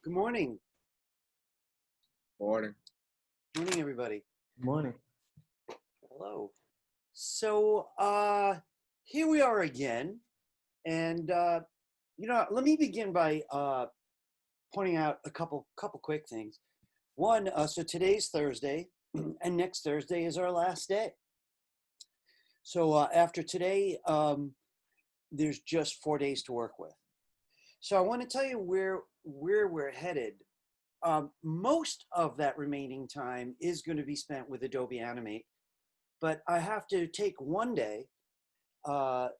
Good morning. Morning. Morning, everybody. Morning. Hello. So here we are again. And, let me begin by pointing out a couple quick things. One, so today's Thursday, and next Thursday is our last day. So after today, there's just 4 days to work with. So I want to tell you where we're headed. Most of that remaining time is going to be spent with Adobe Animate, but I have to take one day to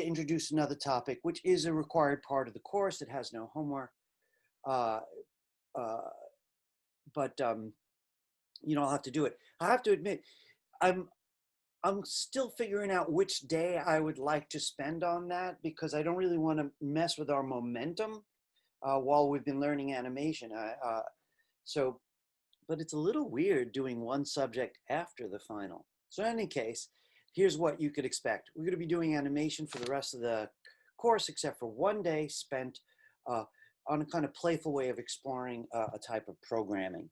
introduce another topic, which is a required part of the course. It has no homework, but I'll have to do it. I have to admit, I'm still figuring out which day I would like to spend on that, because I don't really want to mess with our momentum while we've been learning animation. But it's a little weird doing one subject after the final. So in any case, here's what you could expect. We're going to be doing animation for the rest of the course, except for one day spent on a kind of playful way of exploring a type of programming.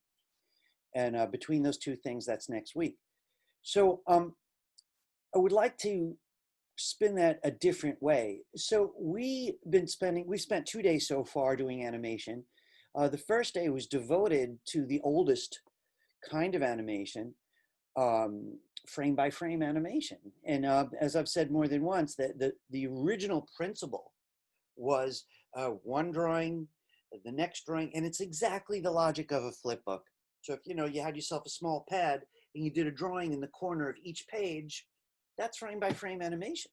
And between those two things, that's next week. So I would like to spin that a different way. So we spent 2 days so far doing animation. The first day was devoted to the oldest kind of animation, frame by frame animation. And as I've said more than once, that the original principle was one drawing, the next drawing, and it's exactly the logic of a flip book. So if you had yourself a small pad and you did a drawing in the corner of each page, that's frame by frame animation.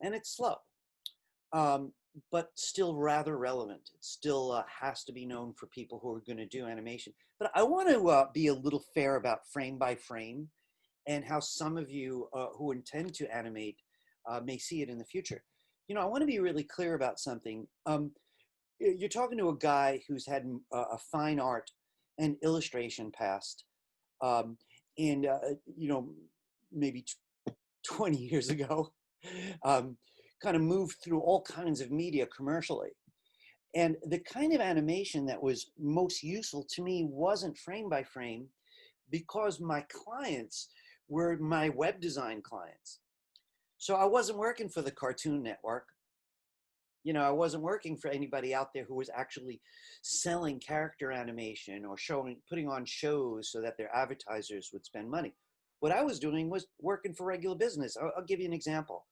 And it's slow, but still rather relevant. It still has to be known for people who are going to do animation. But I want to be a little fair about frame by frame and how some of you who intend to animate may see it in the future. I want to be really clear about something. You're talking to a guy who's had a fine art and illustration past, and maybe 20 years ago, kind of moved through all kinds of media commercially. And the kind of animation that was most useful to me wasn't frame by frame, because my clients were my web design clients. So I wasn't working for the Cartoon Network. I wasn't working for anybody out there who was actually selling character animation or putting on shows so that their advertisers would spend money. What I was doing was working for regular business. I'll give you an example.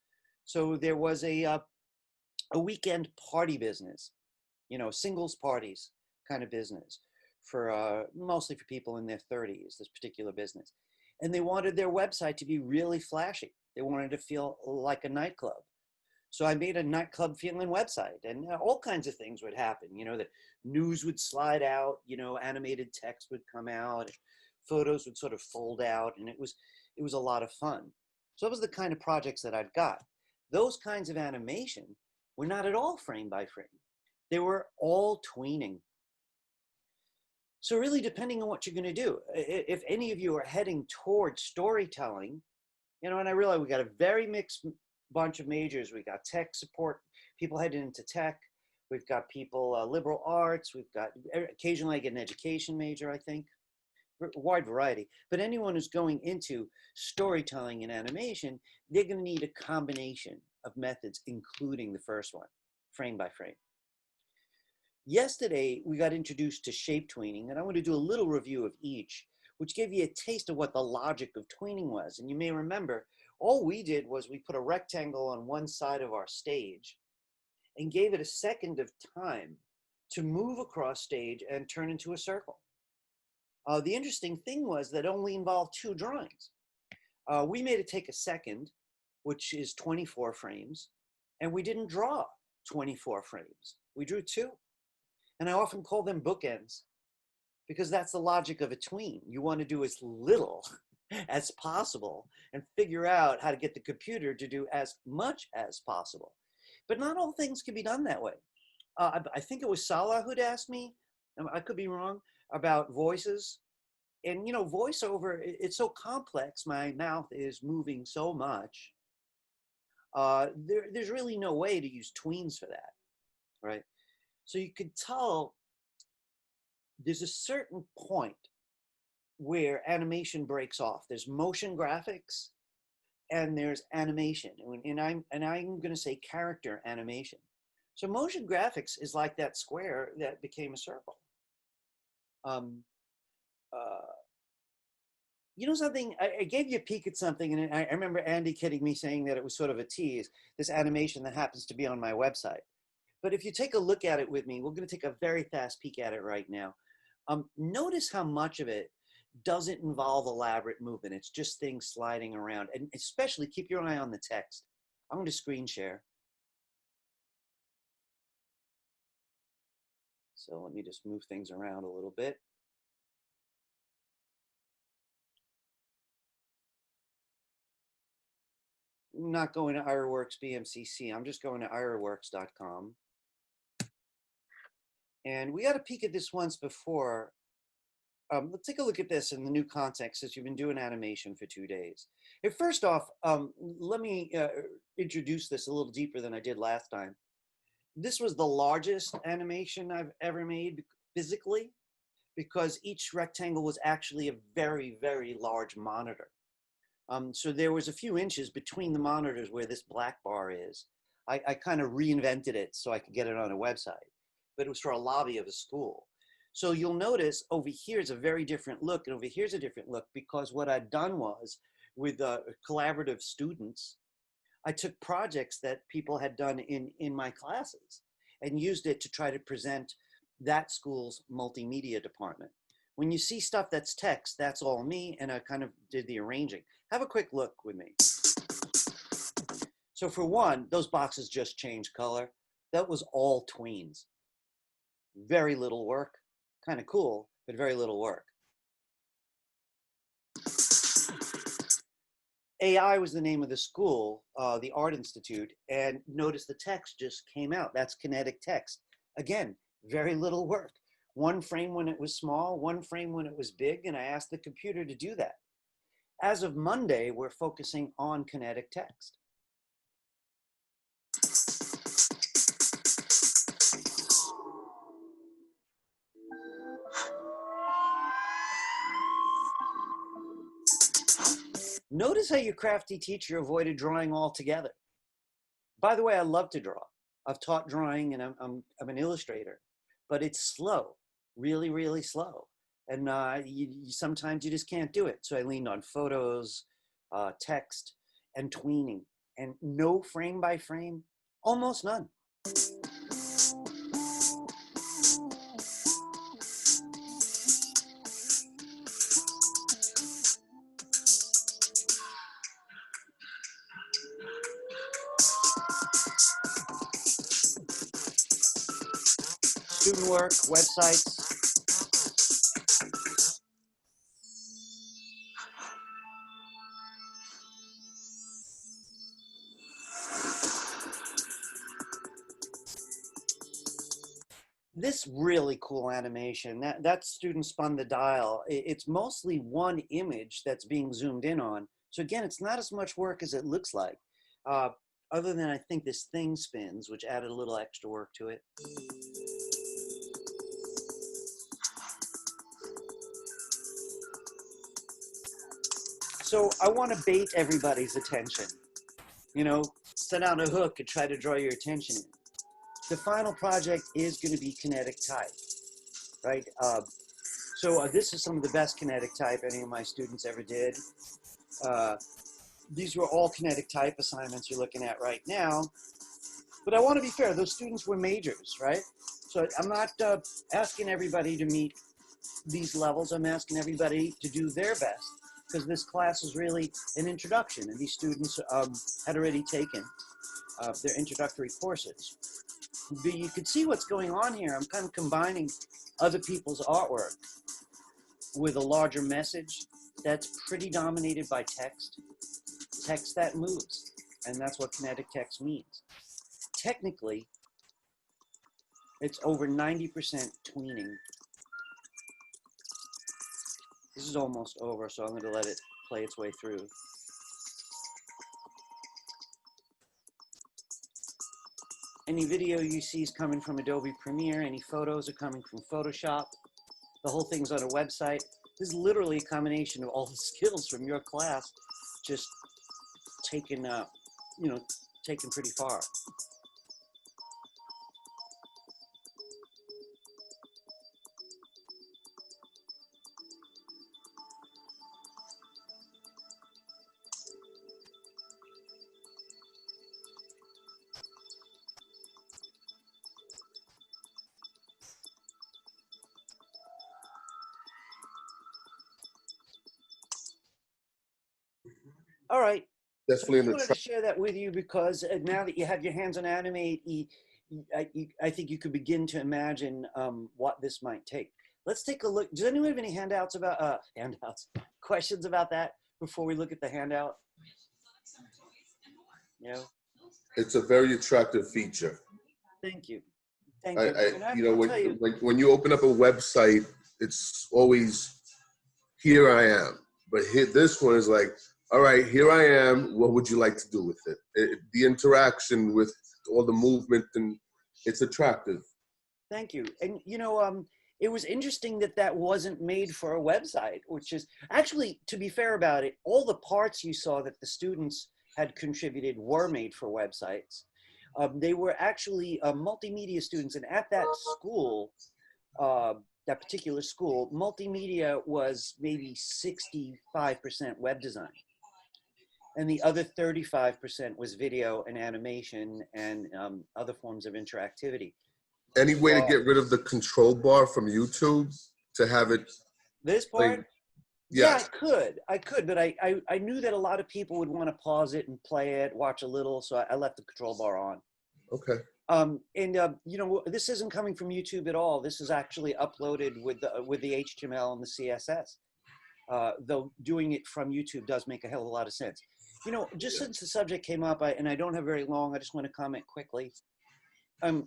So there was a weekend party business, singles parties kind of business for mostly for people in their 30s, this particular business. And they wanted their website to be really flashy. They wanted to feel like a nightclub. So I made a nightclub feeling website, and all kinds of things would happen. The news would slide out, animated text would come out, photos would sort of fold out, and it was a lot of fun. So that was the kind of projects that I've got. Those kinds of animation were not at all frame by frame. They were all tweening. So really, depending on what you're going to do, if any of you are heading towards storytelling, and I realize we got a very mixed bunch of majors. We got tech support, people heading into tech. We've got people, liberal arts. We've got, occasionally I get an education major, I think. Wide variety. But anyone who's going into storytelling and animation, they're going to need a combination of methods, including the first one, frame by frame. Yesterday, we got introduced to shape tweening, and I'm going to do a little review of each, which gave you a taste of what the logic of tweening was. And you may remember, all we did was we put a rectangle on one side of our stage and gave it a second of time to move across stage and turn into a circle. The interesting thing was that it only involved 2 drawings. We made it take a second, which is 24 frames, and we didn't draw 24 frames. We drew 2. And I often call them bookends, because that's the logic of a tween. You want to do as little as possible and figure out how to get the computer to do as much as possible. But not all things can be done that way. I think it was Salah who'd asked me, I could be wrong, about voices. And voiceover, it's so complex, my mouth is moving so much. There's really no way to use tweens for that, right? So you could tell there's a certain point where animation breaks off. There's motion graphics and there's animation. And I'm going to say character animation. So motion graphics is like that square that became a circle. You know something, I gave you a peek at something, and I remember Andy kidding me saying that it was sort of a tease, this animation that happens to be on my website. But if you take a look at it with me, we're going to take a very fast peek at it right now. Notice how much of it doesn't involve elaborate movement. It's just things sliding around. And especially keep your eye on the text. I'm going to screen share. So let me just move things around a little bit. I'm not going to Ironworks BMCC. I'm just going to ironworks.com. And we got a peek at this once before. Let's take a look at this in the new context since you've been doing animation for 2 days. First off, let me introduce this a little deeper than I did last time. This was the largest animation I've ever made physically because each rectangle was actually a very, very large monitor. So there was a few inches between the monitors where this black bar is. I kind of reinvented it so I could get it on a website, but it was for a lobby of a school. So you'll notice over here is a very different look, and over here's a different look because what I'd done was with collaborative students, I took projects that people had done in my classes and used it to try to present that school's multimedia department. When you see stuff that's text, that's all me, and I kind of did the arranging. Have a quick look with me. So for one, those boxes just changed color. That was all tweens. Very little work. Kind of cool, but very little work. AI was the name of the school, the Art Institute, and notice the text just came out. That's Kinetic Text. Again, very little work. One frame when it was small, one frame when it was big, and I asked the computer to do that. As of Monday, we're focusing on Kinetic Text. Notice how your crafty teacher avoided drawing altogether. By the way, I love to draw. I've taught drawing and I'm an illustrator, but it's slow, really, really slow. And sometimes you just can't do it. So I leaned on photos, text, and tweening, and no frame by frame, almost none. Student work, websites. This really cool animation, that student spun the dial. It's mostly one image that's being zoomed in on. So again, it's not as much work as it looks like. Other than I think this thing spins, which added a little extra work to it. So I want to bait everybody's attention. You know, set out a hook and try to draw your attention in. The final project is going to be Kinetic Type, right? So this is some of the best Kinetic Type any of my students ever did. These were all Kinetic Type assignments you're looking at right now. But I want to be fair, those students were majors, right? So I'm not asking everybody to meet these levels. I'm asking everybody to do their best because this class is really an introduction, and these students had already taken their introductory courses. But you can see what's going on here. I'm kind of combining other people's artwork with a larger message that's pretty dominated by text. Text that moves, and that's what kinetic text means. Technically, it's over 90% tweening. This is almost over, so I'm going to let it play its way through. Any video you see is coming from Adobe Premiere. Any photos are coming from Photoshop. the whole thing's on a website. This is literally a combination of all the skills from your class, just taken, taken pretty far. All right. So I just wanted to share that with you because now that you have your hands on Animate, I think you could begin to imagine what this might take. Let's take a look. Does anyone have any handouts about questions about that before we look at the handout? No. It's a very attractive feature. Thank you. Thank you. When you open up a website, it's always here I am. But this one is like, all right, here I am. What would you like to do with it? The interaction with all the movement, and it's attractive. Thank you. And it was interesting that that wasn't made for a website, which is actually, to be fair about it, all the parts you saw that the students had contributed were made for websites. They were actually multimedia students, and at that school, that particular school, multimedia was maybe 65% web design. And the other 35% was video and animation and other forms of interactivity. Any way to get rid of the control bar from YouTube to have it? This part? Like, yes. Yeah, I could, but I knew that a lot of people would want to pause it and play it, watch a little, so I left the control bar on. Okay. This isn't coming from YouTube at all. This is actually uploaded with the HTML and the CSS. Though doing it from YouTube does make a hell of a lot of sense. Since the subject came up, and I don't have very long, I just want to comment quickly. I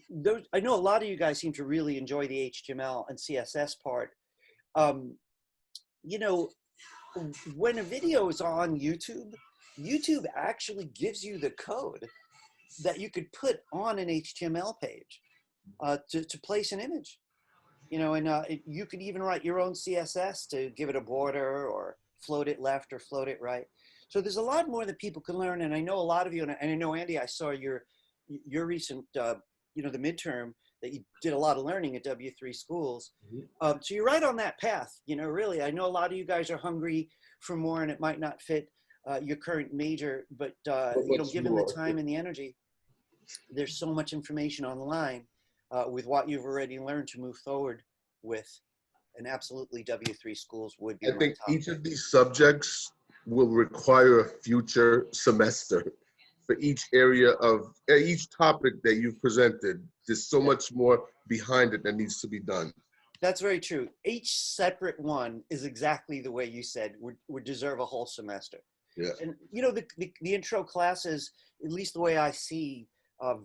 know a lot of you guys seem to really enjoy the HTML and CSS part. When a video is on YouTube, YouTube actually gives you the code that you could put on an HTML page to place an image. You could even write your own CSS to give it a border or float it left or float it right. So there's a lot more that people can learn, and I know a lot of you, and I know, Andy, I saw your recent, the midterm, that you did a lot of learning at W3 schools. So you're right on that path, really. I know a lot of you guys are hungry for more, and it might not fit your current major, but given the time and the energy, there's so much information online with what you've already learned to move forward with, and absolutely W3 schools would be. I think each of these subjects will require a future semester for each area of each topic that you've presented. There's so much more behind it that needs to be done. That's very true. Each separate one is exactly the way you said would deserve a whole semester. Yeah. And the intro classes, at least the way I see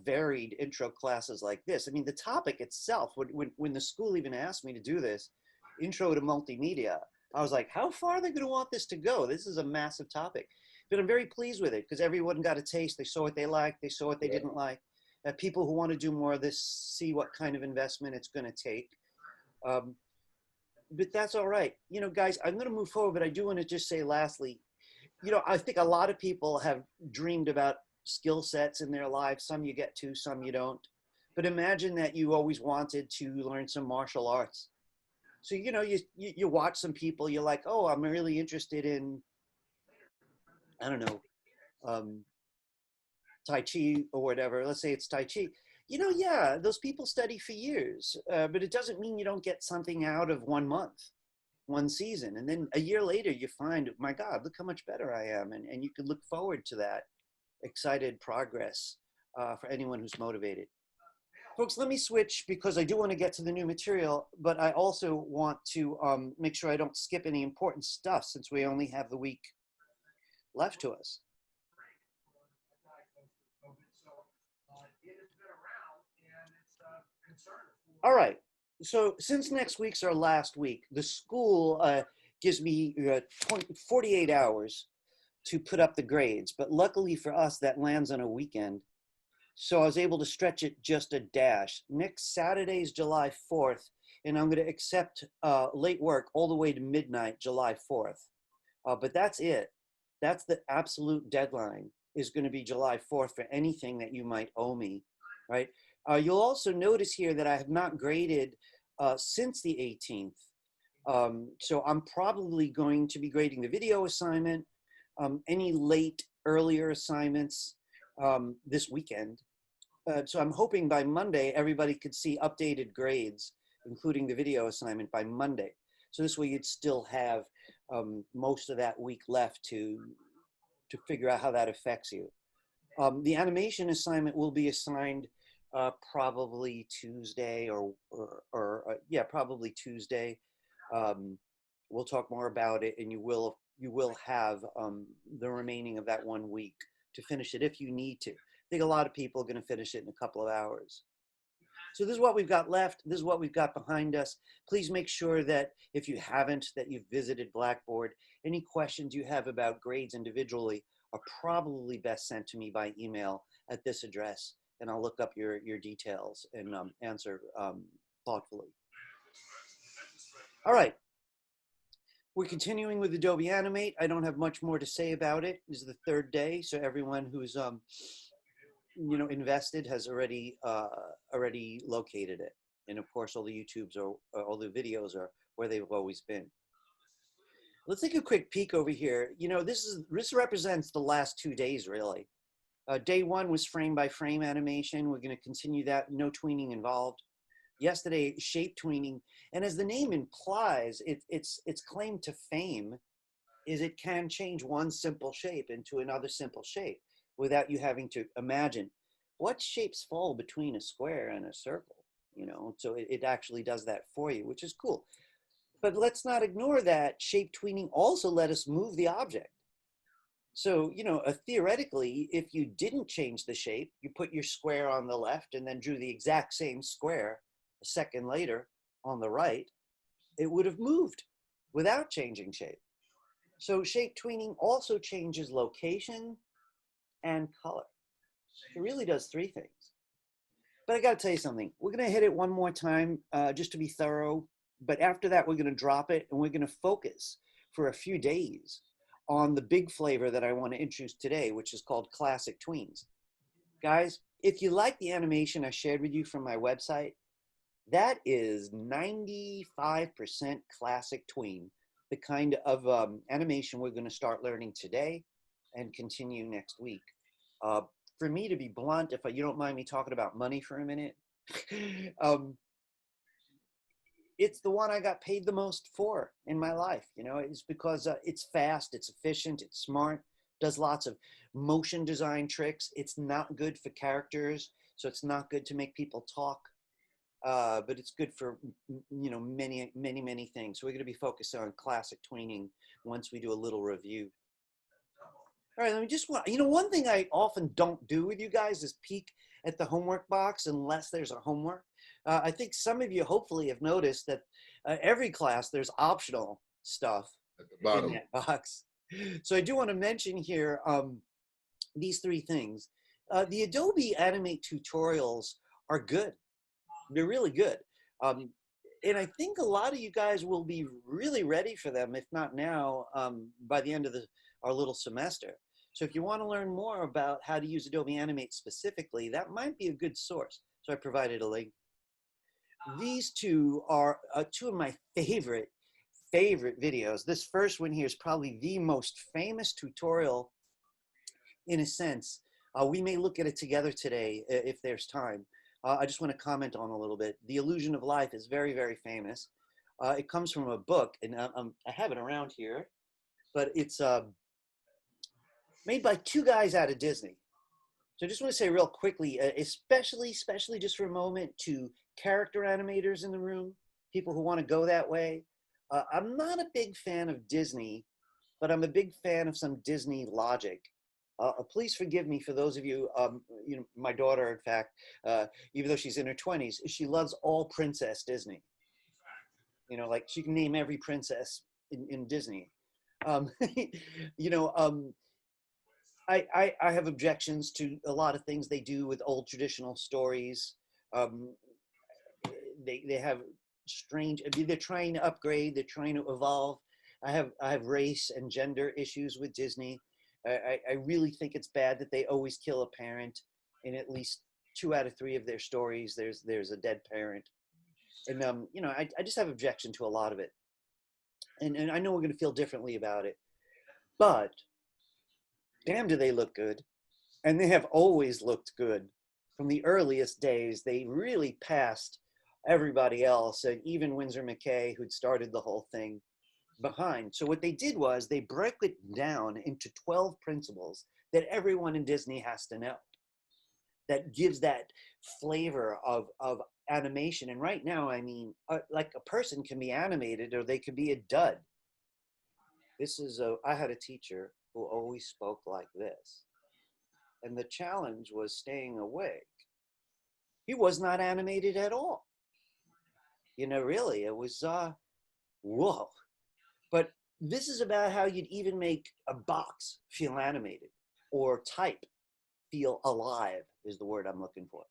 varied intro classes like this. I mean, the topic itself, when the school even asked me to do this, intro to multimedia, I was like, how far are they going to want this to go? This is a massive topic. But I'm very pleased with it because everyone got a taste. They saw what they liked. They saw what they didn't like. People who want to do more of this see what kind of investment it's going to take. But that's all right. Guys, I'm going to move forward, but I do want to just say lastly, I think a lot of people have dreamed about skill sets in their lives. Some you get to, some you don't. But imagine that you always wanted to learn some martial arts. So, you watch some people, you're like, oh, I'm really interested in, I don't know, Tai Chi or whatever. Let's say it's Tai Chi. Yeah, those people study for years, but it doesn't mean you don't get something out of 1 month, one season. And then a year later, you find, my God, look how much better I am. And you can look forward to that excited progress for anyone who's motivated. Folks, let me switch because I do want to get to the new material, but I also want to make sure I don't skip any important stuff since we only have the week left to us. All right, so since next week's our last week, the school gives me 48 hours to put up the grades, but luckily for us, that lands on a weekend. So I was able to stretch it just a dash. Next Saturday is July 4th, and I'm going to accept late work all the way to midnight, July 4th. But that's it. That's the absolute deadline, is going to be July 4th for anything that you might owe me, right? You'll also notice here that I have not graded since the 18th. So I'm probably going to be grading the video assignment, any late, earlier assignments this weekend. So I'm hoping by Monday, everybody could see updated grades, including the video assignment by Monday. So this way you'd still have most of that week left to figure out how that affects you. The animation assignment will be assigned probably Tuesday yeah, probably Tuesday. We'll talk more about it, and you will have the remaining of that 1 week to finish it if you need to. I think a lot of people are going to finish it in a couple of hours. So this is what we've got left. This is what we've got behind us. Please make sure that if you haven't, that you've visited Blackboard. Any questions you have about grades individually are probably best sent to me by email at this address, and I'll look up your details and answer thoughtfully. All right. We're continuing with Adobe Animate. I don't have much more to say about it. This is the third day, so everyone who's invested has already located it, and of course all the YouTubes or all the videos are where they've always been. Let's take a quick peek over here. This represents the last 2 days really. Day 1 was frame by frame animation. We're going to continue that. No tweening involved. Yesterday, shape tweening, and as the name implies, its claim to fame is it can change one simple shape into another simple shape without you having to imagine what shapes fall between a square and a circle, so it actually does that for you, which is cool. But let's not ignore that shape tweening also let us move the object. So, theoretically, if you didn't change the shape, you put your square on the left and then drew the exact same square a second later on the right, it would have moved without changing shape. So shape tweening also changes location and color. It really does 3 things. But I got to tell you something. We're going to hit it one more time just to be thorough. But after that, we're going to drop it, and we're going to focus for a few days on the big flavor that I want to introduce today, which is called Classic Tweens. Guys, if you like the animation I shared with you from my website, that is 95% classic tween, the kind of animation we're going to start learning today and continue next week. For me, to be blunt, if you don't mind me talking about money for a minute, it's the one I got paid the most for in my life. It's because it's fast, it's efficient, it's smart, does lots of motion design tricks. It's not good for characters, so it's not good to make people talk. But it's good for many things. So we're going to be focused on classic tweening once we do a little review. All right, let me just one thing I often don't do with you guys is peek at the homework box unless there's a homework. I think some of you hopefully have noticed that every class there's optional stuff at the bottom in that box. So I do want to mention here these 3 things. The Adobe Animate tutorials are good. They're really good. And I think a lot of you guys will be really ready for them, if not now, by the end of our little semester. So if you want to learn more about how to use Adobe Animate specifically, that might be a good source. So I provided a link. These 2 are 2 of my favorite videos. This first one here is probably the most famous tutorial in a sense. We may look at it together today if there's time. I just want to comment on a little bit. The Illusion of Life is very, very famous. It comes from a book, and I have it around here, but it's made by 2 guys out of Disney. So I just want to say real quickly, especially just for a moment, to character animators in the room, people who want to go that way. I'm not a big fan of Disney, but I'm a big fan of some Disney logic. Please forgive me for those of you, my daughter, in fact, even though she's in her 20s, she loves all Princess Disney. Like she can name every princess in Disney. I have objections to a lot of things they do with old traditional stories. Um, they have strange, I mean, they're trying to upgrade, they're trying to evolve. I have race and gender issues with Disney. I really think it's bad that they always kill a parent in at least 2 out of 3 of their stories. There's a dead parent. And you know, I just have objection to a lot of it. And I know we're gonna feel differently about it, but damn do they look good. And they have always looked good. From the earliest days, they really passed everybody else, and even Winsor McKay, who'd started the whole thing, behind. So what they did was they broke it down into 12 principles that everyone in Disney has to know. That gives that flavor of animation. And right now, I mean, like a person can be animated or they could be a dud. I had a teacher who always spoke like this. And the challenge was staying awake. He was not animated at all. You know, really, it was, whoa. But this is about how you'd even make a box feel animated, or type feel alive is the word I'm looking for.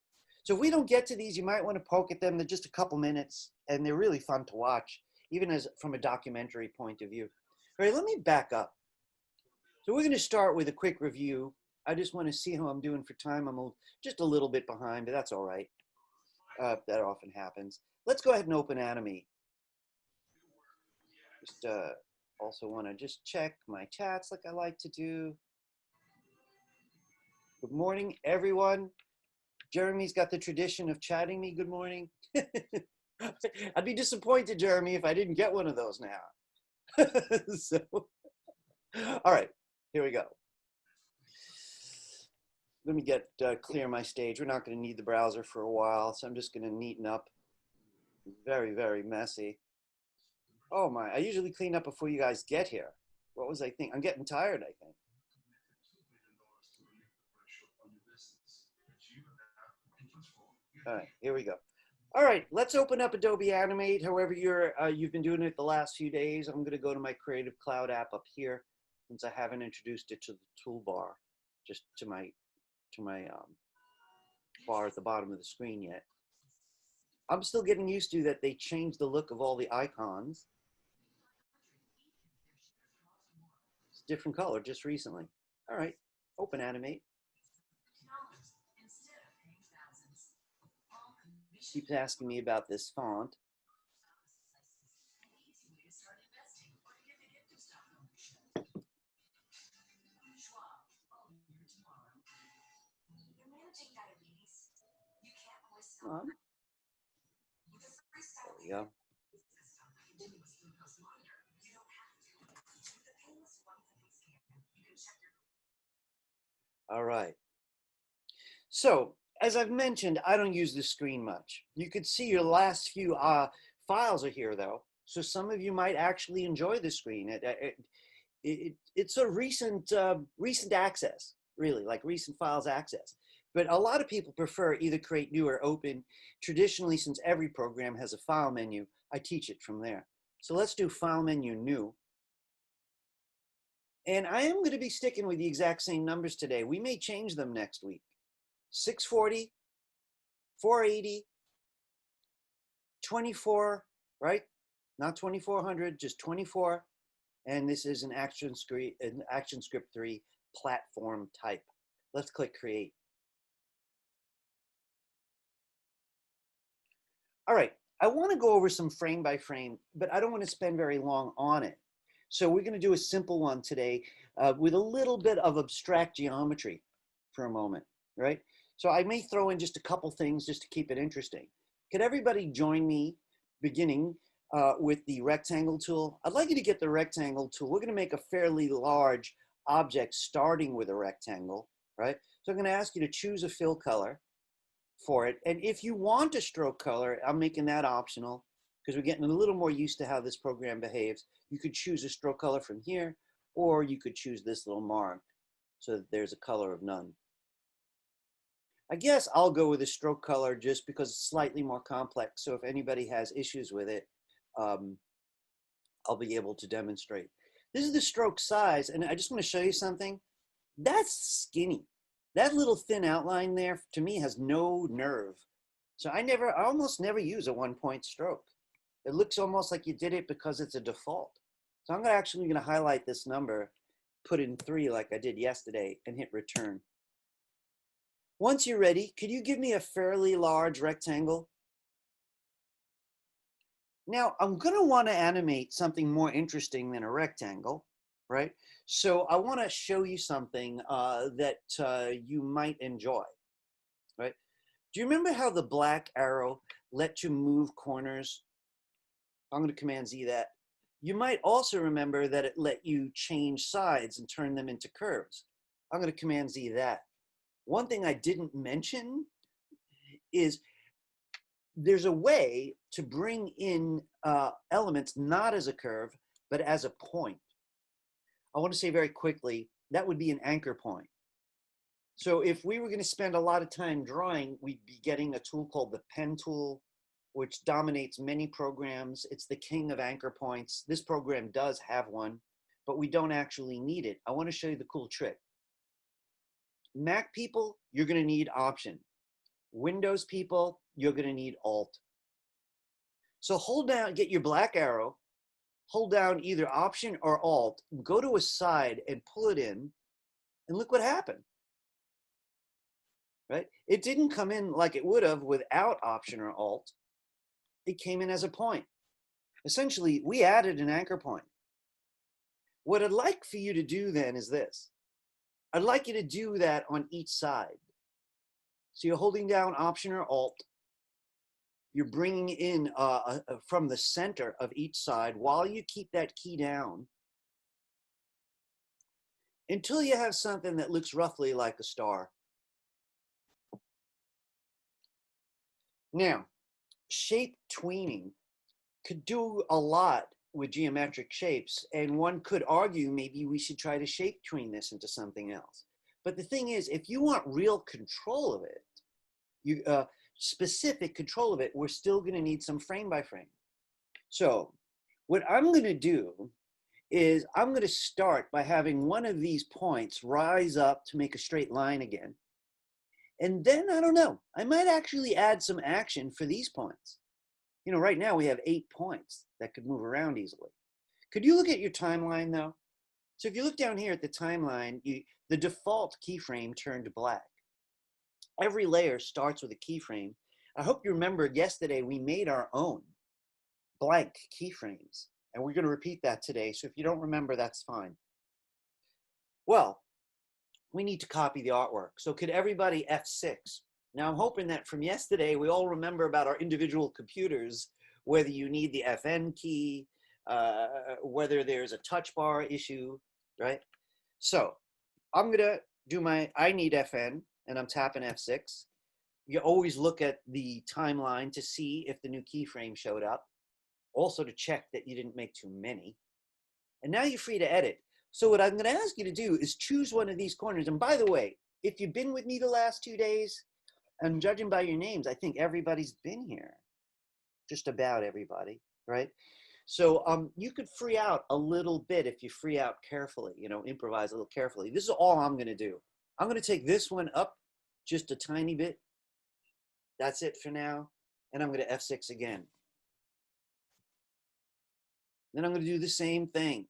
So if we don't get to these, you might want to poke at them. They're just a couple minutes, and they're really fun to watch, even as from a documentary point of view. All right, let me back up. So we're going to start with a quick review. I just want to see how I'm doing for time. I'm just a little bit behind, but that's all right. That often happens. Let's go ahead and open Animate. Just also want to just check my chats like I like to do. Good morning, everyone. Jeremy's got the tradition of chatting me good morning. I'd be disappointed, Jeremy, if I didn't get one of those now. So, all right, here we go. Let me get clear my stage. We're not going to need the browser for a while, so I'm just going to neaten up. Very, very messy. Oh my, I usually clean up before you guys get here. What was I thinking? I'm getting tired, I think. All right, here we go. All right, let's open up Adobe Animate. However you've been doing it the last few days. I'm going to go to my Creative Cloud app up here, since I haven't introduced it to the toolbar, just to my bar at the bottom of the screen yet. I'm still getting used to that they changed the look of all the icons. It's a different color just recently. All right, open Animate. Keeps asking me about this font. There we go. All right. So, as I've mentioned, I don't use this screen much. You could see your last few files are here, though. So some of you might actually enjoy the screen. It's a recent access, really, like recent files access. But a lot of people prefer either create new or open. Traditionally, since every program has a file menu, I teach it from there. So let's do file menu new. And I am going to be sticking with the exact same numbers today. We may change them next week. 640, 480, 24, right? Not 2400, just 24. And this is an ActionScript 3 platform type. Let's click create. All right, I want to go over some frame by frame, but I don't want to spend very long on it. So we're going to do a simple one today with a little bit of abstract geometry for a moment, right? So I may throw in just a couple things just to keep it interesting. Could everybody join me beginning with the rectangle tool? I'd like you to get the rectangle tool. We're going to make a fairly large object starting with a rectangle, right? So I'm going to ask you to choose a fill color for it. And if you want a stroke color, I'm making that optional because we're getting a little more used to how this program behaves. You could choose a stroke color from here, or you could choose this little mark so that there's a color of none. I guess I'll go with a stroke color just because it's slightly more complex. So if anybody has issues with it, I'll be able to demonstrate. This is the stroke size, and I just want to show you something. That's skinny. That little thin outline there, to me, has no nerve. So I almost never use a 1-point stroke. It looks almost like you did it because it's a default. So I'm actually going to highlight this number, put in 3 like I did yesterday, and hit return. Once you're ready, could you give me a fairly large rectangle? Now, I'm going to want to animate something more interesting than a rectangle, right? So I want to show you something that you might enjoy, right? Do you remember how the black arrow let you move corners? I'm going to Command Z that. You might also remember that it let you change sides and turn them into curves. I'm going to Command Z that. One thing I didn't mention is there's a way to bring in elements not as a curve, but as a point. I want to say very quickly, that would be an anchor point. So if we were going to spend a lot of time drawing, we'd be getting a tool called the pen tool, which dominates many programs. It's the king of anchor points. This program does have one, but we don't actually need it. I want to show you the cool trick. Mac people, you're going to need Option. Windows people, you're going to need Alt. So hold down, get your black arrow, hold down either Option or Alt, go to a side and pull it in, and look what happened. Right? It didn't come in like it would have without Option or Alt. It came in as a point. Essentially, we added an anchor point. What I'd like for you to do then is this. I'd like you to do that on each side. So you're holding down Option or Alt. You're bringing in from the center of each side while you keep that key down until you have something that looks roughly like a star. Now, shape tweening could do a lot with geometric shapes, and one could argue maybe we should try to shape tween this into something else. But the thing is, if you want real control of it, specific control of it, we're still going to need some frame by frame. So what I'm going to do is I'm going to start by having one of these points rise up to make a straight line again. And then, I don't know, I might actually add some action for these points. You know, right now we have 8 points that could move around easily. Could you look at your timeline though? So if you look down here at the timeline, the default keyframe turned black. Every layer starts with a keyframe. I hope you remember yesterday we made our own blank keyframes, and we're going to repeat that today. So if you don't remember, that's fine. Well, we need to copy the artwork. So could everybody F6? Now I'm hoping that from yesterday, we all remember about our individual computers, whether you need the FN key, whether there's a touch bar issue, right? So I'm going to do I need FN, and I'm tapping F6. You always look at the timeline to see if the new keyframe showed up. Also to check that you didn't make too many. And now you're free to edit. So what I'm going to ask you to do is choose one of these corners. And by the way, if you've been with me the last 2 days, and judging by your names, I think everybody's been here. Just about everybody, right? So you could free out a little bit if you free out carefully, you know, improvise a little carefully. This is all I'm going to do. I'm going to take this one up just a tiny bit. That's it for now. And I'm going to F6 again. Then I'm going to do the same thing.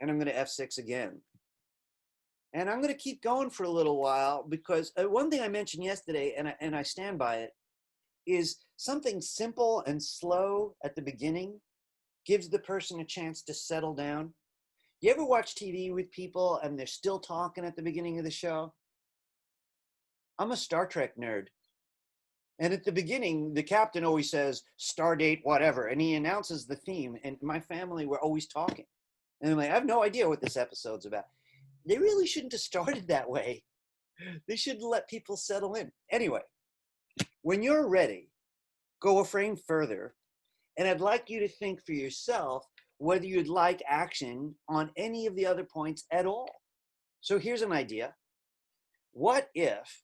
And I'm going to F6 again. And I'm going to keep going for a little while because one thing I mentioned yesterday, and I stand by it, is something simple and slow at the beginning gives the person a chance to settle down. You ever watch TV with people and they're still talking at the beginning of the show? I'm a Star Trek nerd. And at the beginning, the captain always says, Stardate, whatever. And he announces the theme. And my family were always talking. And I'm like, I have no idea what this episode's about. They really shouldn't have started that way. They should let people settle in. Anyway, when you're ready, go a frame further. And I'd like you to think for yourself whether you'd like action on any of the other points at all. So here's an idea. What if,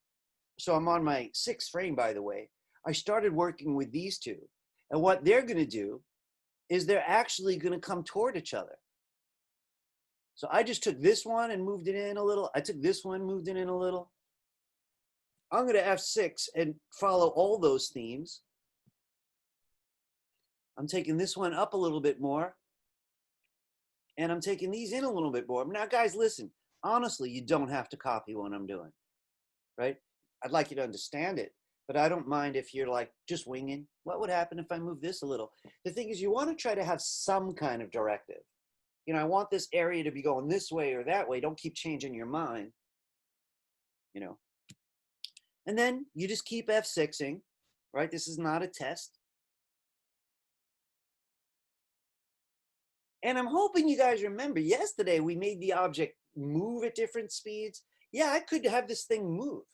so I'm on my 6th frame, by the way, I started working with these two. And what they're going to do is they're actually going to come toward each other. So I just took this one and moved it in a little. I took this one, moved it in a little. I'm going to F6 and follow all those themes. I'm taking this one up a little bit more. And I'm taking these in a little bit more. Now, guys, listen. Honestly, you don't have to copy what I'm doing, right? I'd like you to understand it, but I don't mind if you're like just winging. What would happen if I move this a little? The thing is, you want to try to have some kind of directive. You know, I want this area to be going this way or that way. Don't keep changing your mind, you know. And then you just keep F6ing, right? This is not a test. And I'm hoping you guys remember yesterday we made the object move at different speeds. Yeah, I could have this thing move,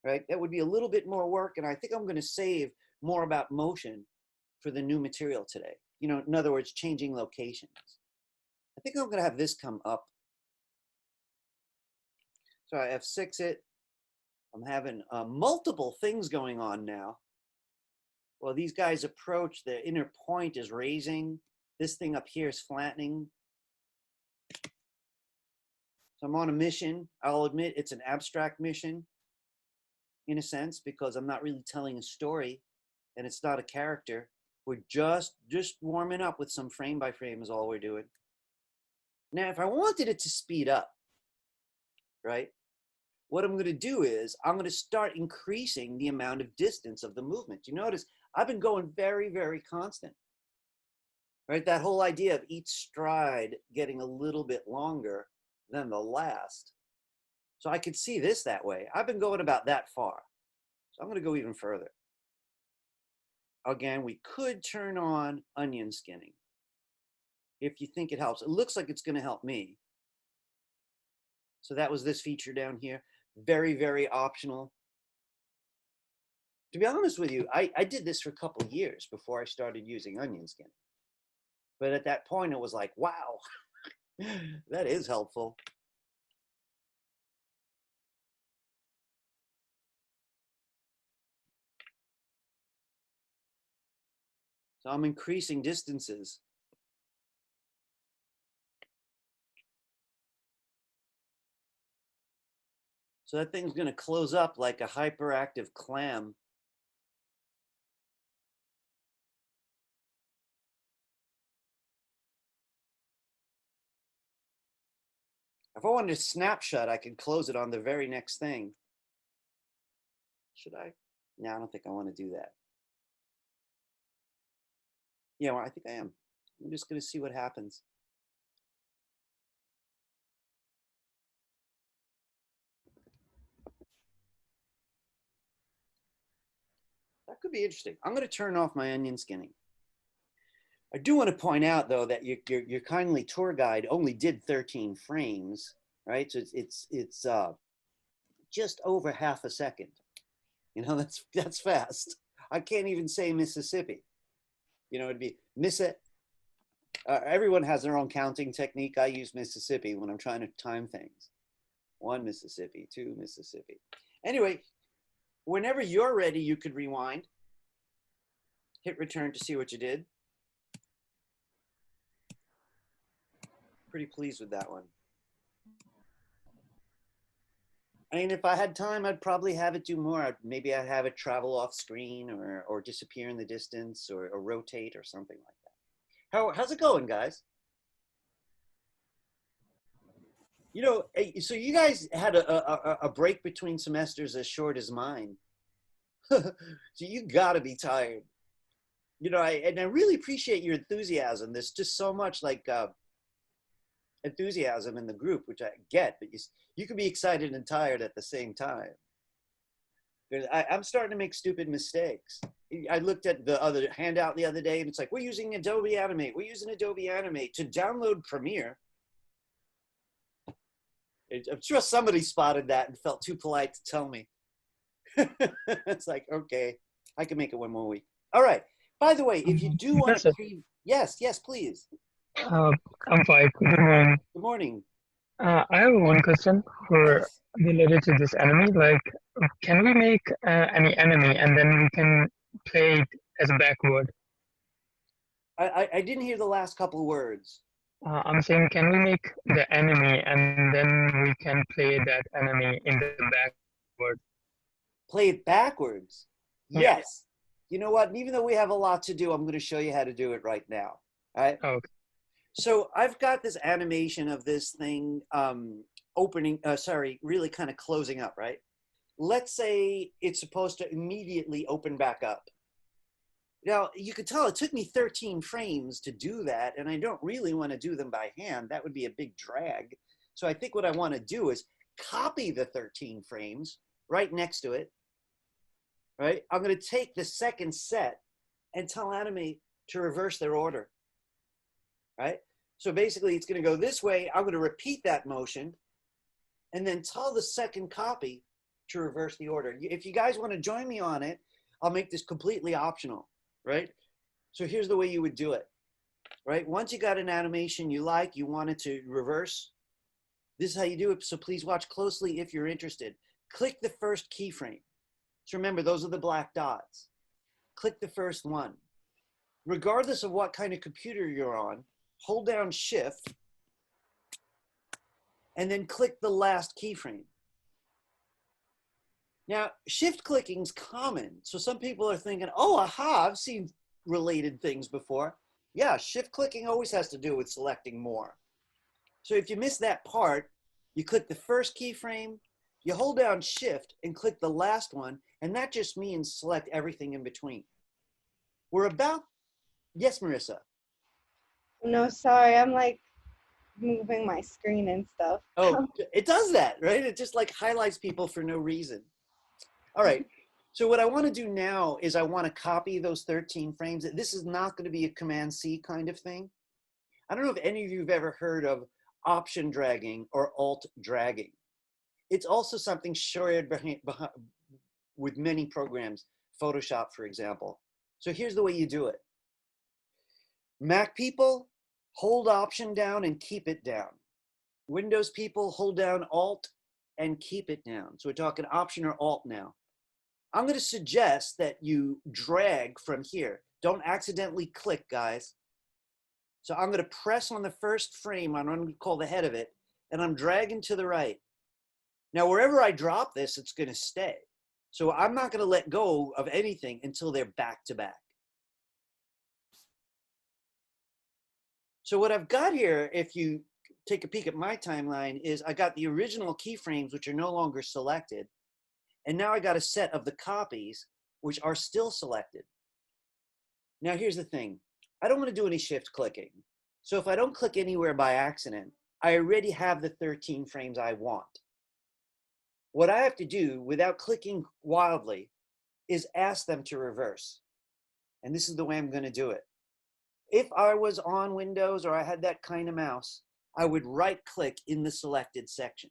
right? That would be a little bit more work. And I think I'm going to save more about motion for the new material today. You know, in other words, changing locations. I think I'm going to have this come up. So I F6 it. I'm having multiple things going on now. Well, these guys approach, the inner point is raising. This thing up here is flattening. So I'm on a mission. I'll admit it's an abstract mission in a sense because I'm not really telling a story and it's not a character. We're just warming up with some frame by frame is all we're doing. Now, if I wanted it to speed up, right? What I'm going to do is I'm going to start increasing the amount of distance of the movement. You notice I've been going very, very constant, right? That whole idea of each stride getting a little bit longer than the last. So I could see this that way. I've been going about that far. So I'm going to go even further. Again, we could turn on onion skinning if you think it helps. It looks like it's going to help me. So that was this feature down here. Very, very optional. To be honest with you, I did this for a couple of years before I started using onion skinning. But at that point, it was like, wow, that is helpful. So I'm increasing distances. So that thing's going to close up like a hyperactive clam. If I wanted a snapshot, I could close it on the very next thing. Should I? No, I don't think I want to do that. Yeah, well, I think I am. I'm just going to see what happens. That could be interesting. I'm going to turn off my onion skinning. I do want to point out, though, that your kindly tour guide only did 13 frames, right? So it's just over half a second. You know, that's fast. I can't even say Mississippi. You know, it'd be Mississippi. Everyone has their own counting technique. I use Mississippi when I'm trying to time things. 1 Mississippi, 2 Mississippi. Anyway, whenever you're ready, you could rewind. Hit return to see what you did. Pretty pleased with that one. I mean, if I had time, I'd probably have it do more. Maybe I'd have it travel off screen or disappear in the distance or rotate or something like that. How's it going, guys? You know, so you guys had a break between semesters as short as mine. So you gotta be tired. You know, and I really appreciate your enthusiasm. There's just so much like enthusiasm in the group, which I get, but you can be excited and tired at the same time. I'm starting to make stupid mistakes. I looked at the other handout the other day and it's like, we're using Adobe Animate. We're using Adobe Animate to download Premiere. I'm sure somebody spotted that and felt too polite to tell me. It's like, okay, I can make it one more week. All right. By the way, if you do want to, yes, please. I'm fine. Good morning. Good morning. I have one question for related to this enemy. Like, can we make any enemy and then we can play it as a backward? I didn't hear the last couple of words. I'm saying, can we make the enemy and then we can play that enemy in the backward? Play it backwards. Yeah. Yes. You know what? Even though we have a lot to do, I'm going to show you how to do it right now. All right. Okay. So I've got this animation of this thing opening, really kind of closing up, right? Let's say it's supposed to immediately open back up. Now, you could tell it took me 13 frames to do that, and I don't really want to do them by hand. That would be a big drag. So I think what I want to do is copy the 13 frames right next to it, right? I'm going to take the second set and tell Animate to reverse their order, right? So basically, it's going to go this way. I'm going to repeat that motion and then tell the second copy to reverse the order. If you guys want to join me on it, I'll make this completely optional, right? So here's the way you would do it, right? Once you got an animation you like, you want it to reverse, this is how you do it. So please watch closely if you're interested. Click the first keyframe. So remember, those are the black dots. Click the first one. Regardless of what kind of computer you're on, hold down Shift and then click the last keyframe. Now, shift clicking is common. So some people are thinking, oh, aha, I've seen related things before. Yeah, shift clicking always has to do with selecting more. So if you miss that part, you click the first keyframe, you hold down Shift and click the last one, and that just means select everything in between. We're about, yes, Marissa? No, sorry, I'm like moving my screen and stuff. Oh, it does that, right? It just like highlights people for no reason. All right, so what I want to do now is I want to copy those 13 frames. This is not going to be a Command-C kind of thing. I don't know if any of you have ever heard of option dragging or alt dragging. It's also something shared with many programs, Photoshop, for example. So here's the way you do it. Mac people, hold Option down and keep it down. Windows people, hold down Alt and keep it down. So we're talking Option or Alt now. I'm going to suggest that you drag from here. Don't accidentally click, guys. So I'm going to press on the first frame. I'm going to call the head of it, and I'm dragging to the right. Now, wherever I drop this, it's going to stay. So I'm not going to let go of anything until they're back to back. So what I've got here, if you take a peek at my timeline, is I got the original keyframes, which are no longer selected. And now I got a set of the copies, which are still selected. Now, here's the thing. I don't want to do any shift clicking. So if I don't click anywhere by accident, I already have the 13 frames I want. What I have to do without clicking wildly is ask them to reverse. And this is the way I'm going to do it. If I was on Windows or I had that kind of mouse, I would right click in the selected section.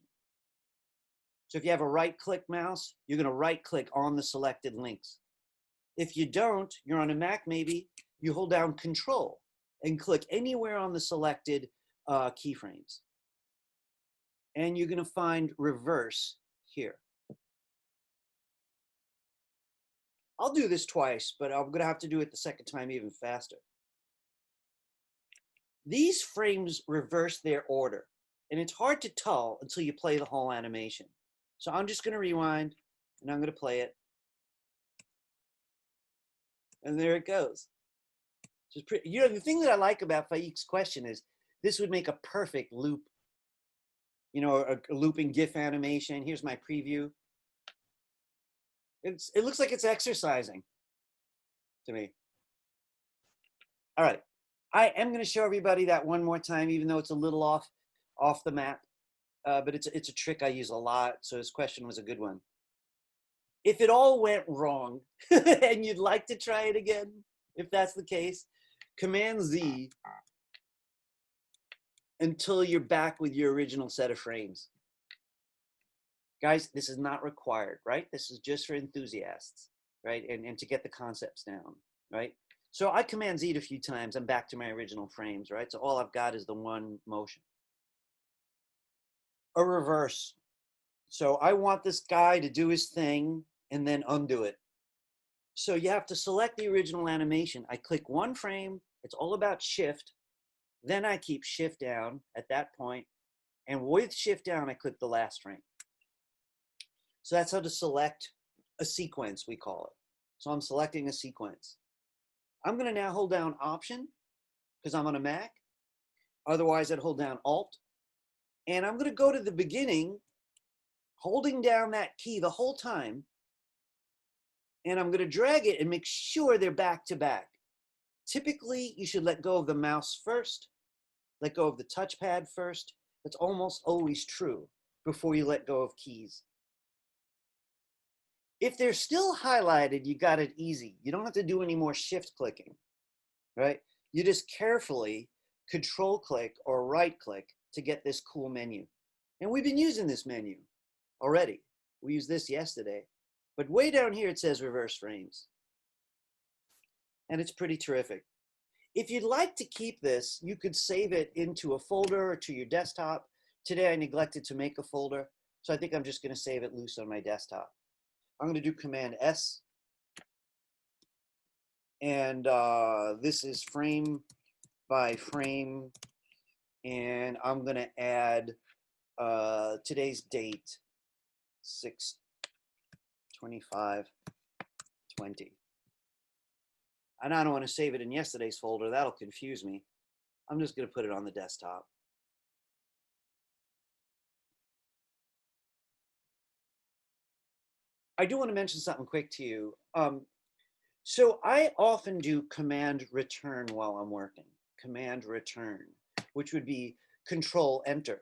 So if you have a right click mouse, you're going to right click on the selected links. If you don't, you're on a Mac maybe, you hold down Control and click anywhere on the selected keyframes. And you're going to find reverse here. I'll do this twice, but I'm going to have to do it the second time even faster. These frames reverse their order, and it's hard to tell until you play the whole animation. So I'm just going to rewind, and I'm going to play it. And there it goes. Just pretty, you know, the thing that I like about Faik's question is this would make a perfect loop. You know, a looping GIF animation. Here's my preview. It looks like it's exercising to me. All right. I am going to show everybody that one more time, even though it's a little off the map. But it's a trick I use a lot, so his question was a good one. If it all went wrong and you'd like to try it again, if that's the case, Command-Z until you're back with your original set of frames. Guys, this is not required, right? This is just for enthusiasts, right? And to get the concepts down, right? So I Command-Z'd a few times. I'm back to my original frames, right? So all I've got is the one motion. A reverse. So I want this guy to do his thing and then undo it. So you have to select the original animation. I click one frame. It's all about shift. Then I keep shift down at that point, and with shift down, I click the last frame. So that's how to select a sequence, we call it. So I'm selecting a sequence. I'm gonna now hold down Option, because I'm on a Mac. Otherwise, I'd hold down Alt. And I'm gonna go to the beginning, holding down that key the whole time. And I'm gonna drag it and make sure they're back to back. Typically, you should let go of the mouse first, let go of the touchpad first. That's almost always true before you let go of keys. If they're still highlighted, you got it easy. You don't have to do any more shift clicking, right? You just carefully control click or right click to get this cool menu. And we've been using this menu already. We used this yesterday. But way down here, it says reverse frames. And it's pretty terrific. If you'd like to keep this, you could save it into a folder or to your desktop. Today, I neglected to make a folder, so I think I'm just going to save it loose on my desktop. I'm going to do Command S. And this is frame by frame. And I'm going to add today's date, 6/25/20. And I don't want to save it in yesterday's folder. That'll confuse me. I'm just going to put it on the desktop. I do want to mention something quick to you. So I often do Command Return while I'm working. Command Return, which would be Control Enter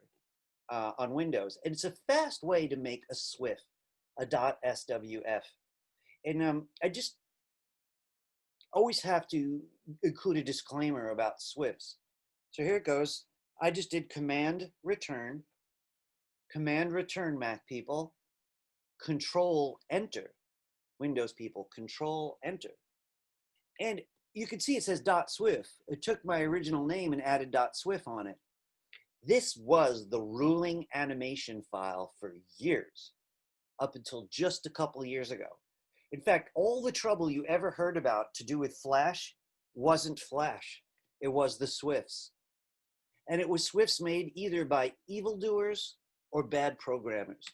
on Windows. And it's a fast way to make a SWF, a .swf. And I just always have to include a disclaimer about SWFs. So here it goes. I just did Command Return, Mac people, Control Enter, Windows people, Control Enter. And you can see it says .swf. It took my original name and added .swf on it. This was the ruling animation file for years, up until just a couple of years ago. In fact, all the trouble you ever heard about to do with Flash wasn't Flash. It was the SWFs. And it was SWFs made either by evildoers or bad programmers.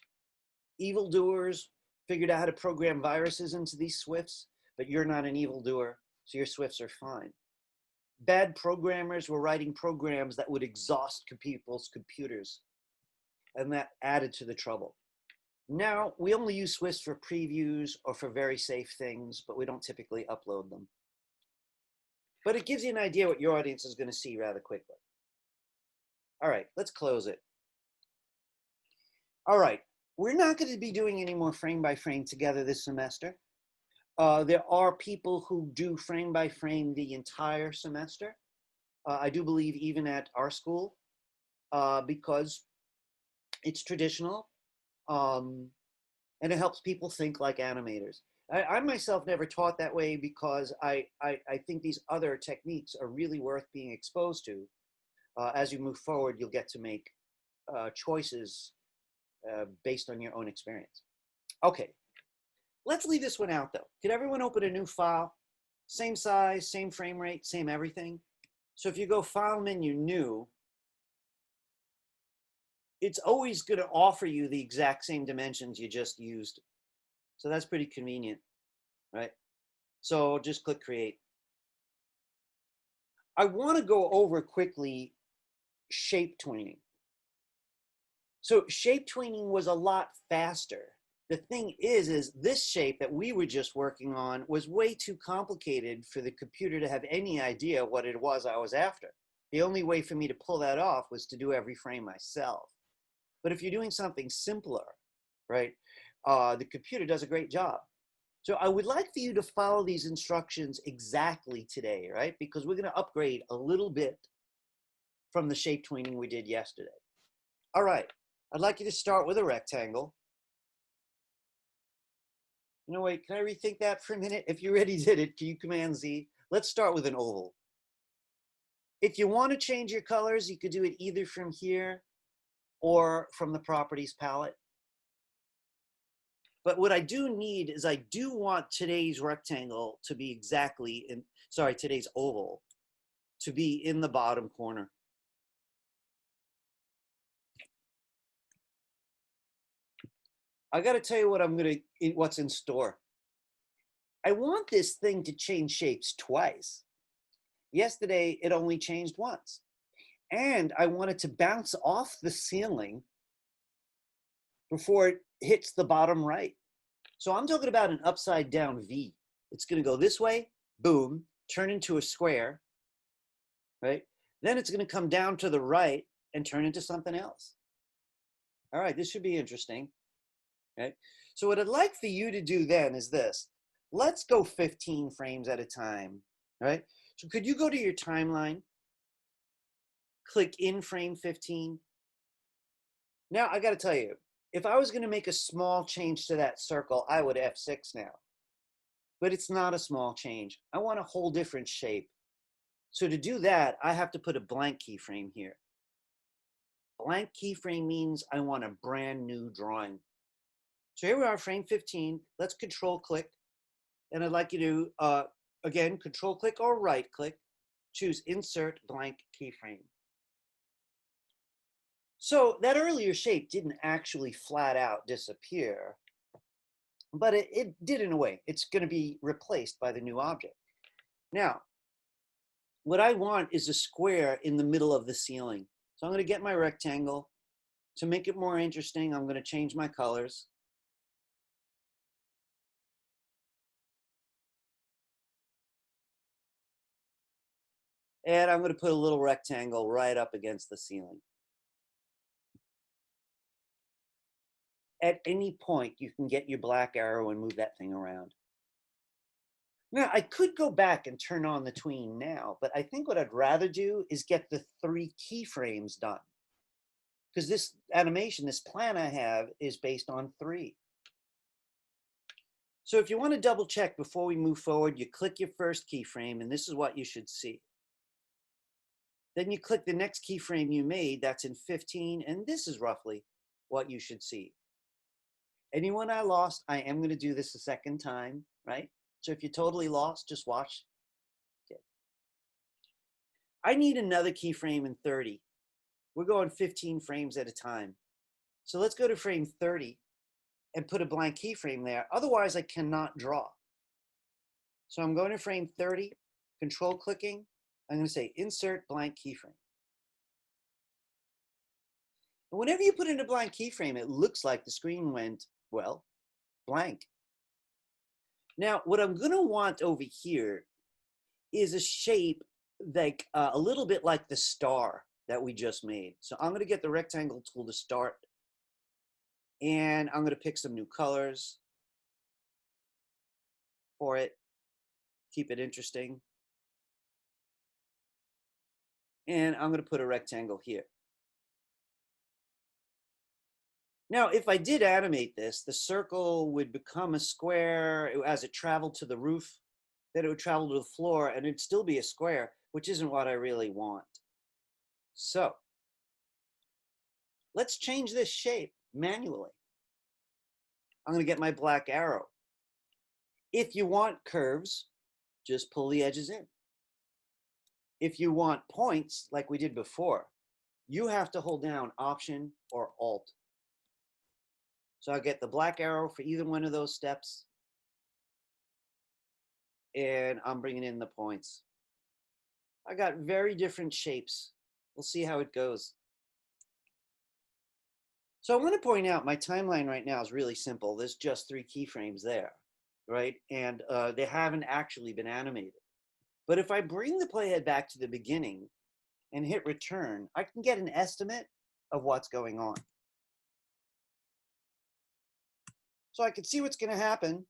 Evildoers figured out how to program viruses into these SWFs, but you're not an evildoer, so your SWFs are fine. Bad programmers were writing programs that would exhaust people's computers, and that added to the trouble. Now, we only use SWFs for previews or for very safe things, but we don't typically upload them. But it gives you an idea what your audience is going to see rather quickly. All right, let's close it. All right, we're not going to be doing any more frame by frame together this semester. There are people who do frame by frame the entire semester. I do believe even at our school, because it's traditional. And it helps people think like animators. I myself never taught that way because I think these other techniques are really worth being exposed to. As you move forward, you'll get to make choices based on your own experience. Okay, let's leave this one out though. Could everyone open a new file? Same size, same frame rate, same everything. So if you go File Menu, New, it's always going to offer you the exact same dimensions you just used. So that's pretty convenient, right? So just click Create. I want to go over quickly shape tweening. So shape tweening was a lot faster. The thing is this shape that we were just working on was way too complicated for the computer to have any idea what it was I was after. The only way for me to pull that off was to do every frame myself. But if you're doing something simpler, right, the computer does a great job. So I would like for you to follow these instructions exactly today, right? Because we're going to upgrade a little bit from the shape tweening we did yesterday. All right, I'd like you to start with a rectangle. You know, wait, can I rethink that for a minute? If you already did it, can you Command Z? Let's start with an oval. If you want to change your colors, you could do it either from here or from the Properties palette. But what I do need is I do want today's rectangle to be exactly in, sorry, today's oval to be in the bottom corner. I got to tell you what's in store. I want this thing to change shapes twice. Yesterday, it only changed once. And I want it to bounce off the ceiling before it hits the bottom right. So I'm talking about an upside down V. It's going to go this way, boom, turn into a square, right? Then it's going to come down to the right and turn into something else. All right, this should be interesting, right? So what I'd like for you to do then is this. Let's go 15 frames at a time, right? So could you go to your timeline, click in frame 15? Now I got to tell you, if I was going to make a small change to that circle, I would F6 now. But it's not a small change. I want a whole different shape. So to do that, I have to put a blank keyframe here. Blank keyframe means I want a brand new drawing. So here we are, frame 15. Let's control click. And I'd like you to, again, control click or right click, choose insert blank keyframe. So that earlier shape didn't actually flat out disappear, but it did in a way. It's going to be replaced by the new object. Now, what I want is a square in the middle of the ceiling. So I'm going to get my rectangle. To make it more interesting, I'm going to change my colors. And I'm going to put a little rectangle right up against the ceiling. At any point, you can get your black arrow and move that thing around. Now, I could go back and turn on the tween now, but I think what I'd rather do is get the 3 keyframes done. Because this animation, this plan I have, is based on 3. So if you want to double check before we move forward, you click your first keyframe, and this is what you should see. Then you click the next keyframe you made, that's in 15, and this is roughly what you should see. Anyone I lost, I am going to do this a second time, right? So if you're totally lost, just watch. Okay. I need another keyframe in 30. We're going 15 frames at a time. So let's go to frame 30 and put a blank keyframe there. Otherwise, I cannot draw. So I'm going to frame 30, control clicking. I'm going to say insert blank keyframe. And whenever you put in a blank keyframe, it looks like the screen went, well, blank. Now, what I'm going to want over here is a shape like a little bit like the star that we just made. So I'm going to get the rectangle tool to start. And I'm going to pick some new colors for it. Keep it interesting. And I'm going to put a rectangle here. Now, if I did animate this, the circle would become a square as it traveled to the roof, then it would travel to the floor, and it'd still be a square, which isn't what I really want. So let's change this shape manually. I'm going to get my black arrow. If you want curves, just pull the edges in. If you want points, like we did before, you have to hold down Option or Alt. So I get the black arrow for either one of those steps. And I'm bringing in the points. I got very different shapes. We'll see how it goes. So I'm going to point out my timeline right now is really simple. There's just 3 keyframes there, right? And they haven't actually been animated. But if I bring the playhead back to the beginning and hit return, I can get an estimate of what's going on. So I can see what's going to happen,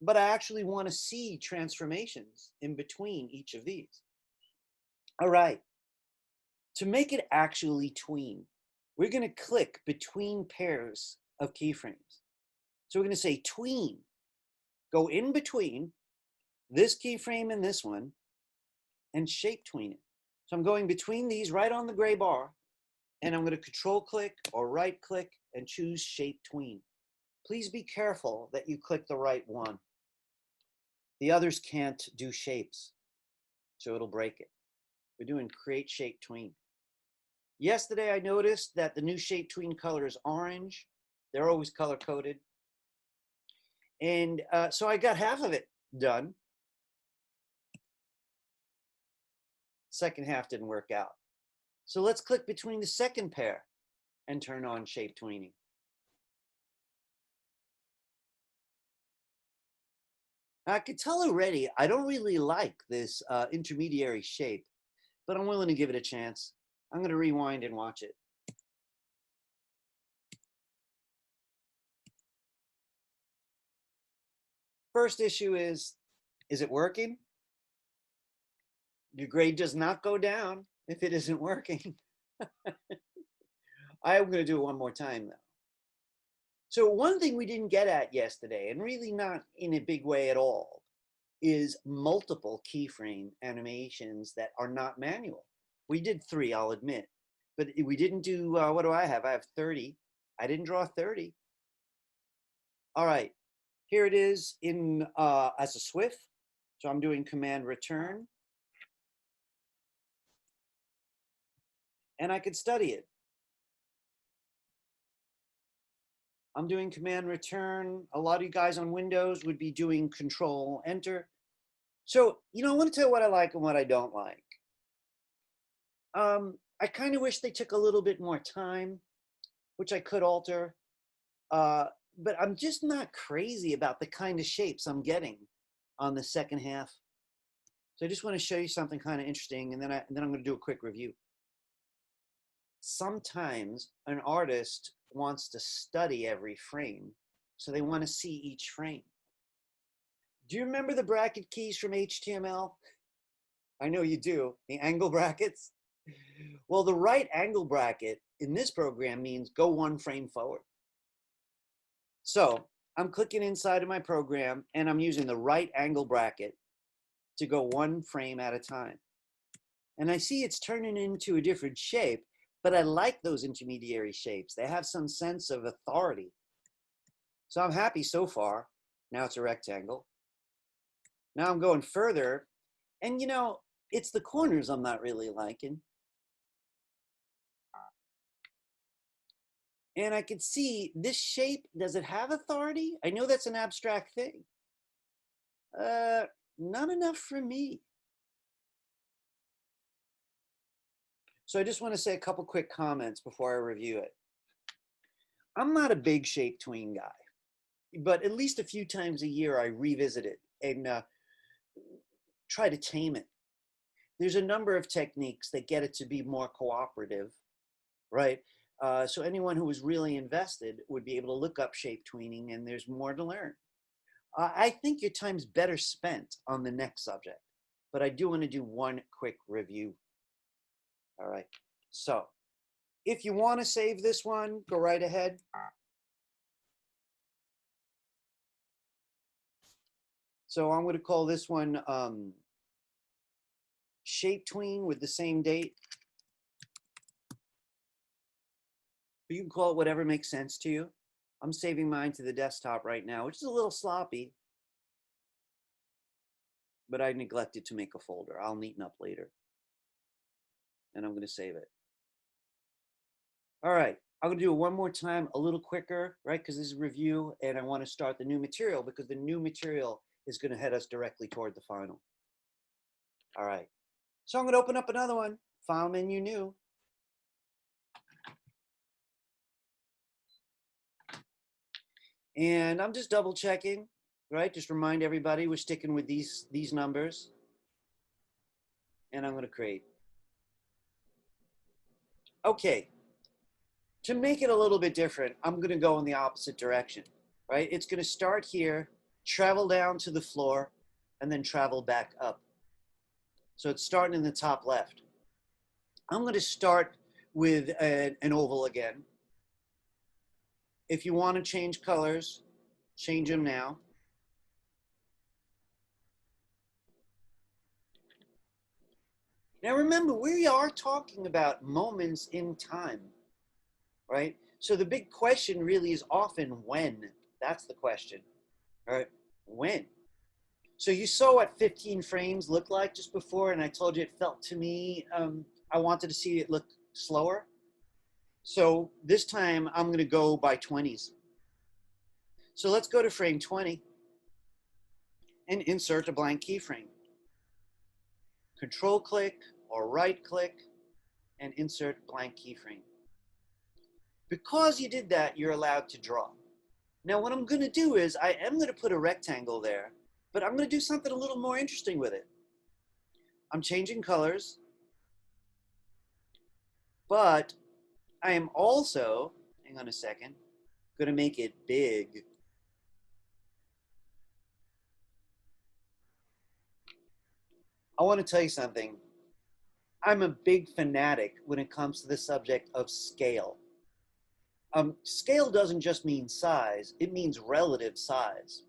but I actually want to see transformations in between each of these. All right. To make it actually tween, we're going to click between pairs of keyframes. So we're going to say tween. Go in between this keyframe and this one and shape tween it. So I'm going between these right on the gray bar, and I'm going to control click or right click and choose shape tween. Please be careful that you click the right one. The others can't do shapes, so it'll break it. We're doing create shape tween. Yesterday I noticed that the new shape tween color is orange. They're always color-coded. And so I got half of it done. Second half didn't work out. So let's click between the second pair and turn on shape tweening. I could tell already, I don't really like this intermediary shape, but I'm willing to give it a chance. I'm going to rewind and watch it. First issue is it working? Your grade does not go down if it isn't working. I'm going to do it one more time though. So one thing we didn't get at yesterday, and really not in a big way at all, is multiple keyframe animations that are not manual. We did 3, I'll admit, but we didn't do, what do I have? I have 30. I didn't draw 30. All right, here it is in as a Swift. So I'm doing Command Return. And I could study it. I'm doing Command Return. A lot of you guys on Windows would be doing Control Enter. So, you know, I want to tell you what I like and what I don't like. I kind of wish they took a little bit more time, which I could alter. But I'm just not crazy about the kind of shapes I'm getting on the second half. So I just want to show you something kind of interesting, and then I'm going to do a quick review. Sometimes an artist wants to study every frame, so they want to see each frame. Do you remember the bracket keys from HTML? I know you do, the angle brackets. Well, the right angle bracket in this program means go 1 frame forward. So I'm clicking inside of my program and I'm using the right angle bracket to go 1 frame at a time. And I see it's turning into a different shape, but I like those intermediary shapes. They have some sense of authority. So I'm happy so far. Now it's a rectangle. Now I'm going further, and you know, it's the corners I'm not really liking. And I can see this shape, does it have authority? I know that's an abstract thing. Not enough for me. So I just want to say a couple quick comments before I review it. I'm not a big shape tween guy, but at least a few times a year I revisit it and try to tame it. There's a number of techniques that get it to be more cooperative, right? So anyone who is really invested would be able to look up shape tweening, and there's more to learn. I think your time's better spent on the next subject, but I do want to do one quick review. All right, so if you want to save this one, go right ahead. So I'm going to call this one Shape Tween with the same date. You can call it whatever makes sense to you. I'm saving mine to the desktop right now, which is a little sloppy, but I neglected to make a folder. I'll neaten up later. And I'm going to save it. All right, I'm going to do it one more time, a little quicker, right? Because this is a review, and I want to start the new material because the new material is going to head us directly toward the final. All right, so I'm going to open up another one, File Menu New. And I'm just double checking, right? Just remind everybody we're sticking with these numbers. And I'm going to create. Okay, to make it a little bit different, I'm going to go in the opposite direction, right? It's going to start here, travel down to the floor, and then travel back up. So it's starting in the top left. I'm going to start with an oval again. If you want to change colors, change them now. Now remember, we are talking about moments in time, right? So the big question really is often when. That's the question, all right? When? So you saw what 15 frames looked like just before, and I told you it felt to me, I wanted to see it look slower. So this time I'm going to go by 20s. So let's go to frame 20 and insert a blank keyframe. Control click or right click and insert blank keyframe. Because you did that, you're allowed to draw. Now what I'm going to do is I am going to put a rectangle there, but I'm going to do something a little more interesting with it. I'm changing colors, but I am also, hang on a second, going to make it big. I want to tell you something. I'm a big fanatic when it comes to the subject of scale. Scale doesn't just mean size, it means relative size.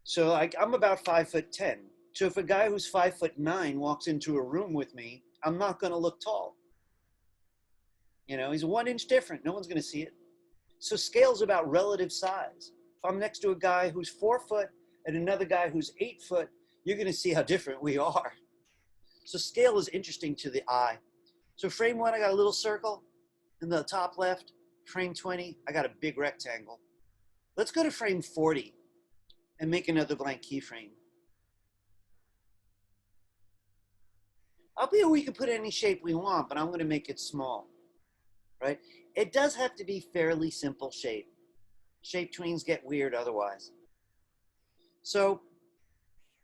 So I'm about 5'10". So if a guy who's 5'9" walks into a room with me, I'm not going to look tall. You know, he's 1 inch different. No one's going to see it. So scale's about relative size. If I'm next to a guy who's 4 foot and another guy who's 8 foot, you're going to see how different we are. So scale is interesting to the eye. So frame 1, I got a little circle in the top left. Frame 20, I got a big rectangle. Let's go to frame 40 and make another blank keyframe. Up here we can put any shape we want, but I'm going to make it small, right? It does have to be fairly simple shape. Shape tweens get weird otherwise. So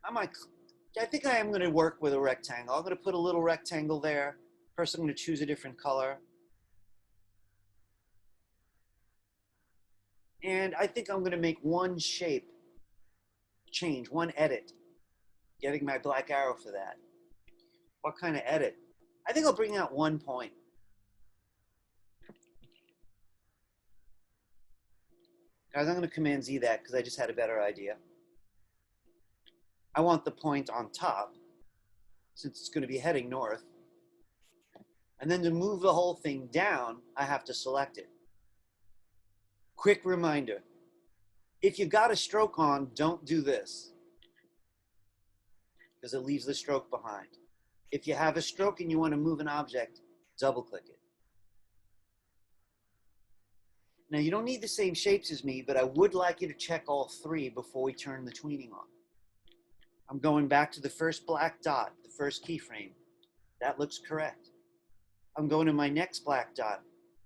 I think I am going to work with a rectangle. I'm going to put a little rectangle there. First, I'm going to choose a different color. And I think I'm going to make one shape change, one edit. Getting my black arrow for that. What kind of edit? I think I'll bring out 1 point. Guys, I'm going to Command Z that because I just had a better idea. I want the point on top, since it's going to be heading north. And then to move the whole thing down, I have to select it. Quick reminder, if you got a stroke on, don't do this, because it leaves the stroke behind. If you have a stroke and you want to move an object, double click it. Now you don't need the same shapes as me, but I would like you to check all 3 before we turn the tweening on. I'm going back to the first black dot, the first keyframe. That looks correct. I'm going to my next black dot.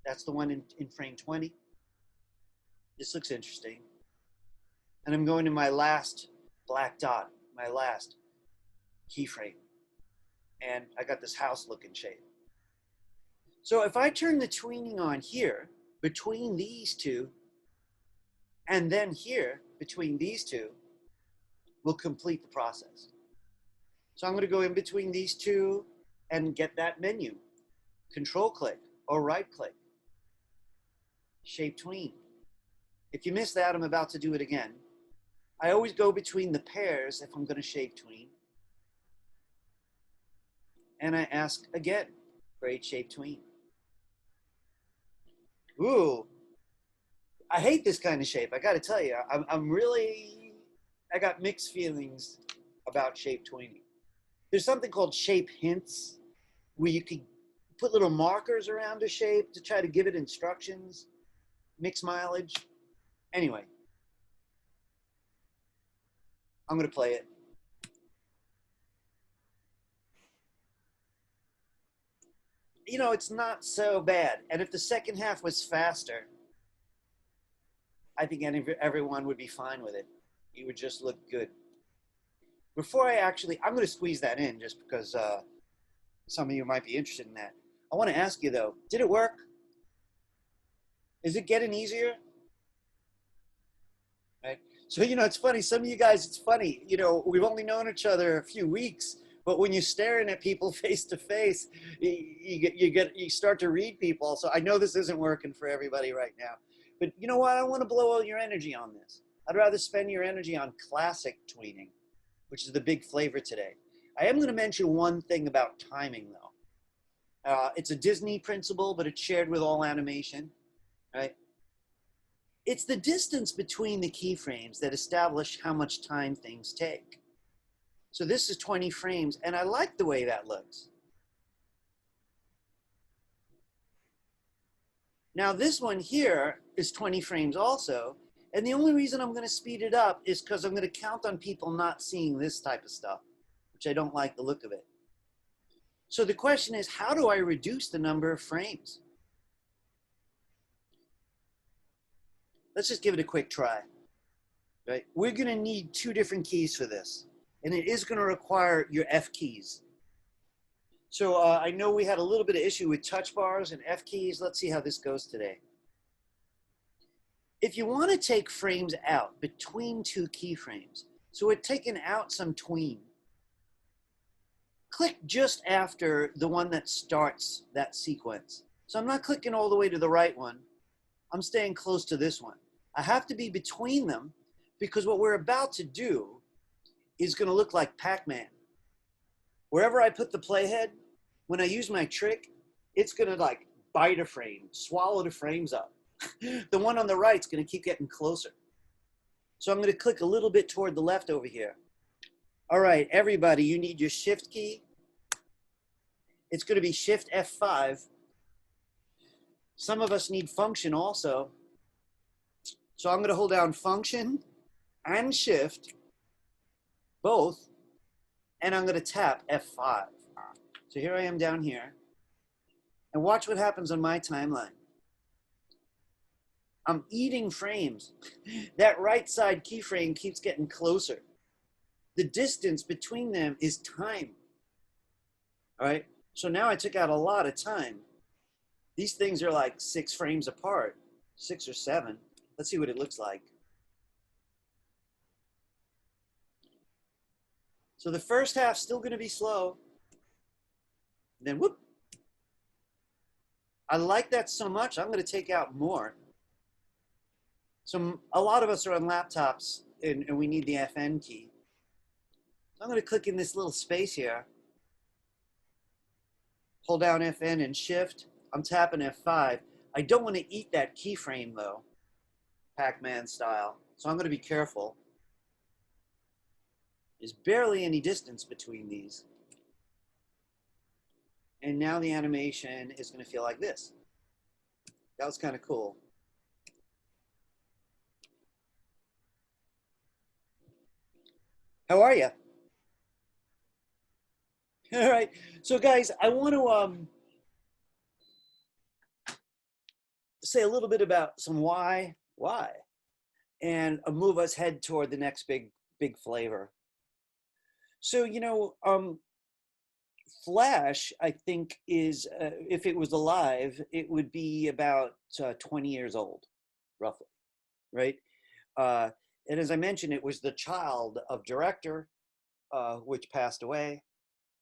That's the one in frame 20. This looks interesting. And I'm going to my last black dot, my last keyframe. And I got this house looking shape. So if I turn the tweening on here, between these two, and then here, between these two, we'll complete the process. So I'm going to go in between these two and get that menu. Control click or right click. Shape tween. If you missed that, I'm about to do it again. I always go between the pairs if I'm going to shape tween. And I ask again for a shape tween. Ooh, I hate this kind of shape. I got to tell you, I got mixed feelings about shape tweening. There's something called shape hints, where you could put little markers around a shape to try to give it instructions, mix mileage. Anyway, I'm going to play it. You know, it's not so bad. And if the second half was faster, I think everyone would be fine with it. It would just look good. Before I'm going to squeeze that in just because some of you might be interested in that. I want to ask you though, did it work? Is it getting easier? Right? So, you know, it's funny. Some of you guys, it's funny. You know, we've only known each other a few weeks, but when you're staring at people face to face, you start to read people. So I know this isn't working for everybody right now. But you know what? I don't want to blow all your energy on this. I'd rather spend your energy on classic tweening, which is the big flavor today. I am going to mention one thing about timing, though. It's a Disney principle, but it's shared with all animation, right? It's the distance between the keyframes that establish how much time things take. So this is 20 frames, and I like the way that looks. Now this one here is 20 frames also, And the only reason I'm going to speed it up is because I'm going to count on people not seeing this type of stuff, which I don't like the look of it. So the question is, how do I reduce the number of frames? Let's just give it a quick try. Right? We're going to need 2 different keys for this, and it is going to require your F keys. So I know we had a little bit of issue with touch bars and F keys. Let's see how this goes today. If you want to take frames out between 2 keyframes, so we're taking out some tween, click just after the one that starts that sequence. So I'm not clicking all the way to the right one. I'm staying close to this one. I have to be between them because what we're about to do is going to look like Pac-Man. Wherever I put the playhead, when I use my trick, it's going to like bite a frame, swallow the frames up. The one on the right is going to keep getting closer. So I'm going to click a little bit toward the left over here. All right, everybody, you need your shift key. It's going to be shift F5. Some of us need function also. So I'm going to hold down function and shift, both, and I'm going to tap F5. So here I am down here. And watch what happens on my timeline. I'm eating frames. That right side keyframe keeps getting closer. The distance between them is time. All right, so now I took out a lot of time. These things are like 6 frames apart, 6 or 7. Let's see what it looks like. So the first half's still going to be slow. Then whoop. I like that so much, I'm going to take out more. So a lot of us are on laptops and we need the FN key. So I'm going to click in this little space here. Hold down FN and shift. I'm tapping F5. I don't want to eat that keyframe though, Pac-Man style. So I'm going to be careful. There's barely any distance between these. And now the animation is going to feel like this. That was kind of cool. How are you? All right. So guys, I want to say a little bit about some why, and move us head toward the next big flavor. So, you know, Flash, I think, is, if it was alive, it would be about 20 years old, roughly, right? And as I mentioned, it was the child of director, which passed away.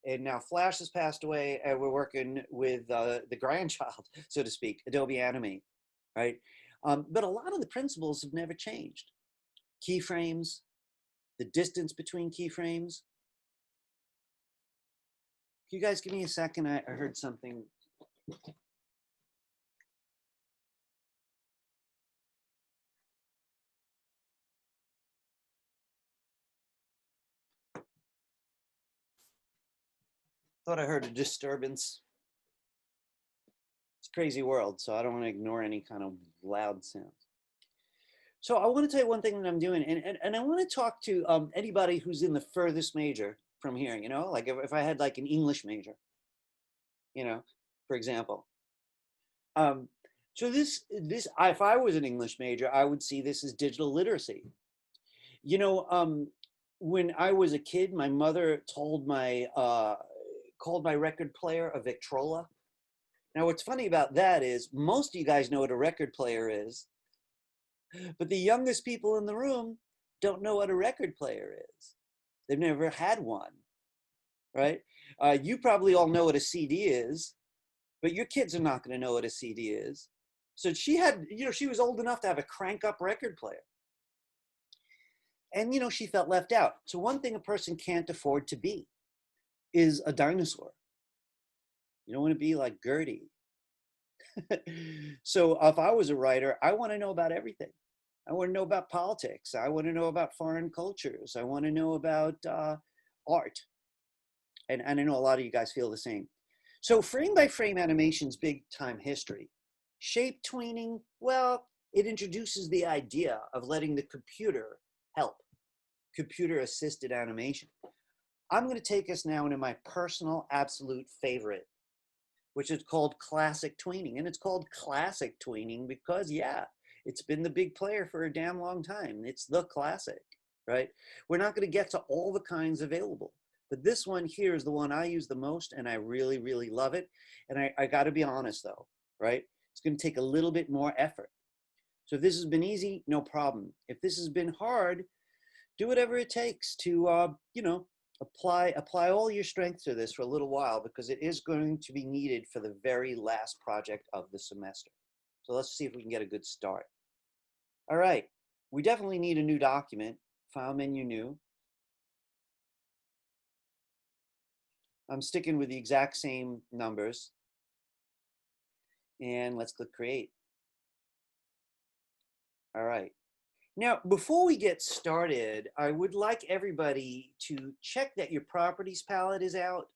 And now Flash has passed away, and we're working with the grandchild, so to speak, Adobe Animate, right? But a lot of the principles have never changed. Keyframes, the distance between keyframes. Can you guys give me a second? I heard something. Thought I heard a disturbance. It's a crazy world, so I don't want to ignore any kind of loud sounds. So I want to tell you one thing that I'm doing, and I want to talk to anybody who's in the furthest major from here, you know, like if I had like an English major, you know, for example. So this, if I was an English major, I would see this as digital literacy. You know, when I was a kid, my mother told my, called my record player a Victrola. Now, what's funny about that is most of you guys know what a record player is, but the youngest people in the room don't know what a record player is. They've never had one, right? You probably all know what a CD is, but your kids are not going to know what a CD is. So she had, you know, she was old enough to have a crank up record player. And, you know, she felt left out. So one thing a person can't afford to be is a dinosaur. You don't want to be like Gertie. So if I was a writer, I want to know about everything. I want to know about politics. I want to know about foreign cultures. I want to know about art. And I know a lot of you guys feel the same. So frame by frame animation's big time history. Shape tweening, well, it introduces the idea of letting the computer help, computer-assisted animation. I'm going to take us now into my personal absolute favorite, which is called Classic Tweening. And it's called Classic Tweening because, yeah, it's been the big player for a damn long time. It's the classic, right? We're not going to get to all the kinds available, but this one here is the one I use the most, and I really, really love it. And I got to be honest, though, right? It's going to take a little bit more effort. So if this has been easy, no problem. If this has been hard, do whatever it takes to, you know, apply all your strength to this for a little while, because it is going to be needed for the very last project of the semester. So let's see if we can get a good start. All right, we definitely need a new document. File menu, new. I'm sticking with the exact same numbers. And let's click create. All right. Now, before we get started, I would like everybody to check that your properties palette is out.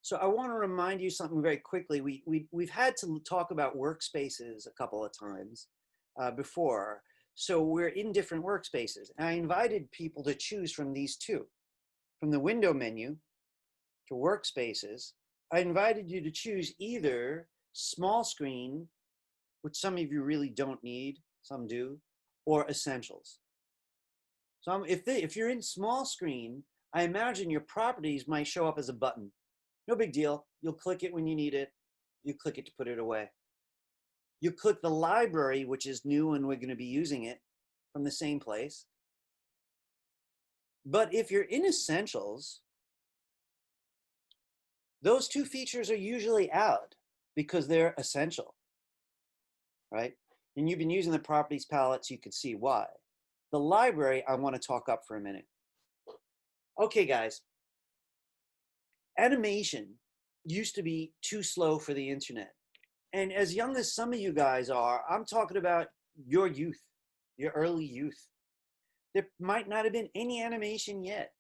So I want to remind you something very quickly. We've had to talk about workspaces a couple of times before. So we're in different workspaces. And I invited people to choose from these two. From the window menu to workspaces, I invited you to choose either small screen, which some of you really don't need, some do, or essentials. So if you're in small screen, I imagine your properties might show up as a button. No big deal. You'll click it when you need it. You click it to put it away. You click the library, which is new and we're going to be using it from the same place. But if you're in essentials, those two features are usually out because they're essential, right? And you've been using the properties palette, so you can see why. The library, I want to talk up for a minute. Okay, guys. Animation used to be too slow for the internet. And as young as some of you guys are, I'm talking about your youth, your early youth. There might not have been any animation yet.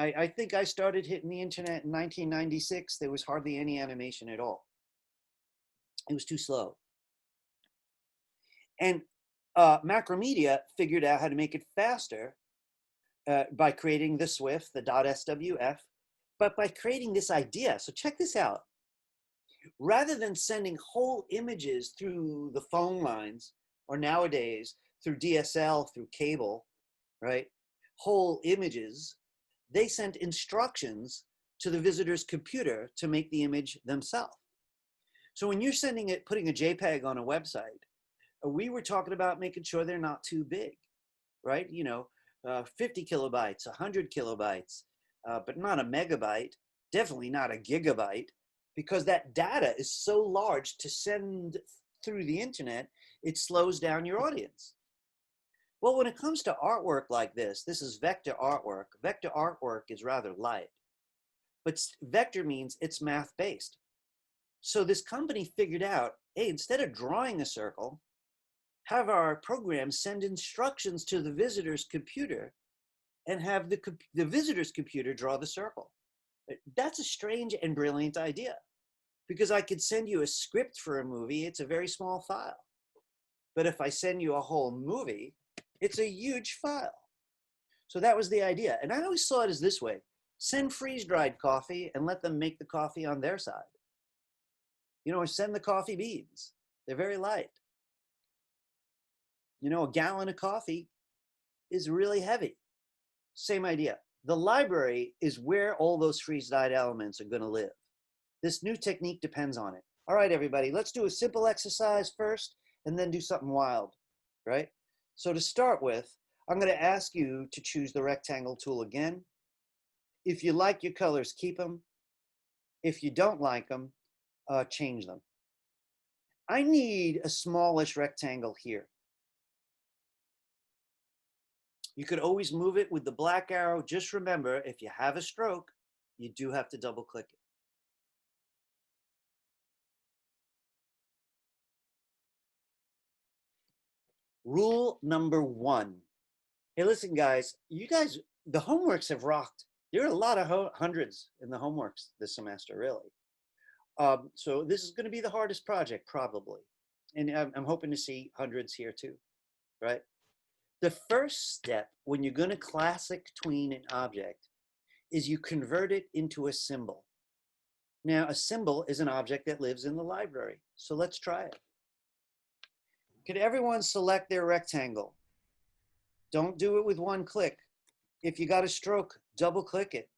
I think I started hitting the internet in 1996. There was hardly any animation at all. It was too slow. And Macromedia figured out how to make it faster by creating the SWIFT, the .swf, but by creating this idea. So check this out. Rather than sending whole images through the phone lines, or nowadays through DSL, through cable, right? Whole images, they sent instructions to the visitor's computer to make the image themselves. So when you're sending it, putting a JPEG on a website, we were talking about making sure they're not too big, right? You know, 50 kilobytes, 100 kilobytes, but not a megabyte, definitely not a gigabyte, because that data is so large to send through the internet, it slows down your audience. Well, when it comes to artwork like this is vector artwork. Vector artwork is rather light, but vector means it's math-based. So this company figured out, hey, instead of drawing a circle, have our program send instructions to the visitor's computer and have the visitor's computer draw the circle. That's a strange and brilliant idea, because I could send you a script for a movie. It's a very small file. But if I send you a whole movie, it's a huge file. So that was the idea. And I always saw it as this way. Send freeze-dried coffee and let them make the coffee on their side. You know, or send the coffee beans. They're very light. You know, a gallon of coffee is really heavy. Same idea. The library is where all those freeze-dried elements are going to live. This new technique depends on it. All right, everybody, let's do a simple exercise first and then do something wild, right? So to start with, I'm going to ask you to choose the rectangle tool again. If you like your colors, keep them. If you don't like them, change them. I need a smallish rectangle here. You could always move it with the black arrow. Just remember, if you have a stroke, you do have to double click it. Rule number 1. Hey, listen, guys, the homeworks have rocked. There are a lot of hundreds in the homeworks this semester, really. So this is going to be the hardest project, probably. And I'm hoping to see hundreds here too, right? The first step when you're going to classic tween an object is you convert it into a symbol. Now, a symbol is an object that lives in the library. So let's try it. Could everyone select their rectangle? Don't do it with one click. If you got a stroke, double click it.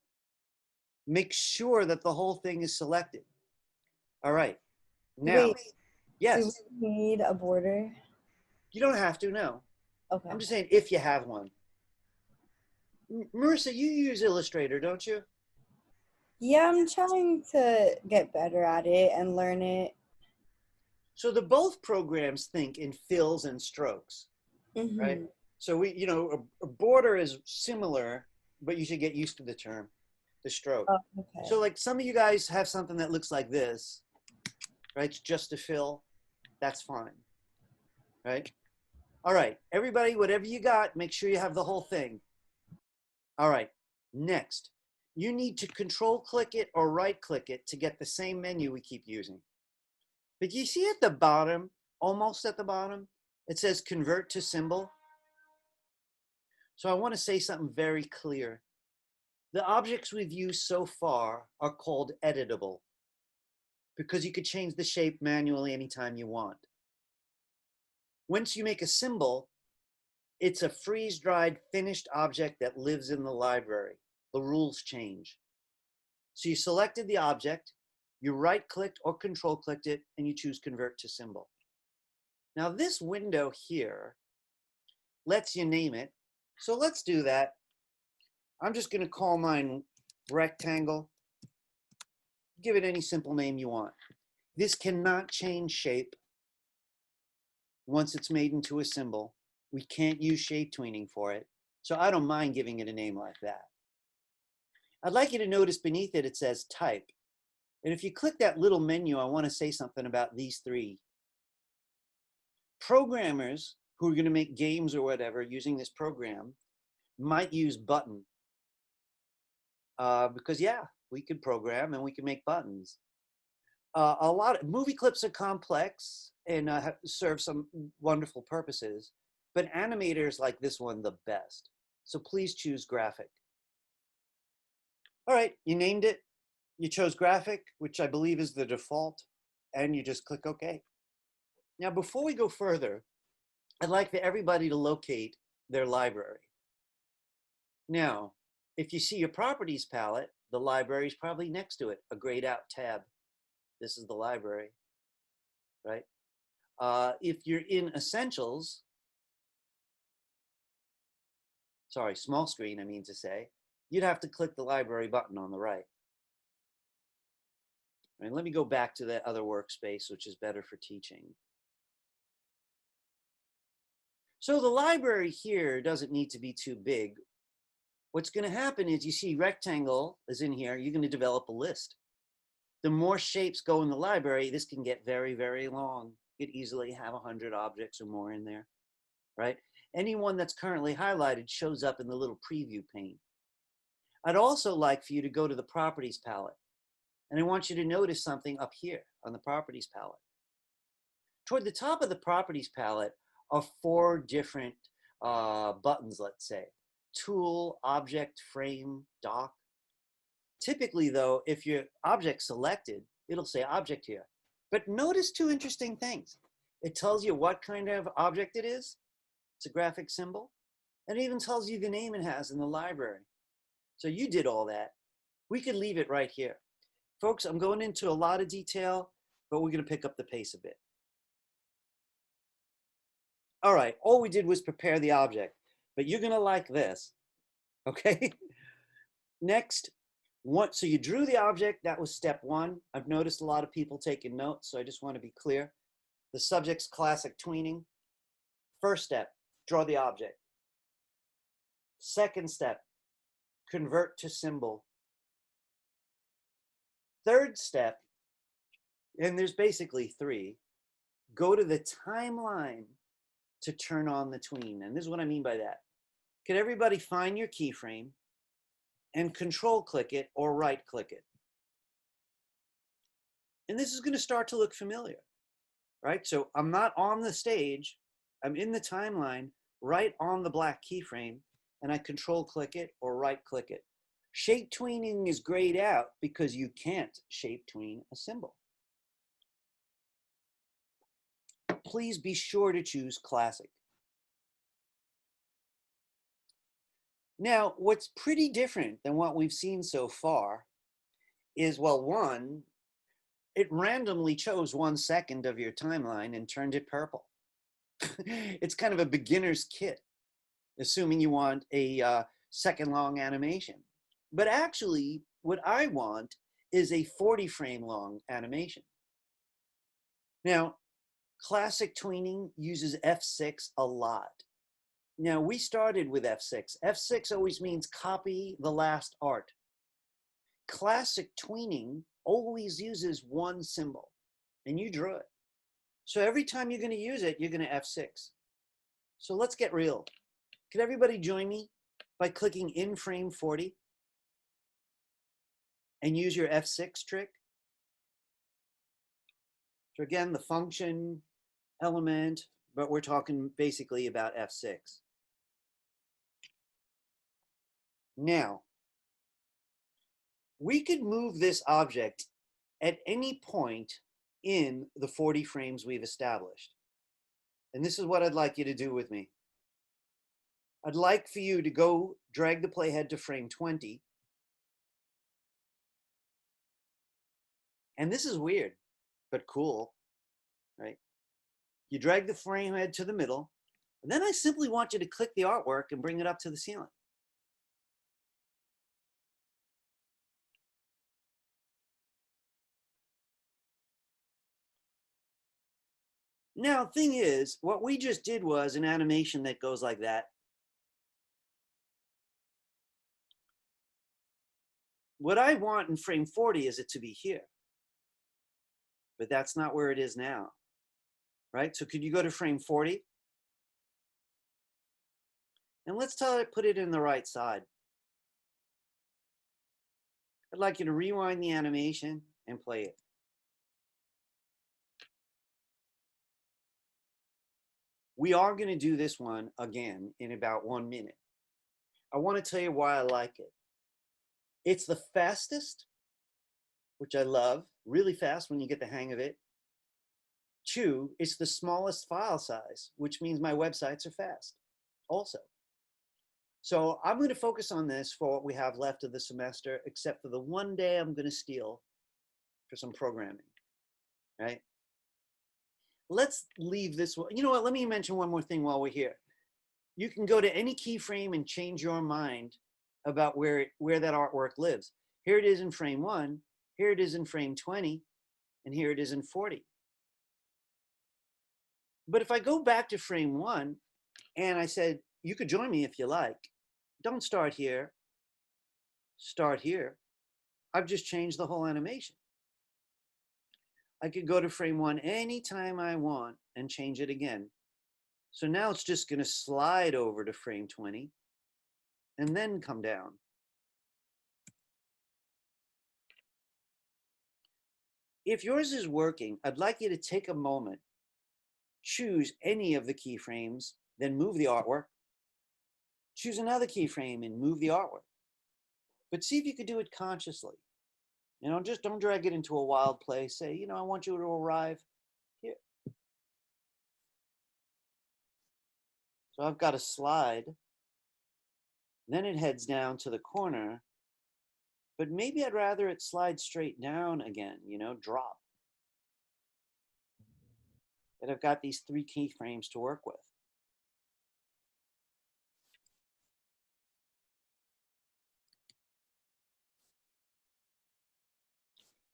Make sure that the whole thing is selected. All right. Now, Wait, yes, do we need a border? you don't have to, no. Okay. I'm just saying if you have one. Marissa, you use Illustrator, don't you? Yeah, I'm trying to get better at it and learn it. So the both programs think in fills and strokes, right? So we, you know, a border is similar, but you should get used to the term, the stroke. Oh, okay. So like some of you guys have something that looks like this, right? It's just a fill. That's fine, right? All right, everybody, whatever you got, make sure you have the whole thing. All right, next, you need to control click it or right click it to get the same menu we keep using. But you see at the bottom, almost at the bottom, it says convert to symbol. So I want to say something very clear. The objects we've used so far are called editable because you could change the shape manually anytime you want. Once you make a symbol, it's a freeze-dried finished object that lives in the library. The rules change. So you selected the object, you right-clicked or control-clicked it, and you choose Convert to Symbol. Now this window here lets you name it. So let's do that. I'm just going to call mine Rectangle. Give it any simple name you want. This cannot change shape once it's made into a symbol. We can't use shape tweening for it. So I don't mind giving it a name like that. I'd like you to notice beneath it, it says type. And if you click that little menu, I want to say something about these three. Programmers who are going to make games or whatever using this program might use button. Because yeah, we could program and we can make buttons. A lot of movie clips are complex and serve some wonderful purposes, but animators like this one the best. So please choose graphic. All right, you named it. You chose graphic, which I believe is the default, and you just click OK. Now, before we go further, I'd like for everybody to locate their library. Now, if you see your properties palette, the library is probably next to it, a grayed out tab. This is the library, right? If you're in Essentials, sorry, small screen, I mean to say, you'd have to click the library button on the right. And let me go back to that other workspace, which is better for teaching. So the library here doesn't need to be too big. What's going to happen is you see rectangle is in here, you're going to develop a list. The more shapes go in the library, this can get very, very long. You could easily have 100 objects or more in there, right? Anyone that's currently highlighted shows up in the little preview pane. I'd also like for you to go to the properties palette. And I want you to notice something up here on the properties palette. Toward the top of the properties palette are 4 different buttons, let's say. Tool, object, frame, dock. Typically though, if your object selected, it'll say object here. But notice 2 interesting things. It tells you what kind of object it is. It's a graphic symbol. And it even tells you the name it has in the library. So you did all that. We could leave it right here. Folks, I'm going into a lot of detail, but we're going to pick up the pace a bit. All right, all we did was prepare the object, but you're going to like this, okay? Next, so you drew the object. That was step 1. I've noticed a lot of people taking notes, so I just want to be clear. The subject's classic tweening. First step, draw the object. Second step, convert to symbol. Third step, and there's basically 3, go to the timeline to turn on the tween. And this is what I mean by that. Can everybody find your keyframe and control click it or right click it? And this is going to start to look familiar. right? So I'm not on the stage. I'm in the timeline right on the black keyframe, and I control click it or right click it. Shape tweening is grayed out because you can't shape tween a symbol. Please be sure to choose Classic. Now, what's pretty different than what we've seen so far is, well, one, it randomly chose 1 second of your timeline and turned it purple. It's kind of a beginner's kit, assuming you want a second-long animation. But actually, what I want is a 40-frame long animation. Now, Classic Tweening uses F6 a lot. Now, we started with F6. F6 always means copy the last art. Classic Tweening always uses one symbol, and you drew it. So every time you're going to use it, you're going to F6. So let's get real. Could everybody join me by clicking in frame 40 and use your F6 trick? So again, the function element, but we're talking basically about F6. Now, we could move this object at any point in the 40 frames we've established. And this is what I'd like you to do with me. I'd like for you to go drag the playhead to frame 20. And this is weird, but cool, right? You drag the frame head to the middle, and then I simply want you to click the artwork and bring it up to the ceiling. Now, thing is, what we just did was an animation that goes like that. What I want in frame 40 is it to be here. But that's not where it is now, right? So could you go to frame 40? And let's tell it, put it in the right side. I'd like you to rewind the animation and play it. We are going to do this one again in about 1 minute. I want to tell you why I like it. It's the fastest, which I love, really fast when you get the hang of it. 2, it's the smallest file size, which means my websites are fast also. So I'm going to focus on this for what we have left of the semester, except for the one day I'm going to steal for some programming, right? Let's leave this one. You know what? Let me mention one more thing while we're here. You can go to any keyframe and change your mind about where that artwork lives. Here it is in frame 1, here it is in frame 20, and here it is in 40. But if I go back to frame 1 and I said, you could join me if you like, don't start here, start here. I've just changed the whole animation. I could go to frame 1 anytime I want and change it again. So now it's just going to slide over to frame 20 and then come down. If yours is working, I'd like you to take a moment, choose any of the keyframes, then move the artwork. Choose another keyframe and move the artwork. But see if you could do it consciously. You know, just don't drag it into a wild place. Say, you know, I want you to arrive here. So I've got a slide. Then it heads down to the corner. But maybe I'd rather it slide straight down again, you know, drop. And I've got these 3 keyframes to work with.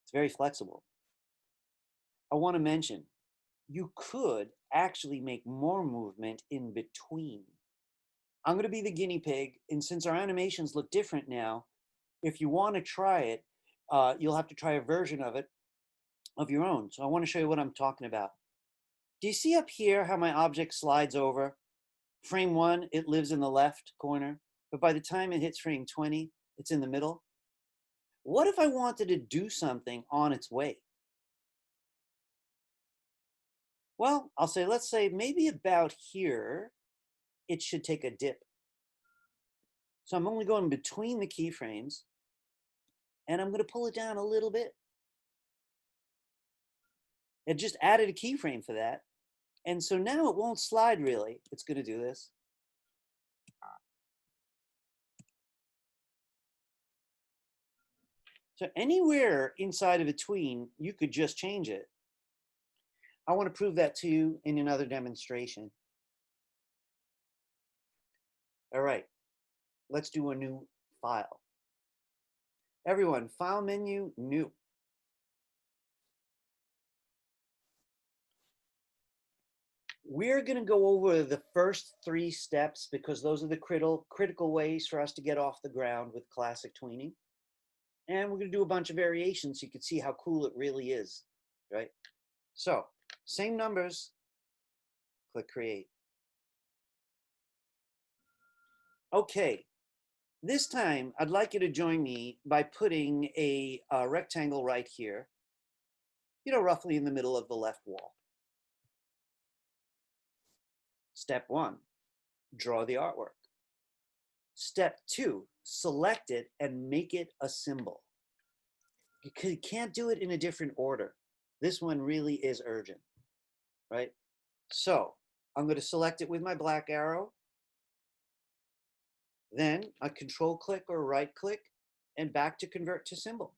It's very flexible. I want to mention, you could actually make more movement in between. I'm going to be the guinea pig, and since our animations look different now, if you want to try it, you'll have to try a version of it of your own. So I want to show you what I'm talking about. Do you see up here how my object slides over? Frame 1, it lives in the left corner, but by the time it hits frame 20, it's in the middle. What if I wanted to do something on its way? Well, I'll say, let's say maybe about here, it should take a dip. So I'm only going between the keyframes, and I'm going to pull it down a little bit. It just added a keyframe for that. And so now it won't slide really. It's going to do this. So anywhere inside of a tween, you could just change it. I want to prove that to you in another demonstration. All right, let's do a new file. Everyone, file menu, new. We're going to go over the first 3 steps because those are the critical ways for us to get off the ground with classic tweening. And we're going to do a bunch of variations so you can see how cool it really is, right? So, same numbers, click create. Okay, this time I'd like you to join me by putting a rectangle right here, you know, roughly in the middle of the left wall. Step 1, draw the artwork. Step 2, select it and make it a symbol. You can't do it in a different order. This one really is urgent, right? So I'm going to select it with my black arrow. Then a control click or right click and back to convert to symbol.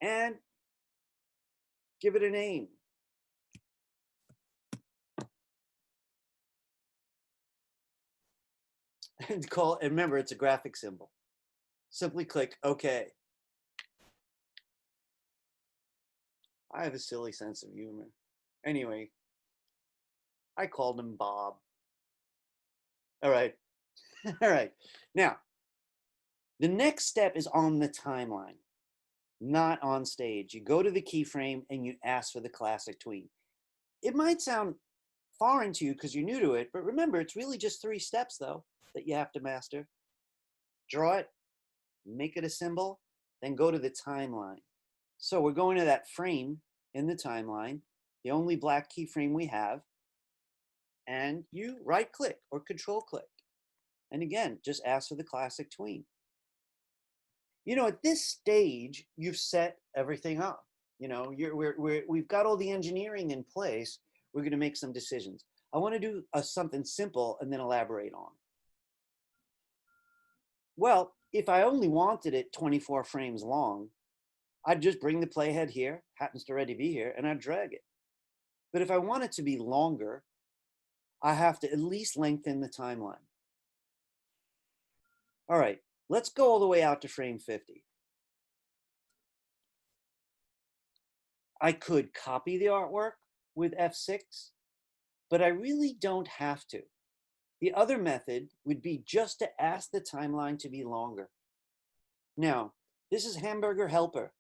And give it a name. And remember, it's a graphic symbol. Simply click OK. I have a silly sense of humor. Anyway, I called him Bob. All right. All right. Now, the next step is on the timeline, not on stage. You go to the keyframe and you ask for the classic tween. It might sound foreign to you because you're new to it, but remember, it's really just 3 steps, though, that you have to master. Draw it, make it a symbol, then go to the timeline. So we're going to that frame in the timeline, the only black keyframe we have, and you right click or control click. And again, just ask for the classic tween. You know, at this stage, you've set everything up. You know, we've got all the engineering in place. We're going to make some decisions. I want to do something simple and then elaborate on it. Well, if I only wanted it 24 frames long, I'd just bring the playhead here, happens to already be here, and I'd drag it. But if I want it to be longer, I have to at least lengthen the timeline. All right, let's go all the way out to frame 50. I could copy the artwork with F6, but I really don't have to. The other method would be just to ask the timeline to be longer. Now, this is Hamburger Helper.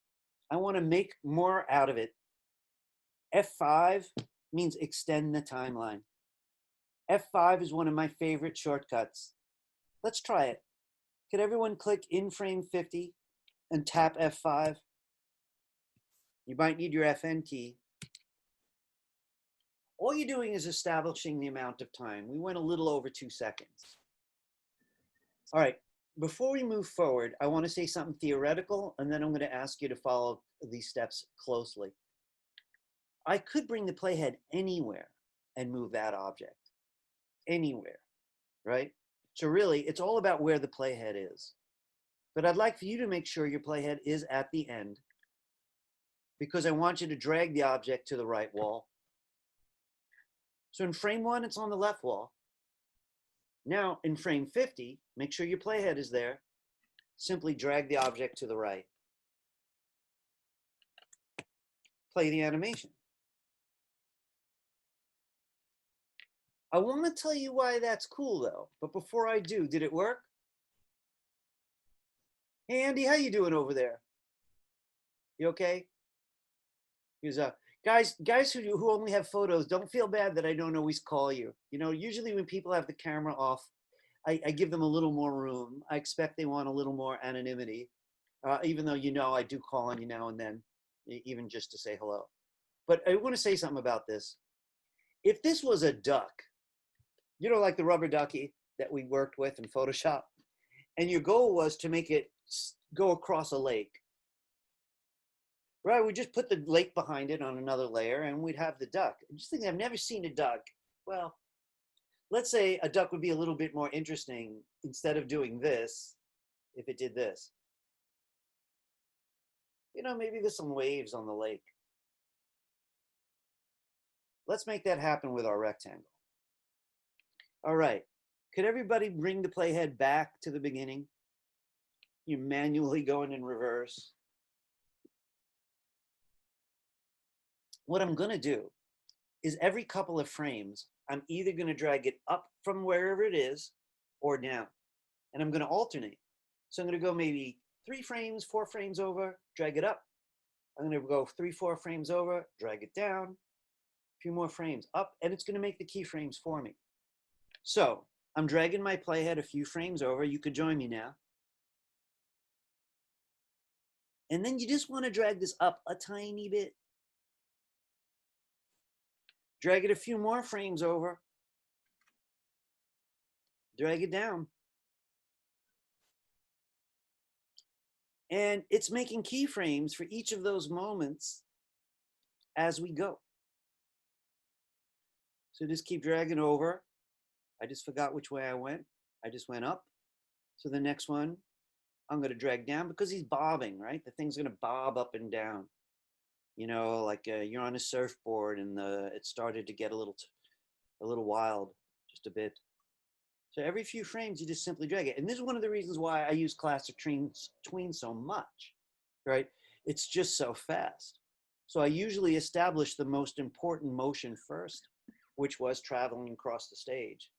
I want to make more out of it. F5 means extend the timeline. F5 is one of my favorite shortcuts. Let's try it. Could everyone click in frame 50 and tap F5? You might need your FN key. All you're doing is establishing the amount of time. We went a little over 2 seconds. All right, before we move forward, I want to say something theoretical, and then I'm going to ask you to follow these steps closely. I could bring the playhead anywhere and move that object. Anywhere, right? So really, it's all about where the playhead is. But I'd like for you to make sure your playhead is at the end, because I want you to drag the object to the right wall. So in frame 1, it's on the left wall. Now in frame 50, make sure your playhead is there. Simply drag the object to the right. Play the animation. I want to tell you why that's cool though, but before I do, did it work? Hey Andy, how you doing over there? You okay? Here's guys who only have photos, don't feel bad that I don't always call you. You know, usually when people have the camera off, I give them a little more room. I expect they want a little more anonymity, even though you know I do call on you now and then, even just to say hello. But I want to say something about this. If this was a duck, you know, like the rubber ducky that we worked with in Photoshop, and your goal was to make it go across a lake, right? We just put the lake behind it on another layer and we'd have the duck. I just think I've never seen a duck. Well, let's say a duck would be a little bit more interesting instead of doing this, if it did this. You know, maybe there's some waves on the lake. Let's make that happen with our rectangle. All right, could everybody bring the playhead back to the beginning? You're manually going in reverse. What I'm gonna do is every couple of frames, I'm either gonna drag it up from wherever it is or down, and I'm gonna alternate. So I'm gonna go maybe 3 frames, 4 frames over, drag it up. I'm gonna go 3, 4 frames over, drag it down, a few more frames up, and it's gonna make the keyframes for me. So I'm dragging my playhead a few frames over. You could join me now. And then you just wanna drag this up a tiny bit. Drag it a few more frames over. Drag it down. And it's making keyframes for each of those moments as we go. So just keep dragging over. I just forgot which way I went. I just went up. So the next one, I'm gonna drag down because he's bobbing, right? The thing's gonna bob up and down. You know, like you're on a surfboard and it started to get a little wild, just a bit. So every few frames, you just simply drag it. And this is one of the reasons why I use Classic Tween so much, right? It's just so fast. So I usually establish the most important motion first, which was traveling across the stage.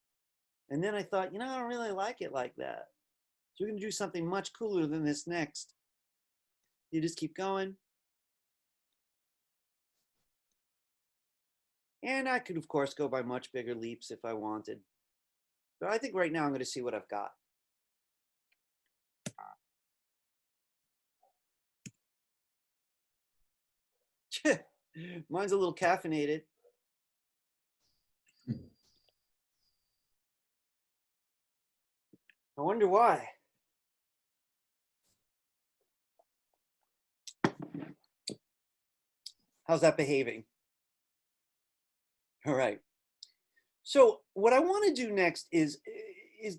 And then I thought, you know, I don't really like it like that. So we're gonna do something much cooler than this next. You just keep going. And I could, of course, go by much bigger leaps if I wanted. But I think right now I'm going to see what I've got. Mine's a little caffeinated. I wonder why. How's that behaving? All right. So what I want to do next is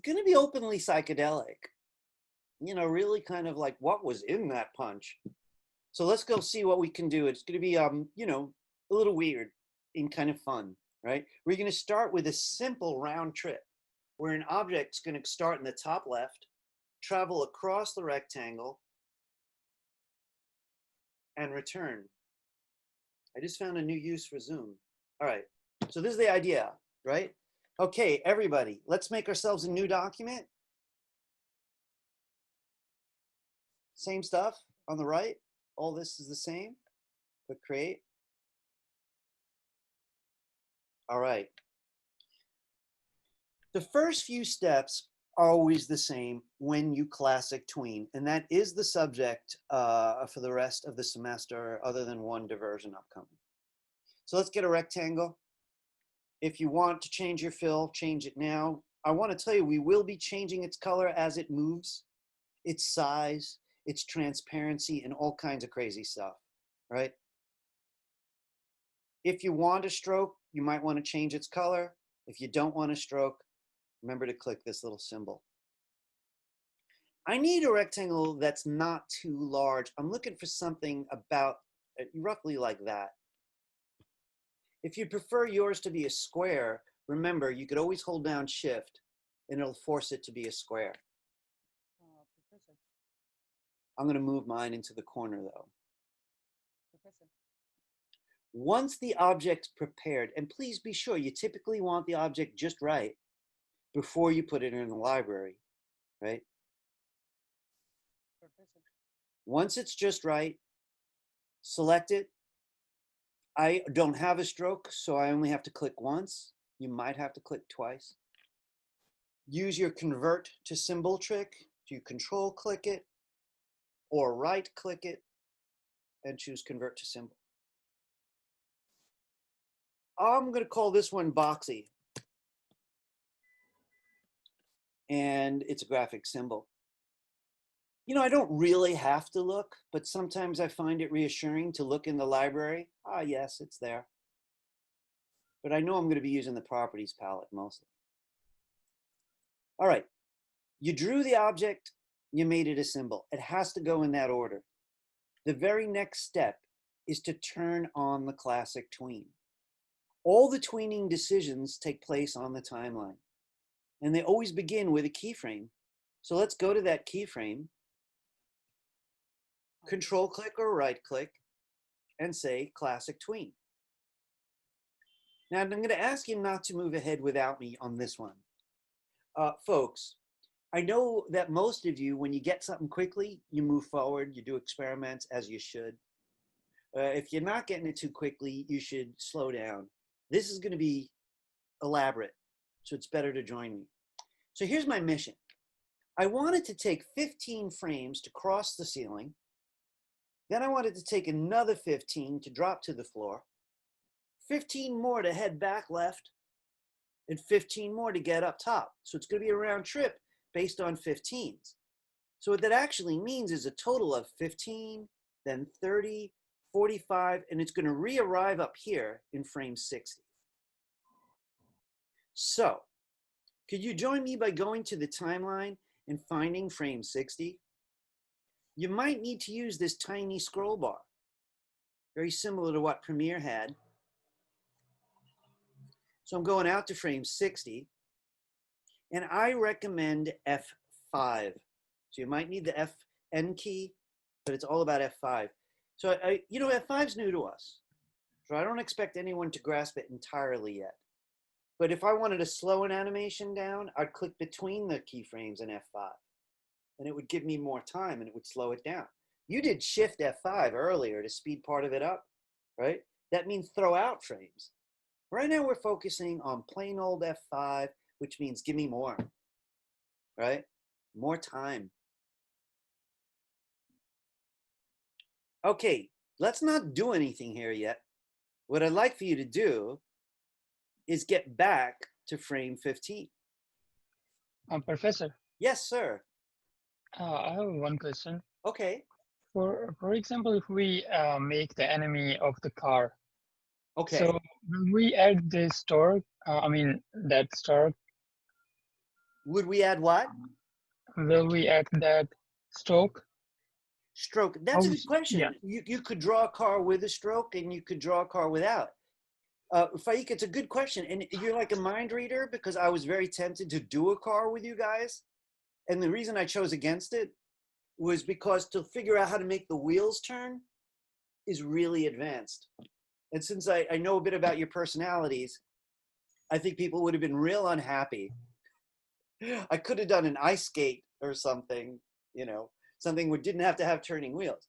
going to be openly psychedelic. You know, really kind of like what was in that punch. So let's go see what we can do. It's going to be, you know, a little weird and kind of fun, right? We're going to start with a simple round trip where an object's going to start in the top left, travel across the rectangle, and return. I just found a new use for zoom. All right, so this is the idea, right? Okay, everybody, let's make ourselves a new document. Same stuff on the right. All this is the same. Click create. All right. The first few steps are always the same when you classic tween, and that is the subject for the rest of the semester, other than one diversion upcoming. So let's get a rectangle. If you want to change your fill, change it now. I want to tell you, we will be changing its color as it moves, its size, its transparency, and all kinds of crazy stuff, right? If you want a stroke, you might want to change its color. If you don't want a stroke, remember to click this little symbol. I need a rectangle that's not too large. I'm looking for something about roughly like that. If you prefer yours to be a square, remember, you could always hold down Shift and it'll force it to be a square. I'm going to move mine into the corner though. Once the object's prepared, and please be sure you typically want the object just right before you put it in the library, right? Once it's just right, select it. I don't have a stroke, so I only have to click once. You might have to click twice. Use your convert to symbol trick to control click it or right click it and choose convert to symbol. I'm going to call this one Boxy. And it's a graphic symbol. You know, I don't really have to look, but sometimes I find it reassuring to look in the library. Ah, yes, it's there. But I know I'm going to be using the properties palette mostly. All right, you drew the object, you made it a symbol. It has to go in that order. The very next step is to turn on the classic tween. All the tweening decisions take place on the timeline, and they always begin with a keyframe. So let's go to that keyframe, control click or right click, and say classic tween. Now I'm going to ask you not to move ahead without me on this one. Folks, I know that most of you, when you get something quickly, you move forward, you do experiments as you should. If you're not getting it too quickly, you should slow down. This is going to be elaborate, so it's better to join me. So here's my mission. I wanted to take 15 frames to cross the ceiling. Then I wanted to take another 15 to drop to the floor, 15 more to head back left, and 15 more to get up top. So it's going to be a round trip based on 15s. So what that actually means is a total of 15, then 30, 45, and it's going to re-arrive up here in frame 60. So could you join me by going to the timeline and finding frame 60? You might need to use this tiny scroll bar, very similar to what Premiere had. So I'm going out to frame 60, and I recommend F5. So you might need the FN key, but it's all about F5. So you know, F5's new to us, so I don't expect anyone to grasp it entirely yet. But if I wanted to slow an animation down, I'd click between the keyframes and F5, and it would give me more time and it would slow it down. You did Shift F5 earlier to speed part of it up, right? That means throw out frames. Right now we're focusing on plain old F5, which means give me more, right? More time. Okay, let's not do anything here yet. What I'd like for you to do is get back to frame 15. Professor, Yes, sir. I have one question. Okay. For example, if we make the enemy of the car, Okay. so will we add the stork? That stork. Would we add what? Will we add that stroke? Stroke. That's a good question. Yeah. You could draw a car with a stroke and you could draw a car without. Faik, it's a good question. And you're like a mind reader, because I was very tempted to do a car with you guys. And the reason I chose against it was because to figure out how to make the wheels turn is really advanced. And since I know a bit about your personalities, I think people would have been real unhappy. I could have done an ice skate or something, you know, something we didn't have to have turning wheels.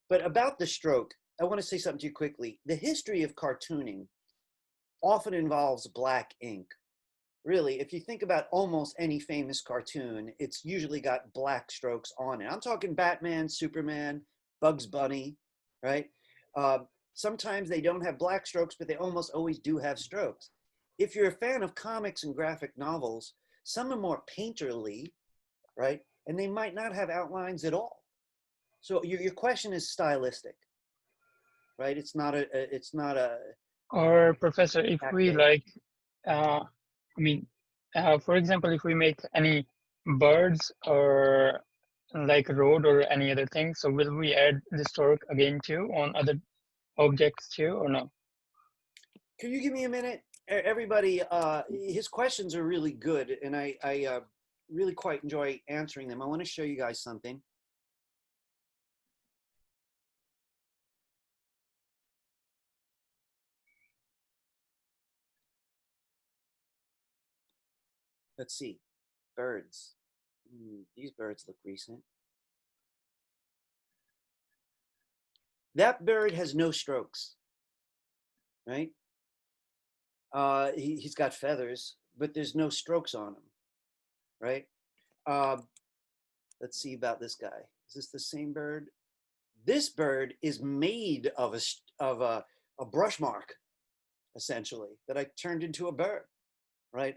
But about the stroke, I want to say something to you quickly. The history of cartooning often involves black ink. Really, if you think about almost any famous cartoon, it's usually got black strokes on it. I'm talking Batman, Superman, Bugs Bunny, right? Sometimes they don't have black strokes, but they almost always do have strokes. If you're a fan of comics and graphic novels, some are more painterly, right? And they might not have outlines at all. So your question is stylistic, right? It's not a. Or Professor, if we like, for example, if we make any birds or like road or any other thing, so will we add the stork again too on other objects too, or no? Can you give me a minute? Everybody, his questions are really good, and I really quite enjoy answering them. I want to show you guys something. Let's see, birds. These birds look recent. That bird has no strokes, right? He's got feathers, but there's no strokes on him, right? Let's see about this guy. Is this the same bird? This bird is made of a brush mark. essentially, that I turned into a bird, right?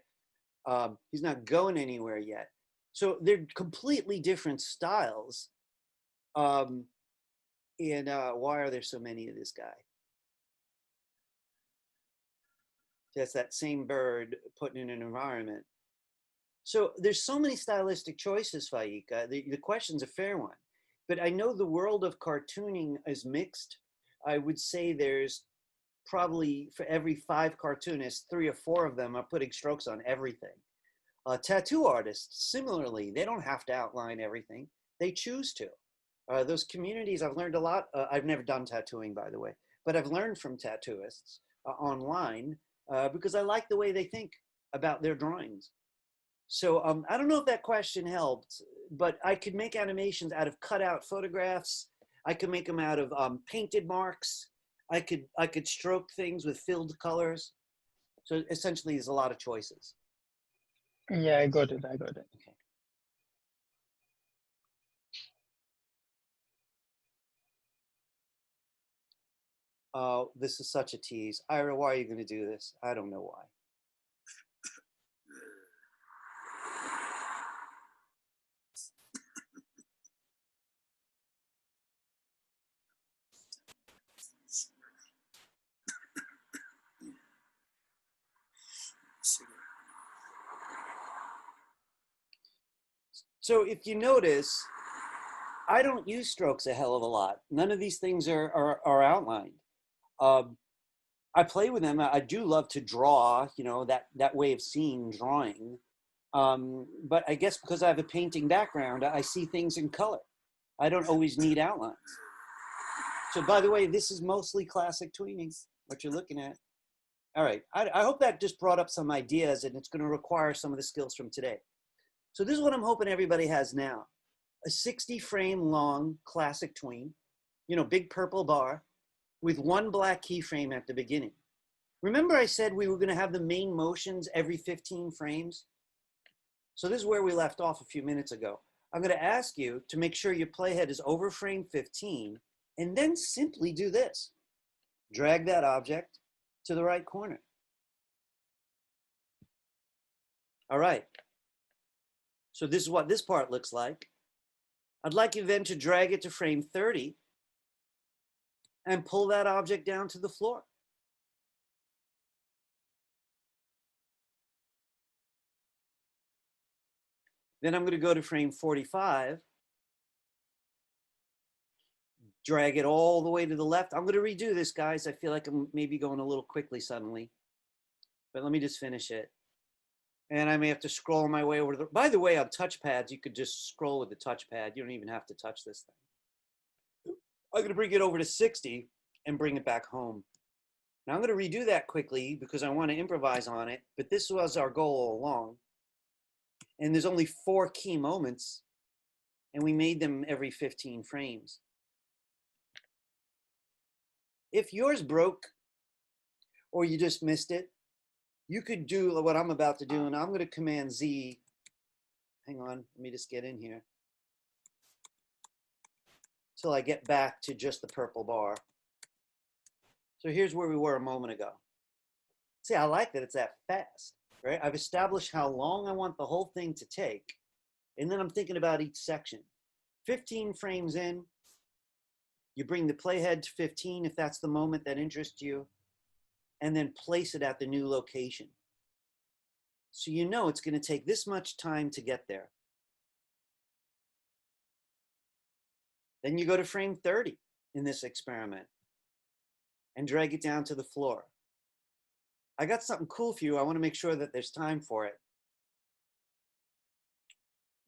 He's not going anywhere yet. So they're completely different styles. And why are there so many of this guy? That's that same bird put in an environment. So there's so many stylistic choices, Faika. The question's a fair one. But I know the world of cartooning is mixed. I would say there's probably, for every 5 cartoonists, 3 or 4 of them are putting strokes on everything. Tattoo artists, similarly, they don't have to outline everything. They choose to. Those communities, I've learned a lot. I've never done tattooing, by the way, but I've learned from tattooists online because I like the way they think about their drawings. So I don't know if that question helped, but I could make animations out of cutout photographs. I could make them out of painted marks. I could stroke things with filled colors. So essentially, there's a lot of choices. Yeah, I got it. I got it. Okay. Oh, this is such a tease. Ira, why are you going to do this? I don't know why. So if you notice, I don't use strokes a hell of a lot. None of these things are outlined. I play with them. I do love to draw, you know, that way of seeing drawing. But I guess because I have a painting background, I see things in color. I don't always need outlines. So by the way, this is mostly classic tweening, what you're looking at. All right, I hope that just brought up some ideas, and it's going to require some of the skills from today. So this is what I'm hoping everybody has now. A 60 frame long classic tween, you know, big purple bar with 1 black keyframe at the beginning. Remember I said we were going to have the main motions every 15 frames? So this is where we left off a few minutes ago. I'm going to ask you to make sure your playhead is over frame 15 and then simply do this. Drag that object to the right corner. All right. So this is what this part looks like. I'd like you then to drag it to frame 30 and pull that object down to the floor. Then I'm going to go to frame 45, drag it all the way to the left. I'm going to redo this, guys. I feel like I'm maybe going a little quickly suddenly, but let me just finish it. And I may have to scroll my way over to the, by the way, on touchpads, you could just scroll with the touchpad. You don't even have to touch this thing. I'm going to bring it over to 60 and bring it back home. Now I'm going to redo that quickly because I want to improvise on it, but this was our goal all along. And there's only 4 key moments, and we made them every 15 frames. If yours broke or you just missed it, you could do what I'm about to do, and I'm going to Command Z. Hang on, let me just get in here till I get back to just the purple bar. So here's where we were a moment ago. See, I like that it's that fast, right? I've established how long I want the whole thing to take, and then I'm thinking about each section. 15 frames in, you bring the playhead to 15 if that's the moment that interests you, and then place it at the new location. So you know it's going to take this much time to get there. Then you go to frame 30 in this experiment and drag it down to the floor. I got something cool for you. I want to make sure that there's time for it.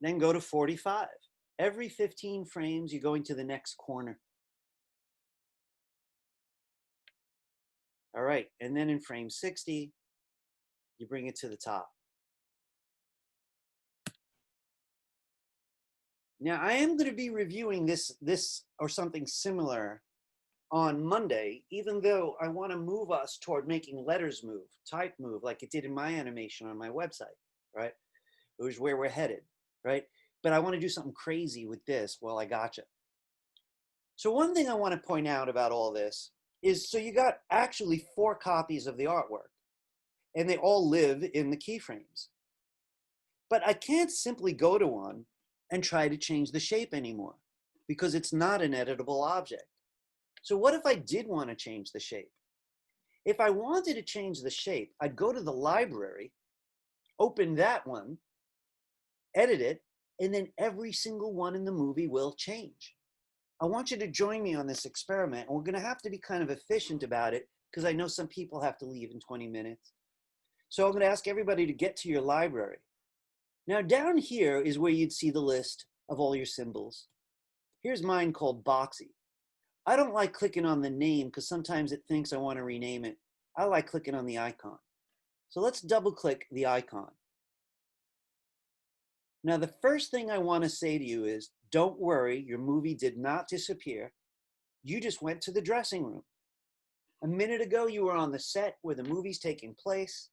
Then go to 45. Every 15 frames, you're going to the next corner. All right, and then in frame 60, you bring it to the top. Now, I am going to be reviewing this or something similar on Monday, even though I want to move us toward making letters move, type move, like it did in my animation on my website, right? Which is where we're headed, right? But I want to do something crazy with this while I gotcha. So one thing I want to point out about all this is, so you got actually 4 copies of the artwork, and they all live in the keyframes. But I can't simply go to one and try to change the shape anymore because it's not an editable object. So what if I did want to change the shape? If I wanted to change the shape, I'd go to the library, open that one, edit it, and then every single one in the movie will change. I want you to join me on this experiment, and we're going to have to be kind of efficient about it because I know some people have to leave in 20 minutes. So I'm going to ask everybody to get to your library. Now down here is where you'd see the list of all your symbols. Here's mine called Boxy. I don't like clicking on the name because sometimes it thinks I want to rename it. I like clicking on the icon. So let's double click the icon. Now the first thing I want to say to you is, don't worry, your movie did not disappear. You just went to the dressing room. A minute ago you were on the set where the movie's taking place,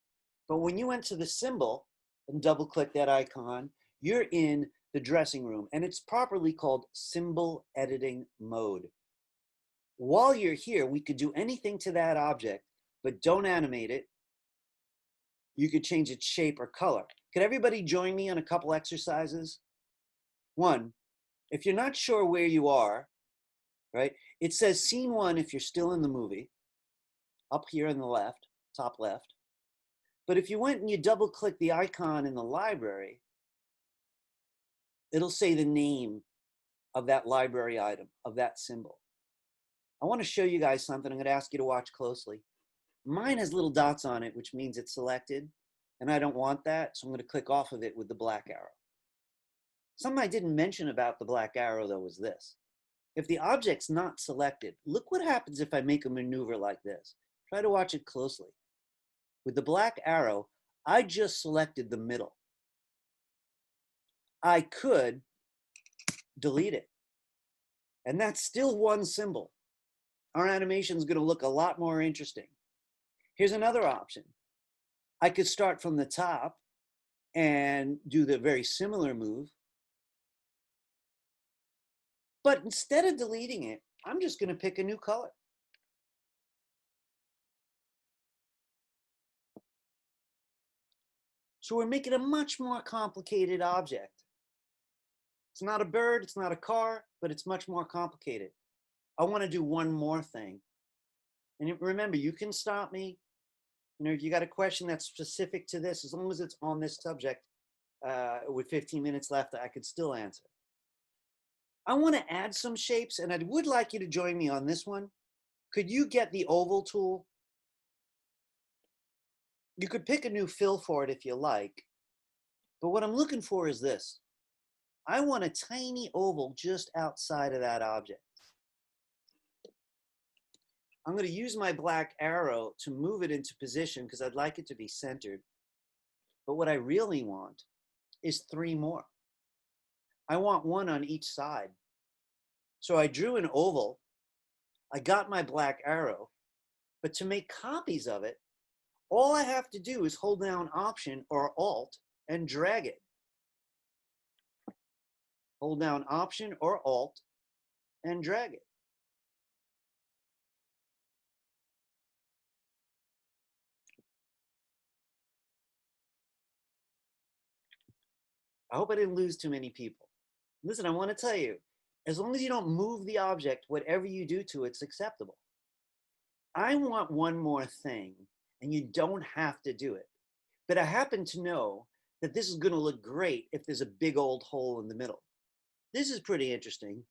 but when you went to the symbol and double click that icon, you're in the dressing room, and it's properly called symbol editing mode. While you're here, we could do anything to that object, but don't animate it. You could change its shape or color. Could everybody join me on a couple exercises? 1, if you're not sure where you are, right, it says scene 1 if you're still in the movie, up here on the left, top left. But if you went and you double click the icon in the library, it'll say the name of that library item, of that symbol. I want to show you guys something. I'm going to ask you to watch closely. Mine has little dots on it, which means it's selected, and I don't want that, so I'm going to click off of it with the black arrow. Something I didn't mention about the black arrow, though, was this. If the object's not selected, look what happens if I make a maneuver like this. Try to watch it closely. With the black arrow, I just selected the middle. I could delete it, and that's still one symbol. Our animation is going to look a lot more interesting. Here's another option. I could start from the top and do the very similar move. But instead of deleting it, I'm just going to pick a new color. So we're making a much more complicated object. It's not a bird, it's not a car, but it's much more complicated. I want to do one more thing. And remember, you can stop me. You know, if you got a question that's specific to this, as long as it's on this subject, with 15 minutes left, I could still answer. I want to add some shapes, and I would like you to join me on this one. Could you get the oval tool? You could pick a new fill for it if you like, but what I'm looking for is this. I want a tiny oval just outside of that object. I'm going to use my black arrow to move it into position because I'd like it to be centered. But what I really want is 3 more. I want 1 on each side. So I drew an oval. I got my black arrow. But to make copies of it, all I have to do is hold down Option or Alt and drag it. Hold down Option or Alt and drag it. I hope I didn't lose too many people. Listen, I want to tell you, as long as you don't move the object, whatever you do to it's acceptable. I want one more thing, and you don't have to do it. But I happen to know that this is going to look great if there's a big old hole in the middle. This is pretty interesting,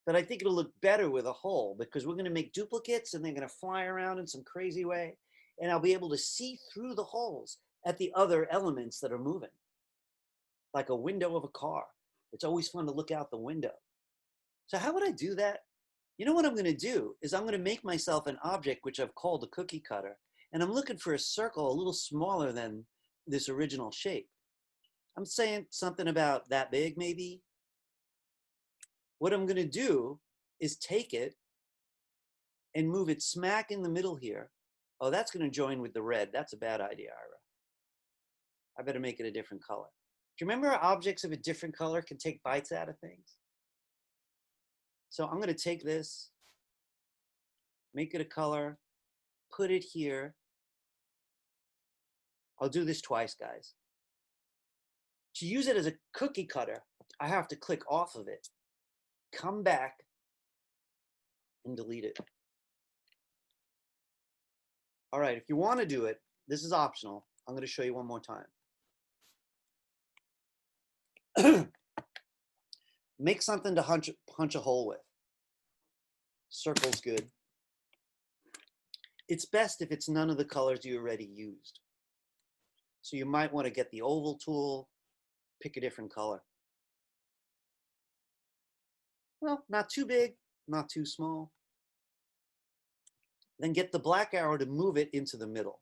but I think it'll look better with a hole because we're going to make duplicates and they're going to fly around in some crazy way, and I'll be able to see through the holes at the other elements that are moving. Like a window of a car. It's always fun to look out the window. So how would I do that? You know what I'm going to do is I'm going to make myself an object which I've called a cookie cutter, and I'm looking for a circle a little smaller than this original shape. I'm saying something about that big maybe. What I'm going to do is take it and move it smack in the middle here. Oh, that's going to join with the red. That's a bad idea, Ira. I better make it a different color. Do you remember how objects of a different color can take bites out of things? So I'm going to take this make it a color, put it here. I'll do this twice, guys. To use it as a cookie cutter, I have to click off of it, come back, and delete it. All right, if you want to do it, this is optional. I'm going to show you one more time. Make something to punch a hole with. Circle's good. It's best if it's none of the colors you already used. So you might want to get the oval tool, pick a different color. Well, not too big, not too small. Then get the black arrow to move it into the middle.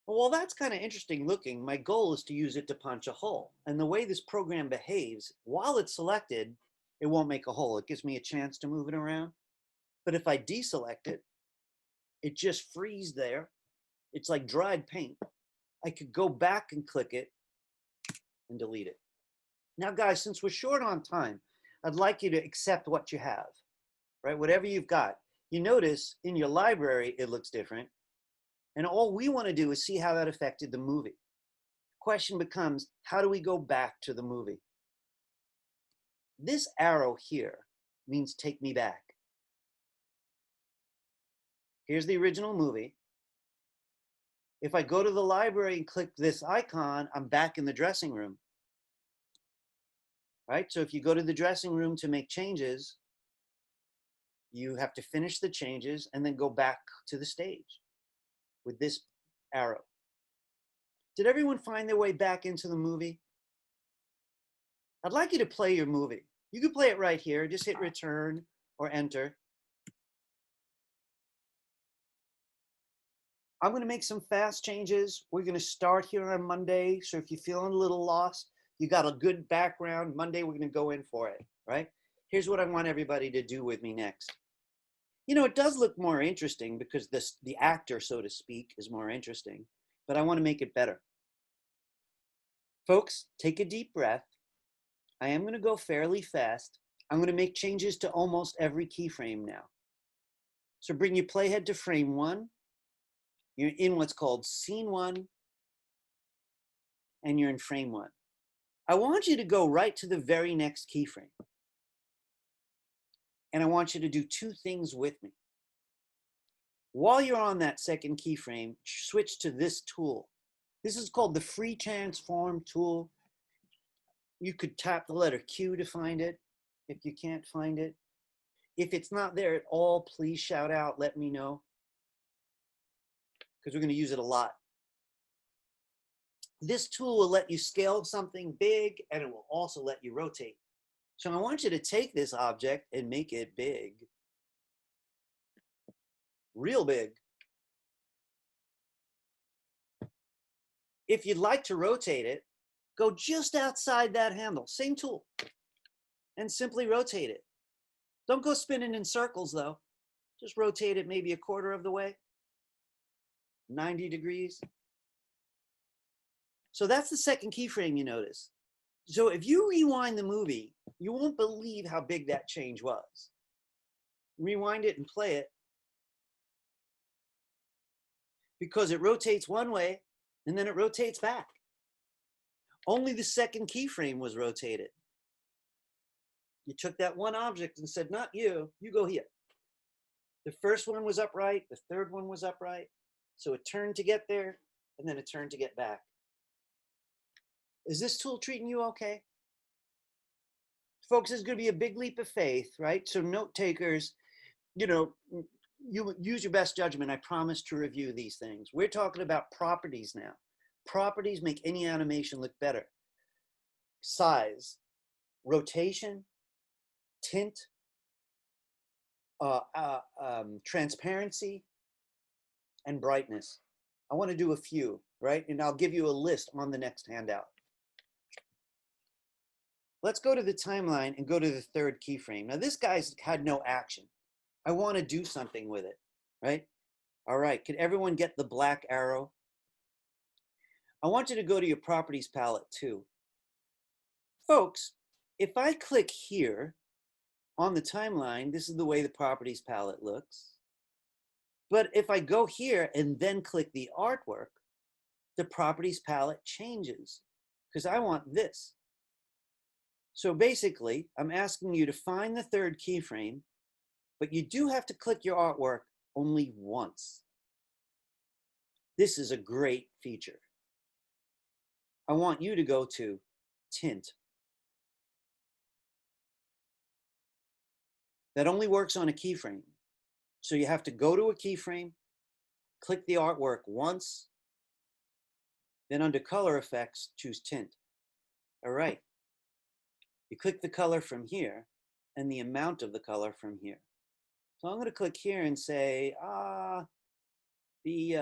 Well, that's kind of interesting looking. My goal is to use it to punch a hole. And the way this program behaves, while it's selected, it won't make a hole. It gives me a chance to move it around. But if I deselect it, it just frees there. It's like dried paint. I could go back and click it and delete it. Now, guys, since we're short on time, I'd like you to accept what you have, right? Whatever you've got. You notice in your library, it looks different. And all we want to do is see how that affected the movie. Question becomes, how do we go back to the movie? This arrow here means take me back. Here's the original movie. If I go to the library and click this icon, I'm back in the dressing room. Right? So if you go to the dressing room to make changes, you have to finish the changes and then go back to the stage with this arrow. Did everyone find their way back into the movie? I'd like you to play your movie. You can play it right here. Just hit return or enter. I'm going to make some fast changes. We're going to start here on Monday. So if you're feeling a little lost, you got a good background. Monday, we're going to go in for it, right? Here's what I want everybody to do with me next. You know, it does look more interesting because the actor, so to speak, is more interesting, but I want to make it better. Folks, take a deep breath. I am going to go fairly fast. I'm going to make changes to almost every keyframe now. So bring your playhead to frame 1. You're in what's called scene 1, and you're in frame 1. I want you to go right to the very next keyframe. And I want you to do 2 things with me. While you're on that second keyframe, switch to this tool. This is called the Free Transform tool. You could tap the letter Q to find it if you can't find it. If it's not there at all, please shout out, let me know, because we're going to use it a lot. This tool will let you scale something big, and it will also let you rotate. So I want you to take this object and make it big. Real big. If you'd like to rotate it, go just outside that handle, same tool, and simply rotate it. Don't go spinning in circles though. Just rotate it maybe a quarter of the way, 90 degrees. So that's the second keyframe you notice. So if you rewind the movie, you won't believe how big that change was. Rewind it and play it, because it rotates one way and then it rotates back. Only the second keyframe was rotated. You took that one object and said, not you, you go here. The first one was upright, the third one was upright. So it turned to get there, and then it turned to get back. Is this tool treating you okay? Folks, this is going to be a big leap of faith, right? So note takers, you know, you use your best judgment. I promise to review these things. We're talking about properties now. Properties make any animation look better. Size, rotation, tint, transparency, and brightness. I want to do a few, right? And I'll give you a list on the next handout. Let's go to the timeline and go to the third keyframe. Now this guy's had no action. I want to do something with it, right? All right, can everyone get the black arrow? I want you to go to your properties palette too. Folks, if I click here on the timeline, this is the way the properties palette looks. But if I go here and then click the artwork, the properties palette changes because I want this. So basically, I'm asking you to find the third keyframe, but you do have to click your artwork only once. This is a great feature. I want you to go to Tint. That only works on a keyframe. So you have to go to a keyframe, click the artwork once, then under color effects, choose tint. All right. You click the color from here and the amount of the color from here. So I'm going to click here and say, be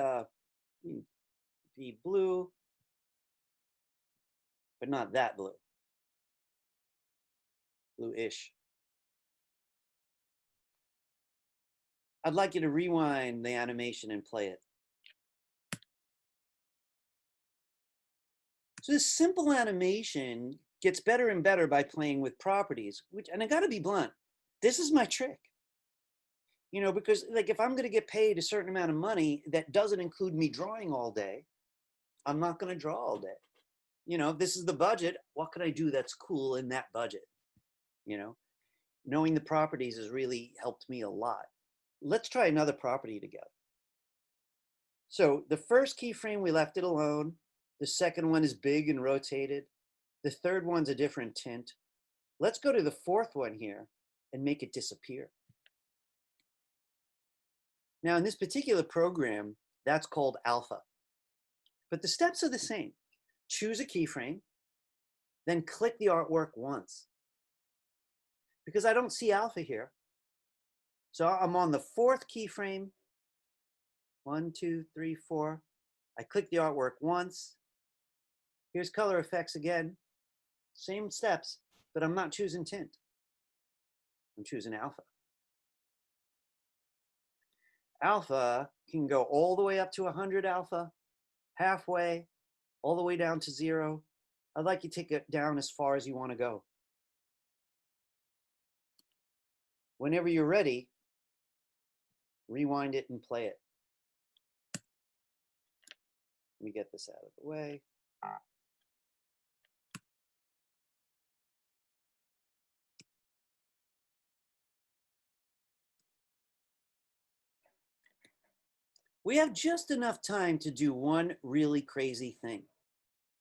blue, but not that blue. Blue-ish. I'd like you to rewind the animation and play it. So this simple animation gets better and better by playing with properties, and I gotta be blunt, this is my trick. You know, because like if I'm gonna get paid a certain amount of money that doesn't include me drawing all day, I'm not gonna draw all day. You know, this is the budget, what can I do that's cool in that budget? You know, knowing the properties has really helped me a lot. Let's try another property together. So the first keyframe, we left it alone. The second one is big and rotated. The third one's a different tint. Let's go to the fourth one here and make it disappear. Now in this particular program, that's called alpha. But the steps are the same. Choose a keyframe, then click the artwork once. Because I don't see alpha here. So I'm on the fourth keyframe. 1, 2, 3, 4. I click the artwork once. Here's color effects again. Same steps, but I'm not choosing tint. I'm choosing alpha. Alpha can go all the way up to 100 alpha, halfway, all the way down to 0. I'd like you to take it down as far as you want to go. Whenever you're ready, rewind it and play it. Let me get this out of the way. We have just enough time to do one really crazy thing,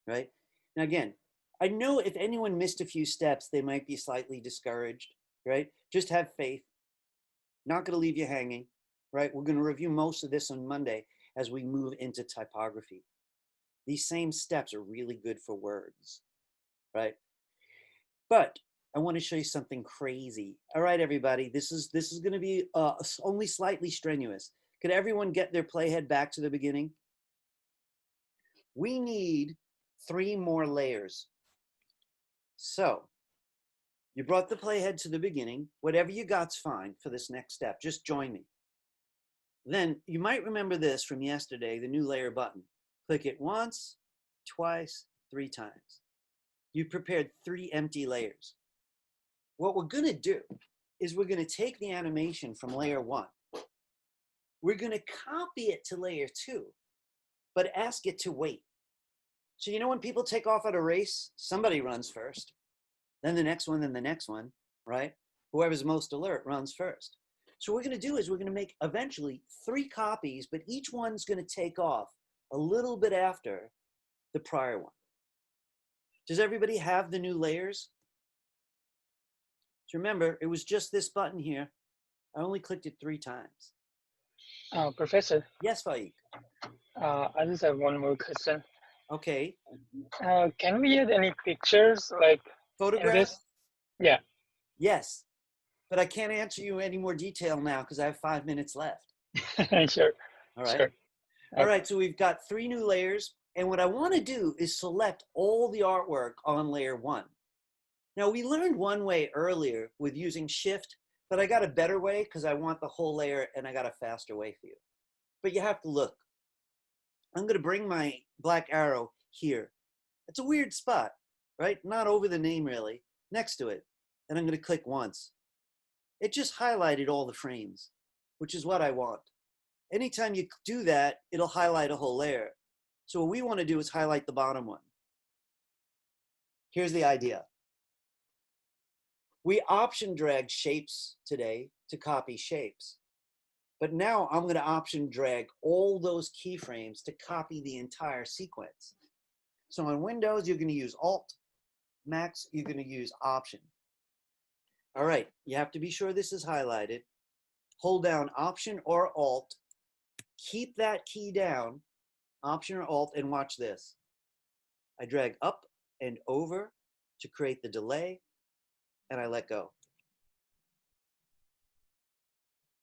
right? Now again, I know if anyone missed a few steps, they might be slightly discouraged, right? Just have faith. Not going to leave you hanging, right? We're going to review most of this on Monday as we move into typography. These same steps are really good for words, right? But I want to show you something crazy. All right, everybody, this is going to be only slightly strenuous. Could everyone get their playhead back to the beginning? We need 3 more layers. So you brought the playhead to the beginning. Whatever you got's fine for this next step. Just join me. Then you might remember this from yesterday, the new layer button. Click it once, twice, 3 times. You prepared 3 empty layers. What we're going to do is we're going to take the animation from layer 1. We're going to copy it to layer 2, but ask it to wait. So you know when people take off at a race, somebody runs first, then the next one, then the next one, right? Whoever's most alert runs first. So what we're going to do is we're going to make eventually 3 copies, but each one's going to take off a little bit after the prior one. Does everybody have the new layers? So remember, it was just this button here. I only clicked it 3 times. Professor. Yes, Faik. I just have one more question. Okay. Can we add any pictures like Photographs? in this? Yeah. Yes, but I can't answer you any more detail now because I have 5 minutes left. Sure. All right. Sure. All right, so we've got 3 new layers, and what I want to do is select all the artwork on layer 1. Now, we learned one way earlier with using Shift, but I got a better way because I want the whole layer, and I got a faster way for you. But you have to look. I'm going to bring my black arrow here. It's a weird spot, right? Not over the name, really. next to it, and I'm going to click once. It just highlighted all the frames, which is what I want. Anytime you do that, it'll highlight a whole layer. So what we want to do is highlight the bottom one. Here's the idea. We option drag shapes today to copy shapes. But now I'm going to option drag all those keyframes to copy the entire sequence. So on Windows, you're going to use Alt. Macs, you're going to use Option. All right, you have to be sure this is highlighted. Hold down Option or Alt. Keep that key down, Option or Alt, and watch this. I drag up and over to create the delay, and I let go.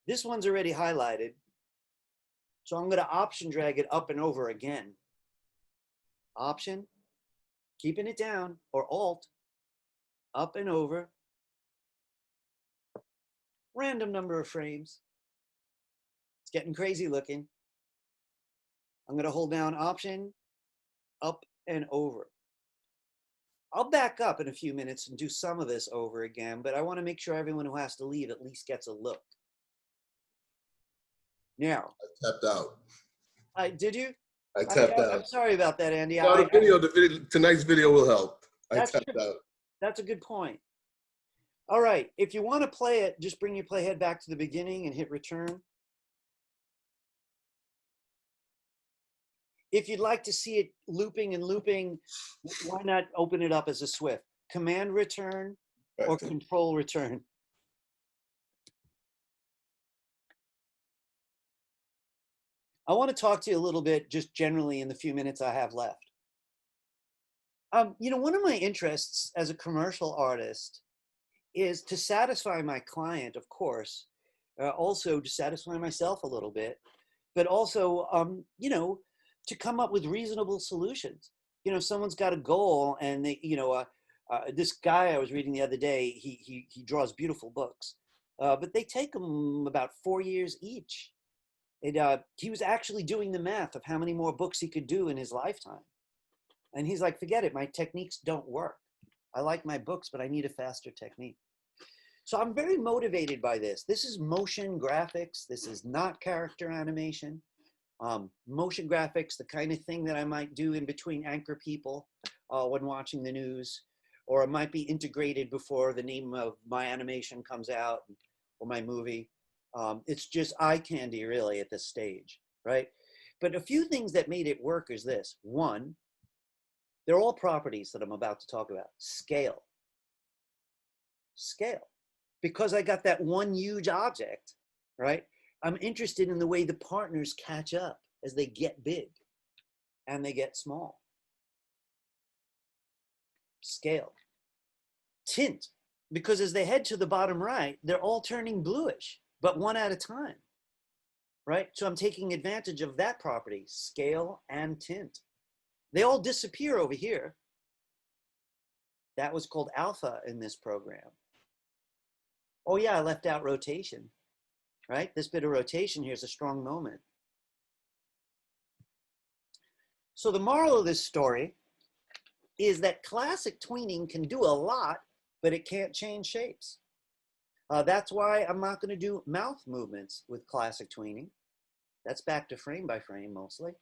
This one's already highlighted, so I'm going to option drag it up and over again. Option, keeping it down, or Alt, up and over. Random number of frames. It's getting crazy looking. I'm going to hold down Option, up and over. I'll back up in a few minutes and do some of this over again, but I want to make sure everyone who has to leave at least gets a look. Now, I tapped out. did you? I tapped out. I'm sorry about that, Andy. No, the video, tonight's video will help. I tapped out. That's a good point. All right, if you want to play it, just bring your playhead back to the beginning and hit return. If you'd like to see it looping and looping, why not open it up as a Swift? Command return or control return. I want to talk to you a little bit just generally in the few minutes I have left. You know, one of my interests as a commercial artist is to satisfy my client, of course, also to satisfy myself a little bit, but also, you know, to come up with reasonable solutions. You know, someone's got a goal and they, you know, this guy I was reading the other day, he draws beautiful books, but they take him about 4 years each. He was actually doing the math of how many more books he could do in his lifetime. And he's like, forget it, my techniques don't work. I like my books, but I need a faster technique. So I'm very motivated by this. This is motion graphics. This is not character animation. Motion graphics, the kind of thing that I might do in between anchor people when watching the news, or it might be integrated before the name of my animation comes out or my movie. It's just eye candy really at this stage, right? But a few things that made it work is this. One, they're all properties that I'm about to talk about. Scale. Scale. Because I got that one huge object, right? I'm interested in the way the partners catch up as they get big and they get small. Scale. Tint. Because as they head to the bottom right, they're all turning bluish, but one at a time, right? So I'm taking advantage of that property, scale and tint. They all disappear over here. That was called alpha in this program. Oh yeah, I left out rotation, right? This bit of rotation here is a strong moment. So the moral of this story is that classic tweening can do a lot, but it can't change shapes. That's why I'm not going to do mouth movements with classic tweening. That's back to frame by frame mostly,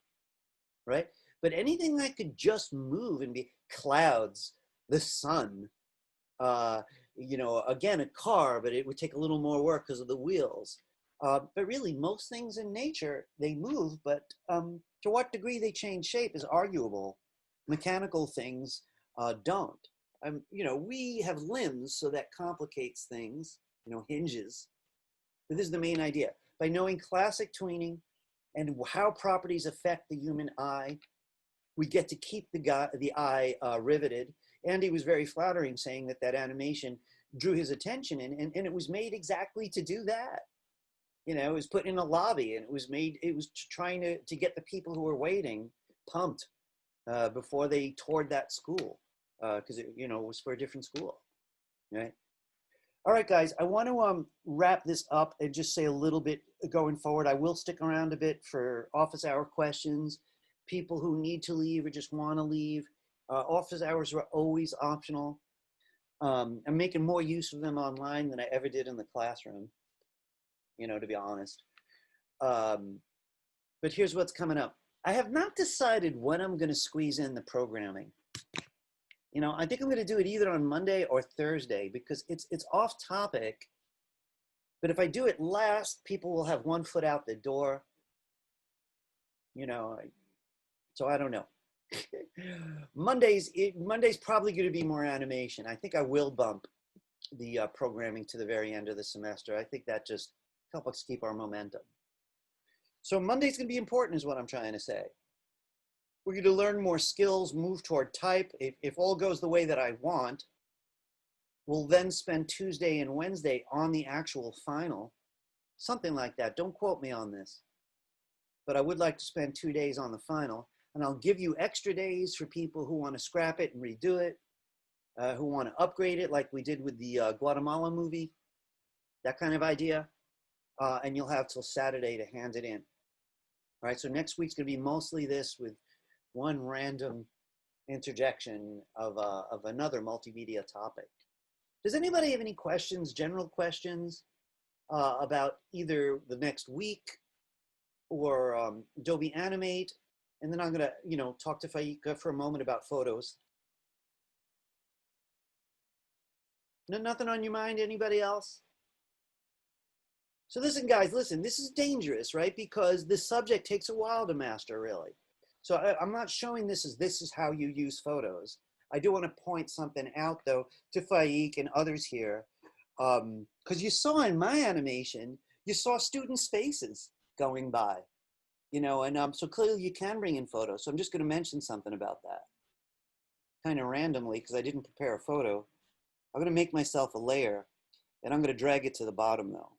right? But anything that could just move and be clouds, the sun, you know, again, a car, but it would take a little more work because of the wheels. But really, most things in nature, they move, but to what degree they change shape is arguable. Mechanical things don't. You know, we have limbs, so that complicates things, you know, hinges. But this is the main idea. By knowing classic tweening and how properties affect the human eye, we get to keep the eye riveted. Andy was very flattering saying that that animation drew his attention and it was made exactly to do that. You know, it was put in a lobby and it was trying to get the people who were waiting pumped before they toured that school because it, you know, was for a different school, right? All right, guys, I want to wrap this up and just say a little bit going forward. I will stick around a bit for office hour questions, people who need to leave or just want to leave. Office hours are always optional. I'm making more use of them online than I ever did in the classroom, you know, to be honest. But here's what's coming up. I have not decided when I'm going to squeeze in the programming. You know, I think I'm going to do it either on Monday or Thursday because it's off topic. But if I do it last, people will have one foot out the door. You know, so I don't know. Monday's probably going to be more animation. I think I will bump the programming to the very end of the semester. I think that just helps us keep our momentum. So Monday's going to be important is what I'm trying to say. We're going to learn more skills, move toward type. If all goes the way that I want, we'll then spend Tuesday and Wednesday on the actual final. Something like that. Don't quote me on this. But I would like to spend 2 days on the final. And I'll give you extra days for people who want to scrap it and redo it, who want to upgrade it like we did with the Guatemala movie, that kind of idea. And you'll have till Saturday to hand it in. All right, so next week's going to be mostly this with one random interjection of another multimedia topic. Does anybody have any questions, general questions about either the next week or Adobe Animate? And then I'm going to, you know, talk to Faika for a moment about photos. No, nothing on your mind? Anybody else? So listen, guys, listen, this is dangerous, right? Because this subject takes a while to master, really. So I'm not showing this is how you use photos. I do want to point something out, though, to Faik and others here. Because you saw in my animation, you saw students' faces going by, you know, and so clearly you can bring in photos. So I'm just going to mention something about that. Kind of randomly, because I didn't prepare a photo. I'm going to make myself a layer, and I'm going to drag it to the bottom, though.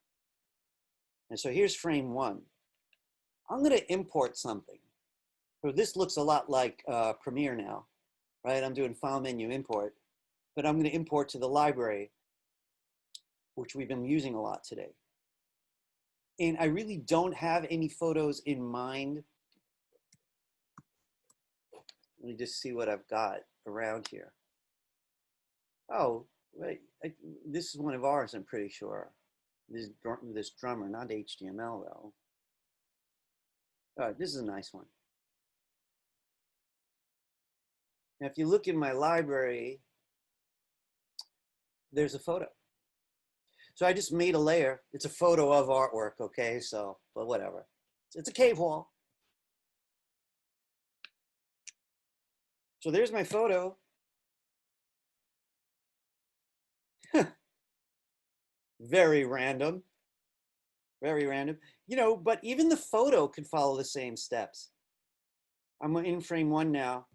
And so here's frame 1. I'm going to import something. So this looks a lot like Premiere now, right? I'm doing file menu import, but I'm going to import to the library, which we've been using a lot today. And I really don't have any photos in mind. Let me just see what I've got around here. Oh, wait, this is one of ours, I'm pretty sure. This drummer, not HTML though. All right, this is a nice one. Now, if you look in my library, there's a photo. So I just made a layer. It's a photo of artwork, okay? So, but whatever. It's a cave wall. So there's my photo. Very random. Very random. You know, but even the photo could follow the same steps. I'm in frame 1 now,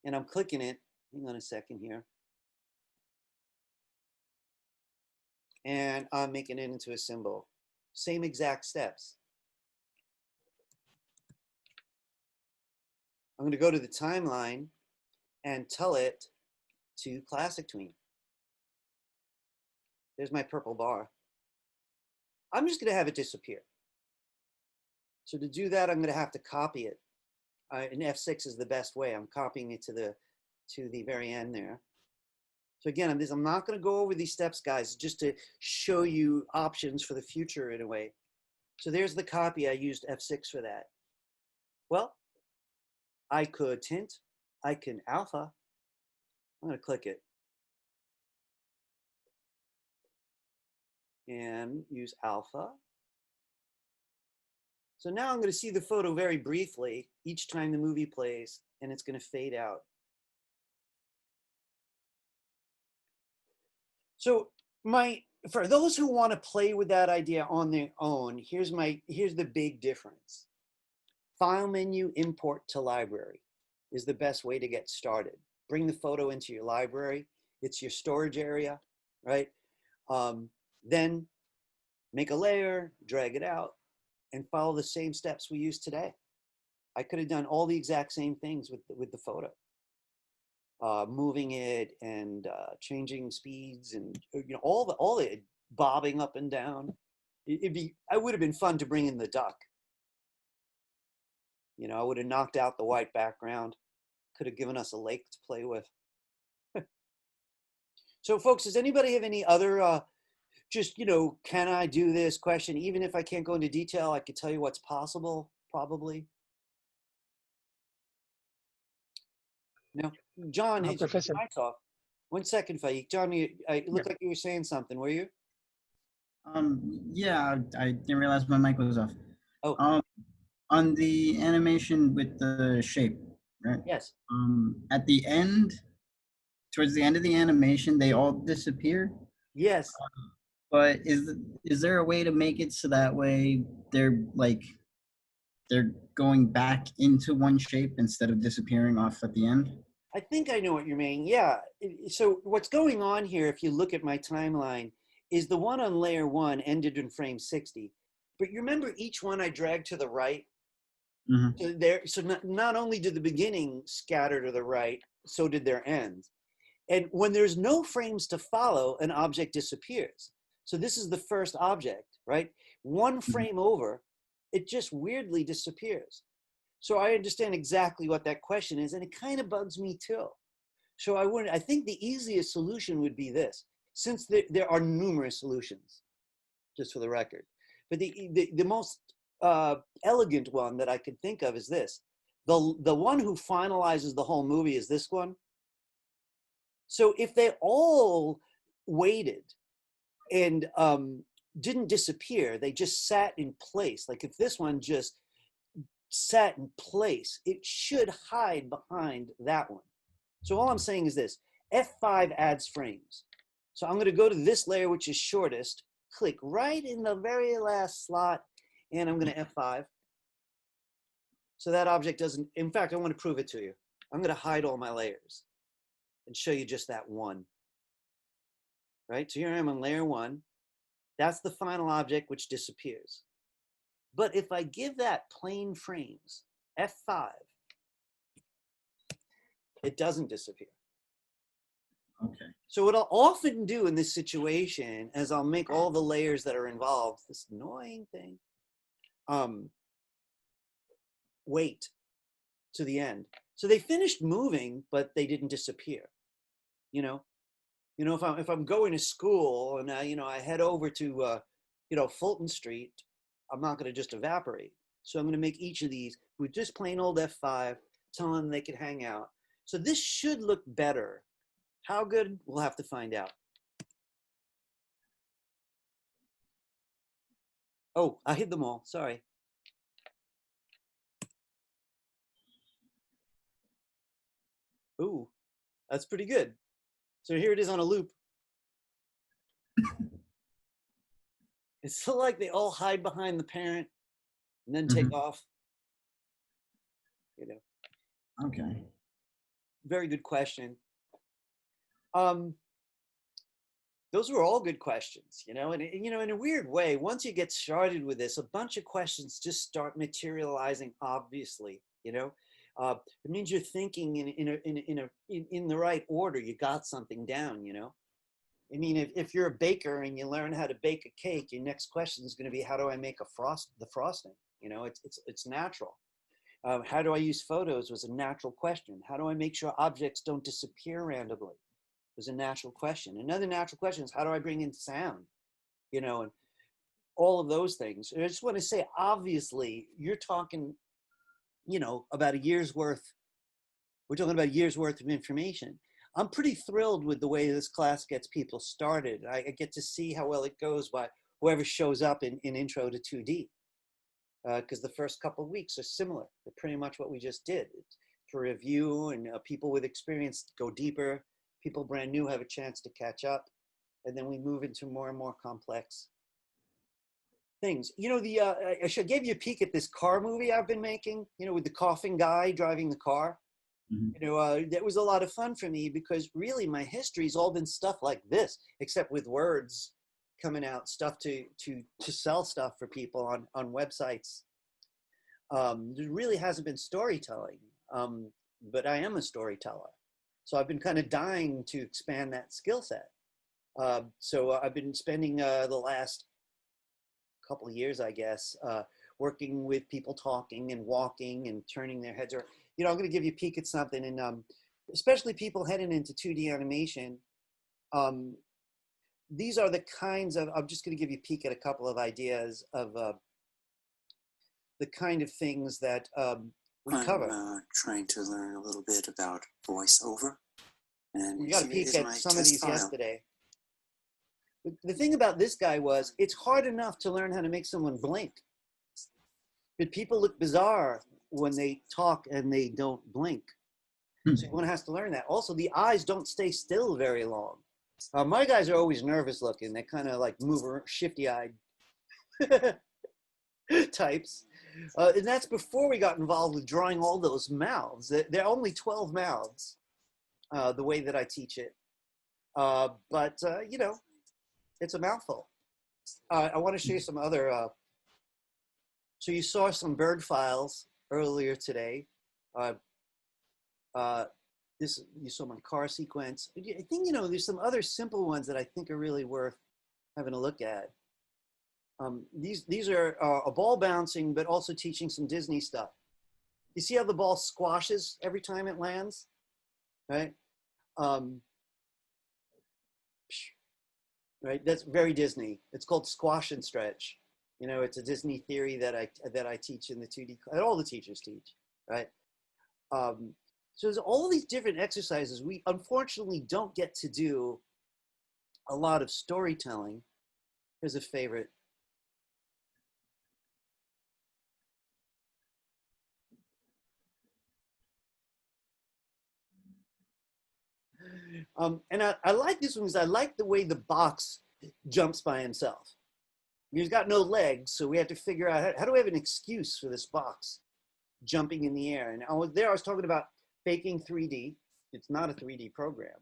and I'm clicking it. Hang on a second here. And I'm making it into a symbol. Same exact steps. I'm going to go to the timeline and tell it to Classic Tween. There's my purple bar. I'm just going to have it disappear. So to do that, I'm going to have to copy it. And F6 is the best way. I'm copying it to the very end there. So again, I'm not going to go over these steps, guys, just to show you options for the future in a way. So there's the copy. I used F6 for that. Well, I could tint. I can alpha. I'm going to click it. And use alpha. So now I'm going to see the photo very briefly each time the movie plays, and it's going to fade out. So for those who want to play with that idea on their own, here's the big difference. File menu, import to library is the best way to get started. Bring the photo into your library. It's your storage area, right? Then make a layer, drag it out, and follow the same steps we used today. I could have done all the exact same things with the photo. Moving it and changing speeds and all the bobbing up and down. It would have been fun to bring in the duck. You know, I would have knocked out the white background. Could have given us a lake to play with. So folks, does anybody have any other just, can I do this question? Even if I can't go into detail, I could tell you what's possible, probably. No, John, his Professor. mic's off. 1 second, Faik. John, it looked like you were saying something, were you? Yeah, I didn't realize my mic was off. Oh, On the animation with the shape, right? yes. At the end, towards the end of the animation, they all disappear. Yes. But is there a way to make it so that way they're going back into one shape instead of disappearing off at the end? I think I know what you mean. Yeah. So what's going on here, if you look at my timeline, is the one on layer 1 ended in frame 60. But you remember each one I dragged to the right? Mm-hmm. So not only did the beginning scatter to the right, so did their ends. And when there's no frames to follow, an object disappears. So this is the first object, right? One frame over, it just weirdly disappears. So I understand exactly what that question is, and it kind of bugs me too. So I think the easiest solution would be this, since there are numerous solutions, just for the record. But the most elegant one that I could think of is this. The one who finalizes the whole movie is this one. So if they all waited and didn't disappear, they just sat in place. Like if this one just sat in place, it should hide behind that one. So all I'm saying is this, F5 adds frames. So I'm gonna go to this layer, which is shortest, click right in the very last slot, and I'm gonna F5. So that object doesn't, in fact, I wanna prove it to you. I'm gonna hide all my layers and show you just that one. Right, so here I am on layer 1. That's the final object which disappears. But if I give that plain frames, F5, it doesn't disappear. Okay. So what I'll often do in this situation is I'll make all the layers that are involved, this annoying thing, wait to the end. So they finished moving, but they didn't disappear. If I'm going to school and I head over to Fulton Street, I'm not going to just evaporate. So I'm going to make each of these with just plain old F5, telling them they can hang out. So this should look better. How good? We'll have to find out. Oh, I hid them all. Sorry. Ooh, that's pretty good. So here it is on a loop. It's still like they all hide behind the parent and then take off. Okay. Very good question. Those were all good questions, and in a weird way, once you get started with this, a bunch of questions just start materializing. Obviously, it means you're thinking in the right order. You got something down. I mean, if you're a baker and you learn how to bake a cake, your next question is going to be, how do I make the frosting? It's natural. How do I use photos was a natural question. How do I make sure objects don't disappear randomly? Was a natural question. Another natural question is, how do I bring in sound? And all of those things. I just want to say, obviously, you're talking, about a year's worth. We're talking about a year's worth of information. I'm pretty thrilled with the way this class gets people started. I get to see how well it goes by whoever shows up in Intro to 2D. Because the first couple of weeks are similar. They're pretty much what we just did. To review, and people with experience go deeper. People brand new have a chance to catch up, and then we move into more and more complex things. I gave you a peek at this car movie I've been making, with the coughing guy driving the car. That was a lot of fun for me because really my history's all been stuff like this, except with words coming out, stuff to sell stuff for people on websites. There really hasn't been storytelling, but I am a storyteller. So I've been kind of dying to expand that skill set. So I've been spending the last couple of years, I guess, working with people talking and walking and turning their heads around. I'm going to give you a peek at something, and especially people heading into 2D animation, These are the kinds of, I'm just going to give you a peek at a couple of ideas of the kind of things that we cover. I'm trying to learn a little bit about voiceover. And We got a here peek is at my some of test these file. yesterday. The thing about this guy was, it's hard enough to learn how to make someone blink. But people look bizarre when they talk and they don't blink. So one has to learn that. Also, the eyes don't stay still very long. My guys are always nervous looking. They kind of like move around, shifty-eyed types. And that's before we got involved with drawing all those mouths. There are only 12 mouths, the way that I teach it. But you know, it's a mouthful. I want to show you some other. So you saw some bird files earlier today. This, you saw my car sequence. I think, you know, there's some other simple ones that I think are really worth having a look at. These are a ball bouncing, but also teaching some Disney stuff. You see how the ball squashes every time it lands, right? Right, that's very Disney. It's called squash and stretch. You know, it's a Disney theory that I teach in the 2D, that all the teachers teach, right? So there's all these different exercises. We unfortunately don't get to do a lot of storytelling. Here's a favorite. And I like this one because I like the way the box jumps by himself. He's got no legs, so we have to figure out how do we have an excuse for this box jumping in the air. And I was talking about faking 3D. It's not a 3D program.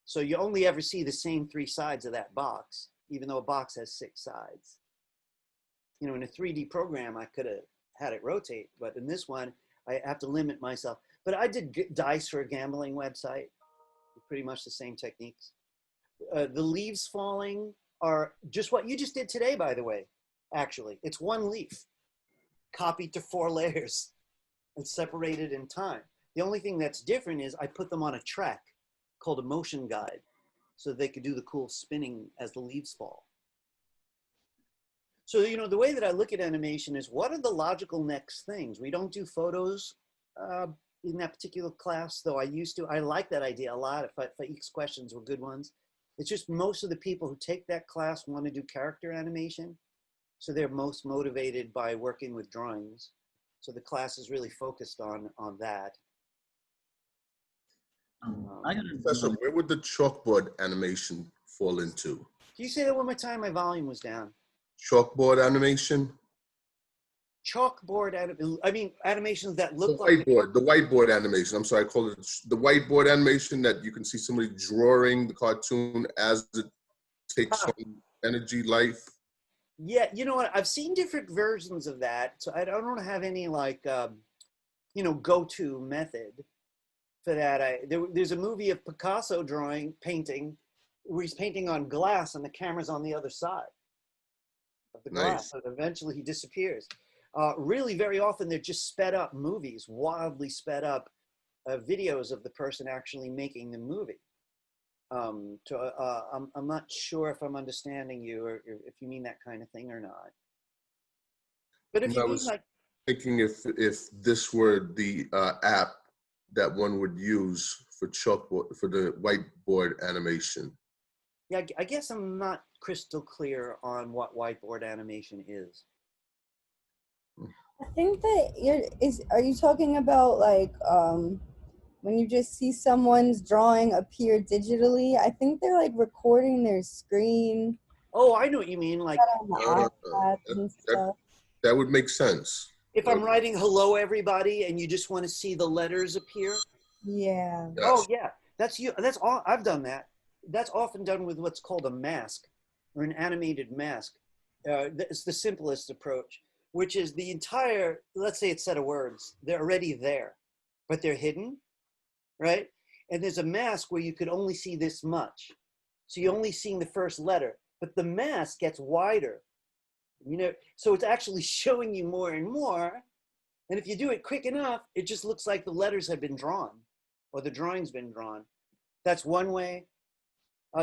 So you only ever see the same 3 sides of that box, even though a box has 6 sides. You know, in a 3D program, I could have had it rotate, but in this one, I have to limit myself. But I did dice for a gambling website. Pretty much the same techniques. The leaves falling are just what you just did today, by the way, actually. It's one leaf copied to 4 layers and separated in time. The only thing that's different is I put them on a track called a motion guide so they could do the cool spinning as the leaves fall. So, you know, the way that I look at animation is what are the logical next things? We don't do photos in that particular class, though I used to. I like that idea a lot. If each questions were good ones. It's just most of the people who take that class want to do character animation. So they're most motivated by working with drawings. So the class is really focused on that. I got Professor, where would the chalkboard animation fall into? Can you say that one more time? My volume was down. Chalkboard animation? Chalkboard, I mean, animations that look The like whiteboard, the whiteboard animation. I'm sorry, I call it the whiteboard animation, that you can see somebody drawing the cartoon as it takes on energy, life. Yeah, you know what? I've seen different versions of that, so I don't have any like, you know, go-to method for that. There's a movie of Picasso painting, where he's painting on glass and the camera's on the other side of the glass. Nice. So eventually he disappears. Really, very often they're just sped up movies, wildly sped up videos of the person actually making the movie. I'm not sure if I'm understanding you or if you mean that kind of thing or not. But if you mean like, Thinking if this were the app that one would use for chalkboard, for the whiteboard animation. yeah, I guess I'm not crystal clear on what whiteboard animation is. I think that are you talking about like when you just see someone's drawing appear digitally? I think they're like recording their screen Oh, I know what you mean. Like on the iPads and stuff. That would make sense. if I'm writing hello everybody and you just want to see the letters appear. Yeah. Yes. Oh yeah, that's you. That's all. I've done that. That's often done with what's called a mask or an animated mask. It's the simplest approach, which is the entire, let's say, it's a set of words. They're already there, but they're hidden, right? And there's a mask where you could only see this much. So you're only seeing the first letter, but the mask gets wider, you know, so it's actually showing you more and more. And if you do it quick enough, it just looks like the letters have been drawn or the drawing's been drawn. That's one way.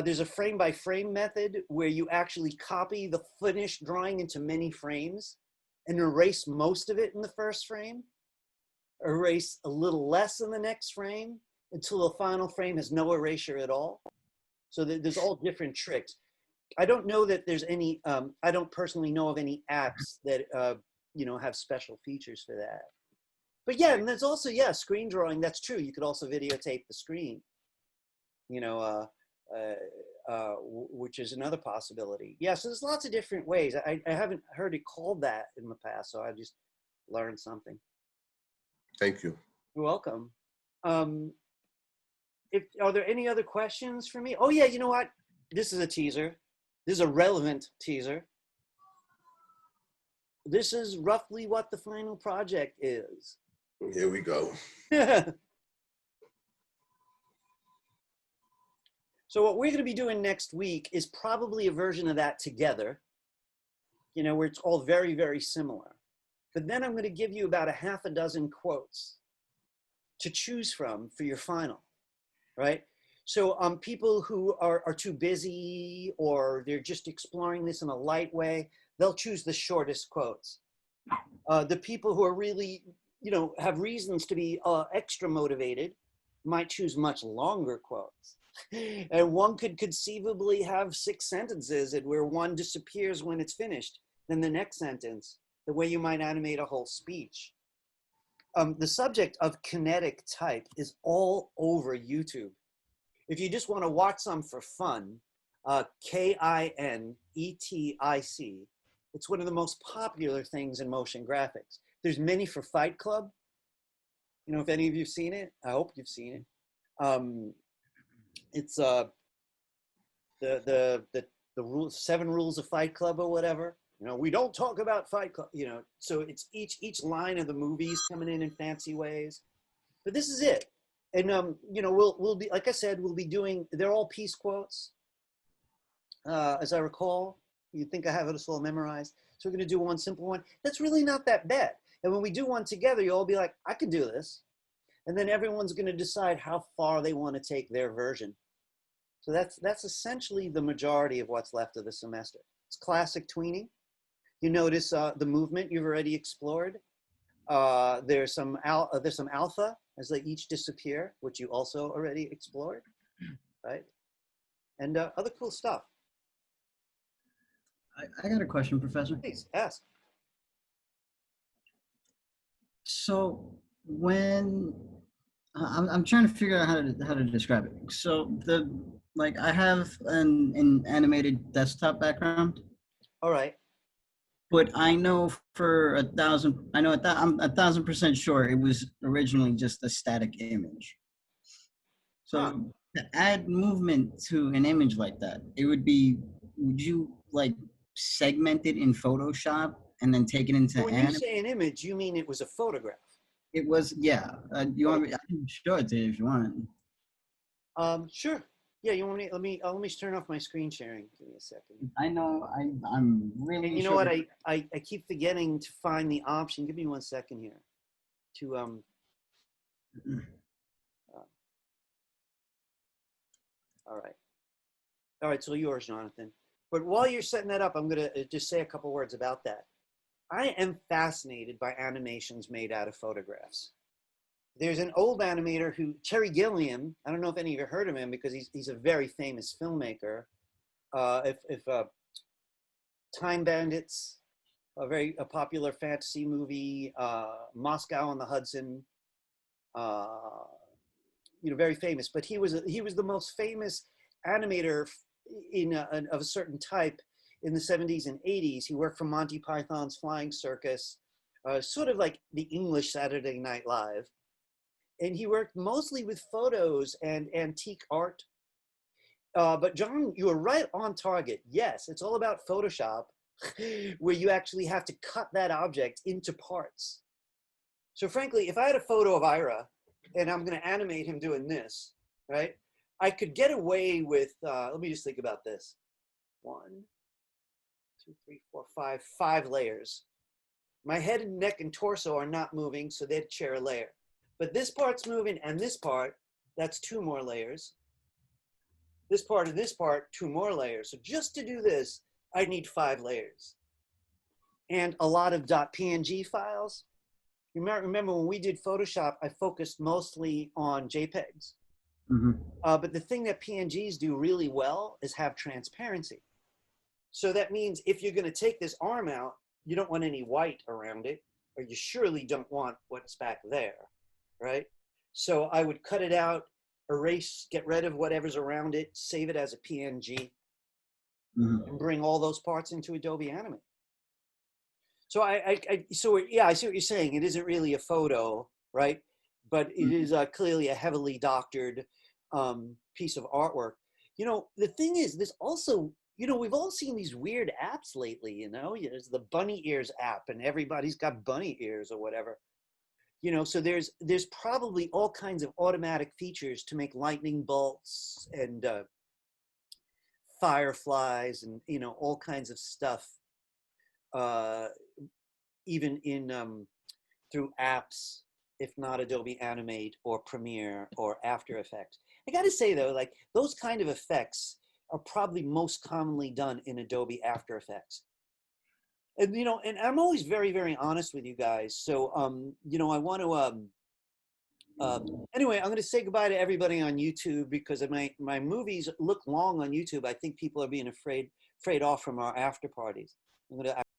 There's a frame by frame method where you actually copy the finished drawing into many frames and erase most of it in the first frame, erase a little less in the next frame until the final frame has no erasure at all. So there's all different tricks. I don't know that there's any, I don't personally know of any apps that, have special features for that. But yeah, and there's also, screen drawing, that's true. You could also videotape the screen, which is another possibility. Yeah, so there's lots of different ways. I haven't heard it called that in the past, so I just learned something. Thank you. You're welcome. Are there any other questions for me? Oh yeah, you know what? This is a teaser. This is a relevant teaser. This is roughly what the final project is. Here we go. So what we're going to be doing next week is probably a version of that together, where it's all very, very similar. But then I'm going to give you about a half a dozen quotes to choose from for your final, right? So people who are too busy or they're just exploring this in a light way, they'll choose the shortest quotes. The people who are really, have reasons to be extra motivated might choose much longer quotes. And one could conceivably have 6 sentences where one disappears when it's finished, then the next sentence, the way you might animate a whole speech. The subject of kinetic type is all over YouTube. If you just want to watch some for fun, Kinetic, it's one of the most popular things in motion graphics. There's many for Fight Club. If any of you've seen it, I hope you've seen it. It's the 7 rules of Fight Club or whatever. We don't talk about Fight Club. So it's each line of the movies coming in fancy ways. But this is it. And we'll be, like I said, we'll be doing. They're all piece quotes, as I recall. You think I have it all memorized? So we're going to do one simple one. That's really not that bad. And when we do one together, you'll all be like, I could do this. And then everyone's going to decide how far they want to take their version. So that's essentially the majority of what's left of the semester. It's classic tweening. You notice the movement you've already explored. There's some alpha as they each disappear, which you also already explored, right? And other cool stuff. I got a question, Professor. Please ask. So when I'm trying to figure out how to describe it. So I have an animated desktop background. All right. But I know I'm 1,000% sure it was originally just a static image. So to add movement to an image like that, would you segment it in Photoshop and then take it into When you say an image, you mean it was a photograph? It was, yeah. You want me? I can show it to you if you want. Sure. Yeah, you want me? Let me turn off my screen sharing. Give me a second. I know. I'm really. You know what? I keep forgetting to find the option. Give me 1 second here. To All right. So yours, Jonathan. But while you're setting that up, I'm gonna just say a couple words about that. I am fascinated by animations made out of photographs. There's an old animator Terry Gilliam, I don't know if any of you heard of him because he's a very famous filmmaker. If Time Bandits, a popular fantasy movie, Moscow on the Hudson, very famous. But he was the most famous animator of a certain type in the 70s and 80s. He worked for Monty Python's Flying Circus, sort of like the English Saturday Night Live. And he worked mostly with photos and antique art. But John, you were right on target. Yes, it's all about Photoshop, where you actually have to cut that object into parts. So frankly, if I had a photo of Ira and I'm going to animate him doing this, right? I could get away with, let me just think about this. 1, 2, 3, 4, 5 layers. My head and neck and torso are not moving, so they'd share a layer. But this part's moving and this part, that's 2 more layers. this part and this part, 2 more layers. So just to do this, I need 5 layers. And a lot of .png files. You might remember when we did Photoshop, I focused mostly on JPEGs. But the thing that PNGs do really well is have transparency. So that means if you're going to take this arm out, you don't want any white around it, or you surely don't want what's back there, right? So I would cut it out, erase, get rid of whatever's around it, save it as a PNG, and bring all those parts into Adobe Animate. So yeah, I see what you're saying. It isn't really a photo, right? But it is clearly a heavily doctored piece of artwork. You know, the thing is, this also, you know, we've all seen these weird apps lately, you know, there's the bunny ears app and everybody's got bunny ears or whatever. You know, so there's probably all kinds of automatic features to make lightning bolts and fireflies and, you know, all kinds of stuff. Even in through apps, if not Adobe Animate or Premiere or After Effects. I gotta say though, like those kind of effects are probably most commonly done in Adobe After Effects. And you know, and I'm always very, very honest with you guys. So you know, I want to anyway, I'm gonna say goodbye to everybody on YouTube because my movies look long on YouTube. I think people are being afraid off from our after parties. I'm gonna